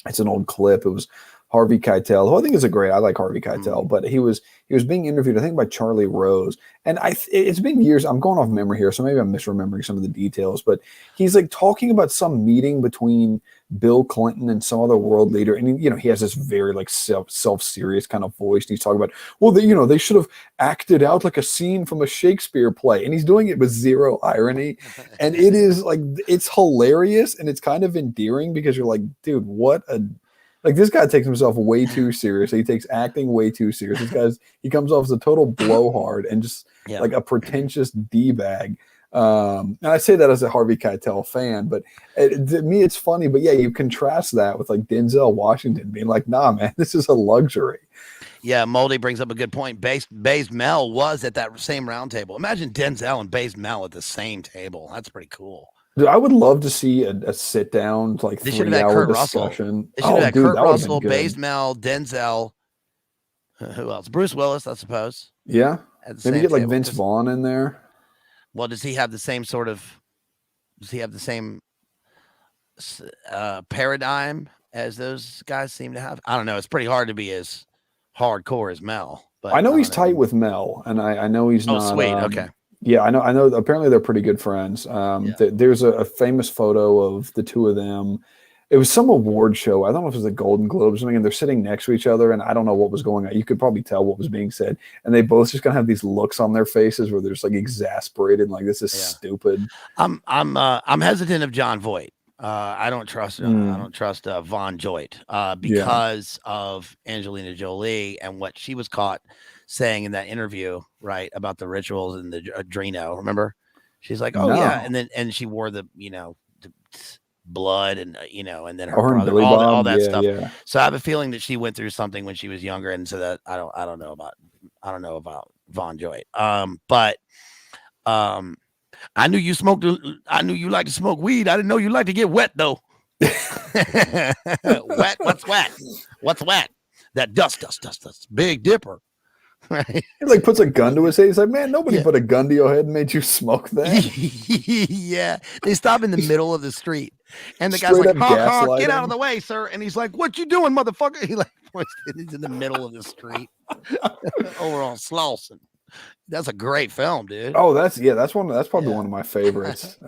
it's an old clip. It was Harvey Keitel, who I think is I like Harvey Keitel, but he was being interviewed, I think, by Charlie Rose. And it's been years. I'm going off memory here, so maybe I'm misremembering some of the details, but he's like talking about some meeting between Bill Clinton and some other world leader. And, you know, he has this very like self-serious kind of voice. And he's talking about, well, they should have acted out like a scene from a Shakespeare play. And he's doing it with zero irony. And it is like, it's hilarious. And it's kind of endearing because you're like, dude, like this guy takes himself way too seriously. He takes acting way too serious. He comes off as a total blowhard and just like a pretentious D-bag. And I say that as a Harvey Keitel fan, but to me it's funny. But yeah, you contrast that with like Denzel Washington being like, nah, man, this is a luxury. Yeah, Moldy brings up a good point. Bazed Mel was at that same round table. Imagine Denzel and Bazed Mel at the same table. That's pretty cool. Dude, I would love to see a sit down, like 3-hour discussion. They should have had Kurt Russell, Bazed Mel, Denzel. Who else? Bruce Willis, I suppose. Yeah. Maybe get like Vince Vaughn in there. Well, does he have the same sort of? Does he have the same paradigm as those guys seem to have? I don't know. It's pretty hard to be as hardcore as Mel. But I know he's tight with Mel, and I know he's not. Oh, sweet. Okay. Yeah, I know. Apparently, they're pretty good friends. There's a famous photo of the two of them. It was some award show. I don't know if it was the Golden Globes or something, and they're sitting next to each other, and I don't know what was going on. You could probably tell what was being said, and they both just kind of have these looks on their faces where they're just like exasperated, like this is stupid. I'm hesitant of John Voight. I don't trust Von Joyt because of Angelina Jolie and what she was caught saying in that interview, right, about the rituals and the Adreno. Remember, she's like, "Oh yeah," and she wore the the blood and and then her brother, all that stuff. Yeah. So I have a feeling that she went through something when she was younger, and so that I don't know about Von Joyt. But I knew you smoked. I knew you like to smoke weed. I didn't know you like to get wet though. Wet? What's wet? What's wet? That dust. Big Dipper. Right. He like puts a gun to his head. He's like, man, nobody put a gun to your head and made you smoke that. Yeah. They stop in the middle of the street. And the guy's like, honk, get out of the way, sir. And he's like, what you doing, motherfucker? He like points it in the middle of the street. Overall Slauson. That's a great film, dude. Oh, that's probably one of my favorites.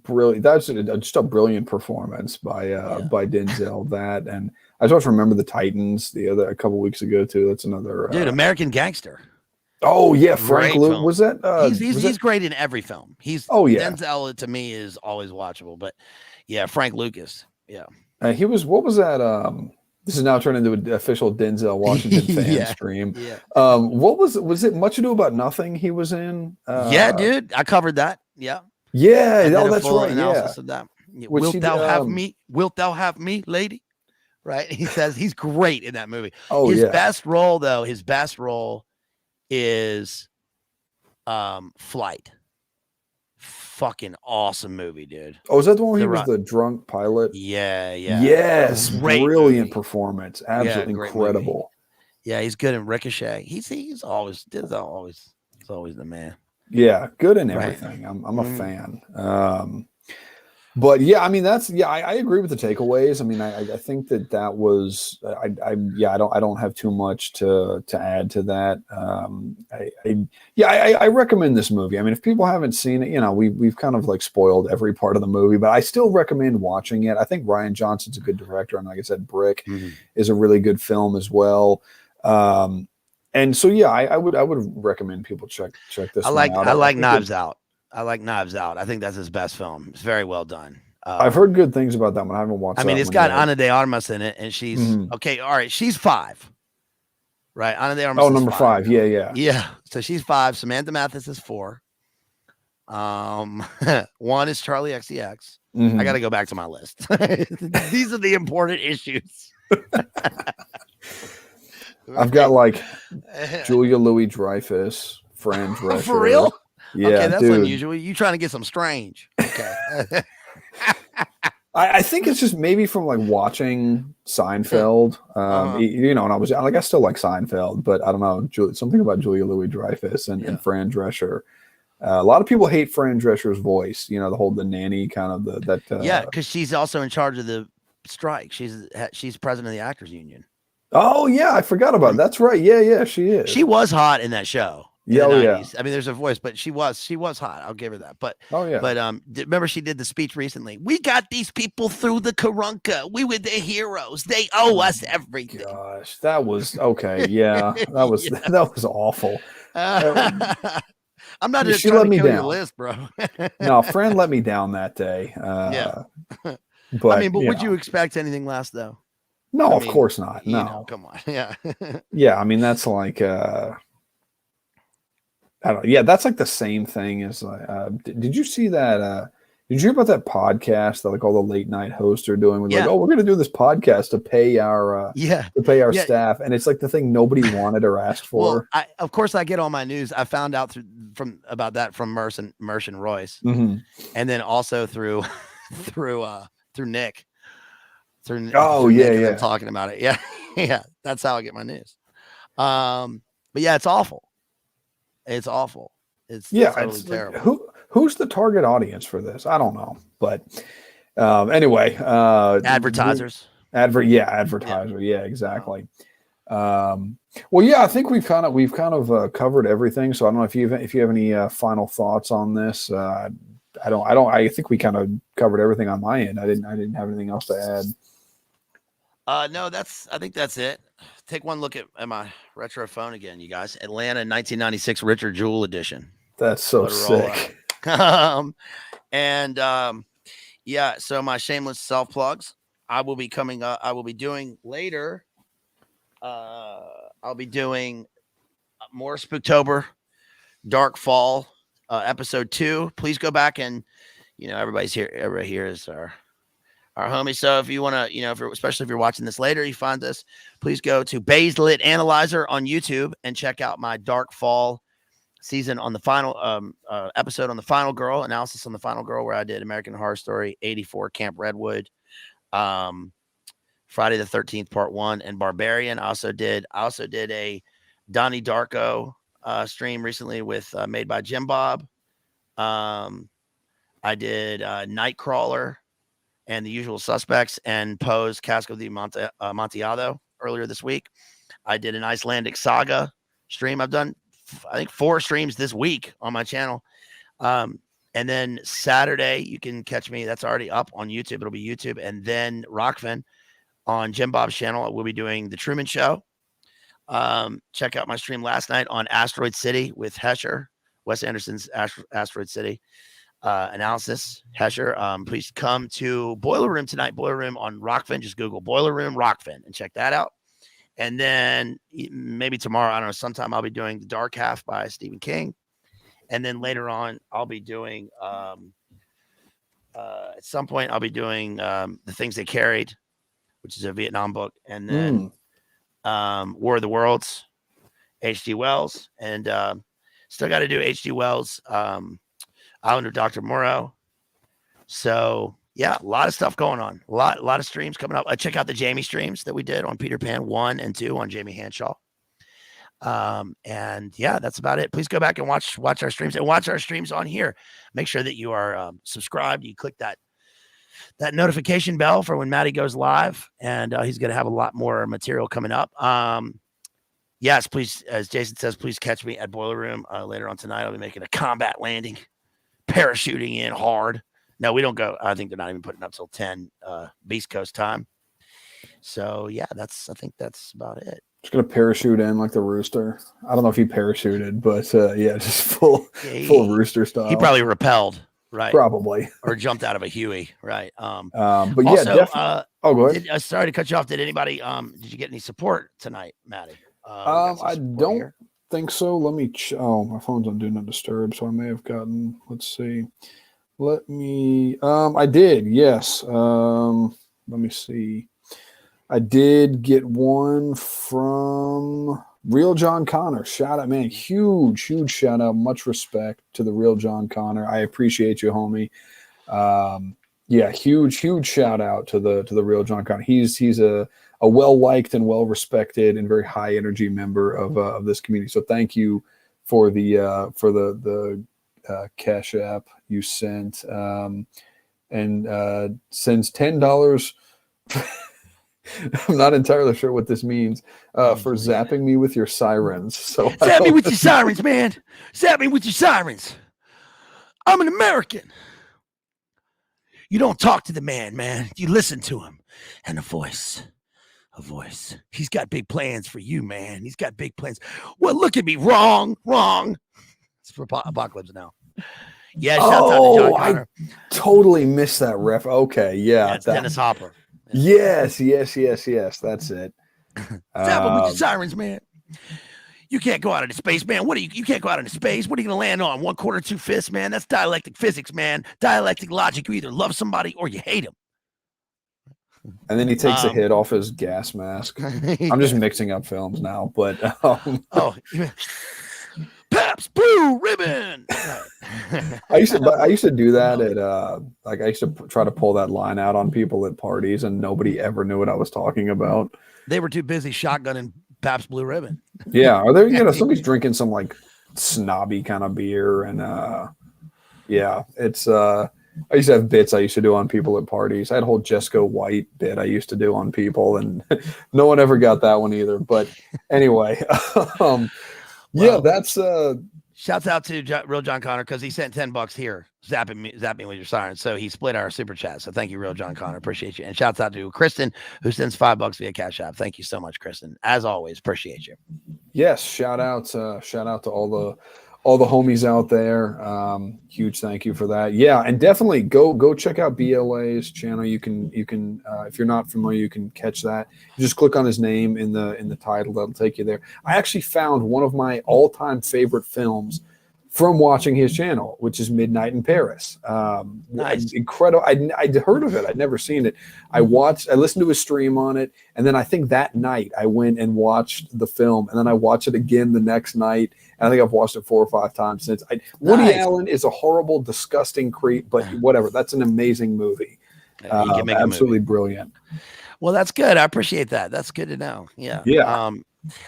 Brilliant. That's just a brilliant performance by Denzel. That, and I just remember the Titans a couple weeks ago too. That's another dude. American Gangster. Oh yeah, Frank Great Luke film. was that? He's great in every film. Oh yeah, Denzel to me is always watchable, but yeah, Frank Lucas. Yeah. he was. What was that? This is now turned into an official Denzel Washington fan Yeah. stream. Yeah. What was it? Much Ado About Nothing. He was in. Yeah, dude. I covered that. Yeah. Yeah. I did Oh, a that's full right. Yeah. analysis of that. Yeah. Which Wilt he. thou have me? Wilt thou have me, lady? Right. He says he's great in that movie. Oh His yeah. best role, though, is Flight. Fucking awesome movie, dude. Oh, is that the one where he was the drunk pilot? Yeah, yeah. Yes, Great brilliant movie. performance. Absolutely great incredible. Yeah, he's good in Ricochet. He's always the man. Yeah, good in Right. everything. I'm a fan. But yeah, I mean I agree with the takeaways. I mean, I think that was I don't have too much to add to that. I recommend this movie. I mean, if people haven't seen it, we've kind of like spoiled every part of the movie, but I still recommend watching it. I think Rian Johnson's a good director, and like I said, Brick is a really good film as well. And so yeah, I would recommend people check this one out. I like Knives Out. I like Knives Out. I think that's his best film. It's very well done. I've heard good things about that one. I haven't watched. I mean, that it's one got yet. Ana de Armas in it, and she's okay. All right, she's 5, right? Ana de Armas. Oh, number 5. Yeah. Yeah. So she's 5. Samantha Mathis is 4. 1 is Charlie XCX. I got to go back to my list. These are the important issues. I've got like Julia Louis-Dreyfus, Fran Drescher. For real? Yeah, okay, that's dude. unusual. You trying to get some strange? Okay. I think it's just maybe from like watching Seinfeld. And I still like Seinfeld, but I don't know, something about Julia Louis-Dreyfus and Fran Drescher. A lot of people hate Fran Drescher's voice. The nanny kind of yeah, because she's also in charge of the strike. She's president of the Actors Union. Oh yeah, I forgot about it. That's right. Yeah, she is. She was hot in that show. Yeah, yeah. I mean, there's a voice, but she was hot. I'll give her that. But but remember she did the speech recently. We got these people through the Karunka. We were their heroes. They owe us everything. Gosh, that was okay. Yeah, that was that was awful. I'm not just she trying let to me kill down. your list, bro. No, Fran let me down that day. But I mean, but would you expect anything less though? No, of course not. No, come on. Yeah. Yeah, I mean that's like I don't know. Yeah, that's like the same thing as did you see that did you hear about that podcast that like all the late night hosts are doing with like, oh, we're gonna do this podcast to pay our staff, and it's like the thing nobody wanted or asked for. Well, of course I get all my news. I found out about that from Mersh and Royce. And then also through Nick. Nick talking about it. Yeah. That's how I get my news. But yeah, it's awful. It's awful. It's totally terrible. Who's the target audience for this? I don't know, but anyway, advertisers. Advertiser. Yeah, exactly. Well, yeah, I think we've kind of covered everything. So I don't know if you have any final thoughts on this. I think we kind of covered everything on my end. I didn't have anything else to add. No, I think that's it. Take one look at my retro phone again, you guys. Atlanta 1996 Richard Jewell edition. That's so sick. So my shameless self plugs. I will be coming up. I will be doing later. I'll be doing more Spooktober, Dark Fall, episode 2. Please go back and everybody here is our homie. So if you want to, especially if you're watching this later, you find this, please go to Bazed Lit Analyzer on YouTube and check out my Dark Fall season on the final episode on the Final Girl, analysis on the Final Girl, where I did American Horror Story 84, Camp Redwood, Friday the 13th Part 1, and Barbarian. I also did a Donnie Darko stream recently with made by Jim Bob. I did Nightcrawler and The Usual Suspects and Poe's Cask of the Amontillado earlier this week. I did an Icelandic Saga stream. I've done, I think, 4 streams this week on my channel. And then Saturday, you can catch me. That's already up on YouTube. It'll be YouTube. And then Rockfin on Jim Bob's channel, we'll be doing The Truman Show. Check out my stream last night on Asteroid City with Hesher, Wes Anderson's Asteroid City analysis. Hesher, please come to Boiler Room tonight. Boiler Room on Rockfin. Just Google Boiler Room Rockfin and check that out. And then maybe tomorrow, I don't know, sometime I'll be doing The Dark Half by Stephen King. And then later on, I'll be doing, at some point, I'll be doing The Things They Carried, which is a Vietnam book. And then War of the Worlds, H.G. Wells. And still got to do H.G. Wells, Island of Dr. Moreau. So, yeah, a lot of stuff going on. A lot of streams coming up. Check out the Jamie streams that we did on Peter Pan 1 and 2 on Jamie Hanshaw. And yeah, that's about it. Please go back and watch our streams and watch our streams on here. Make sure that you are subscribed. You click that notification bell for when Matty goes live, and he's going to have a lot more material coming up. Yes, please, as Jason says, please catch me at Boiler Room later on tonight. I'll be making a combat landing, parachuting in hard. No, we don't go. I think they're not even putting up till 10 Beast Coast time. So yeah, I think that's about it. Just gonna parachute in like the rooster. I don't know if he parachuted, but yeah, just full rooster style. He probably repelled, right? Probably, or jumped out of a Huey, right? But also, yeah, definitely. Go ahead. Sorry to cut you off. Did anybody? Did you get any support tonight, Matty? I don't think so. Let me. My phone's on Do Not Disturb, so I may have gotten. Let's see. Let me. I did. Yes. Let me see. I did get one from Real John Connor. Shout out, man. Huge shout out. Much respect to the Real John Connor. I appreciate you, homie. Yeah, huge shout out to the Real John Connor. He's a well-liked and well-respected and very high energy member of this community. So thank you for the Cash App you sent. And sends $10. I'm not entirely sure what this means for zapping me with your sirens. So zap me with your sirens, man. Zap me with your sirens. I'm an American. You don't talk to the man. You listen to him. And a voice. He's got big plans for you, man. He's got big plans. Well, look at me. Wrong. It's for Apocalypse Now. Yeah, shouts out to John Connor. I totally missed that ref. Okay, yeah. It's Dennis Hopper. Yes. That's it. Zap him with your sirens, man. You can't go out into space, man. You can't go out into space. What are you going to land on? 1/4, 2/5, man? That's dialectic physics, man. Dialectic logic. You either love somebody or you hate him. And then he takes a hit off his gas mask. I'm just mixing up films now, but Pabst Blue Ribbon. I used to do that at I used to try to pull that line out on people at parties, and nobody ever knew what I was talking about. They were too busy shotgunning Pabst Blue Ribbon. Yeah, are there? Somebody's drinking some like snobby kind of beer, and yeah, it's I used to have bits I used to do on people at parties. I had a whole Jesco White bit I used to do on people, and no one ever got that one either. But anyway, yeah, that's shouts out to Real John Connor because he sent $10 here, zapping me with your sirens. So he split our super chat. So thank you, Real John Connor. Appreciate you. And shouts out to Kristen, who sends $5 via Cash App. Thank you so much, Kristen. As always, appreciate you. Yes, shout out to all the homies out there. Huge thank you for that. Yeah, and definitely go check out BLA's channel. You can if you're not familiar, you can catch that. You just click on his name in the title. That'll take you there. I actually found one of my all-time favorite films from watching his channel, which is Midnight in Paris. Nice. Incredible. I'd heard of it. I'd never seen it. I listened to his stream on it, and then I think that night I went and watched the film, and then I watched it again the next night. And I think I've watched it 4 or 5 times since. Woody Allen is a horrible, disgusting creep, but whatever. That's an amazing movie. Absolutely brilliant. Well, that's good. I appreciate that. That's good to know. Yeah. Yeah.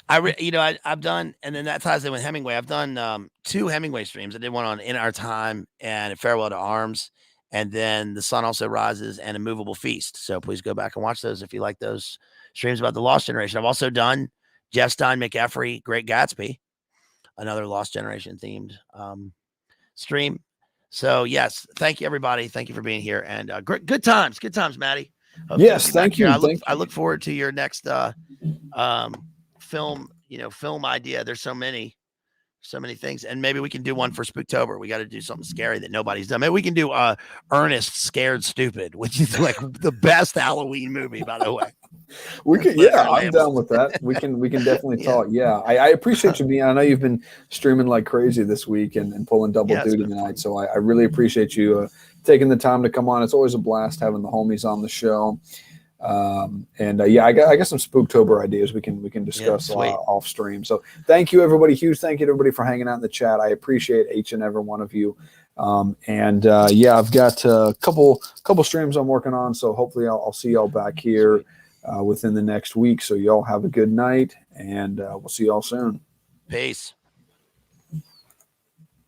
I've done, and then that ties in with Hemingway. I've done 2 Hemingway streams. I did one on In Our Time and Farewell to Arms, and then The Sun Also Rises and A Movable Feast. So please go back and watch those if you like those streams about the Lost Generation. I've also done Jeff Stein McEffrey, Great Gatsby, another Lost Generation themed stream. So yes, thank you everybody. Thank you for being here, and good times, Matty. Yes, thank you. I look forward to your next film film idea. There's so many things, and maybe we can do one for Spooktober. We got to do something scary that nobody's done. Maybe we can do Ernest Scared Stupid, which is like the best Halloween movie, by the way. We can, yeah, I'm down with that. We can definitely talk. Yeah, I appreciate you being. I know you've been streaming like crazy this week and pulling double duty tonight. Fun. So I really appreciate you taking the time to come on. It's always a blast having the homies on the show. Yeah, I got some Spooktober ideas we can discuss off stream. So thank you, everybody. Huge thank you to everybody for hanging out in the chat. I appreciate each and every one of you. Yeah, I've got a couple streams I'm working on. So hopefully I'll see y'all back here within the next week. So y'all have a good night, and we'll see y'all soon. Peace.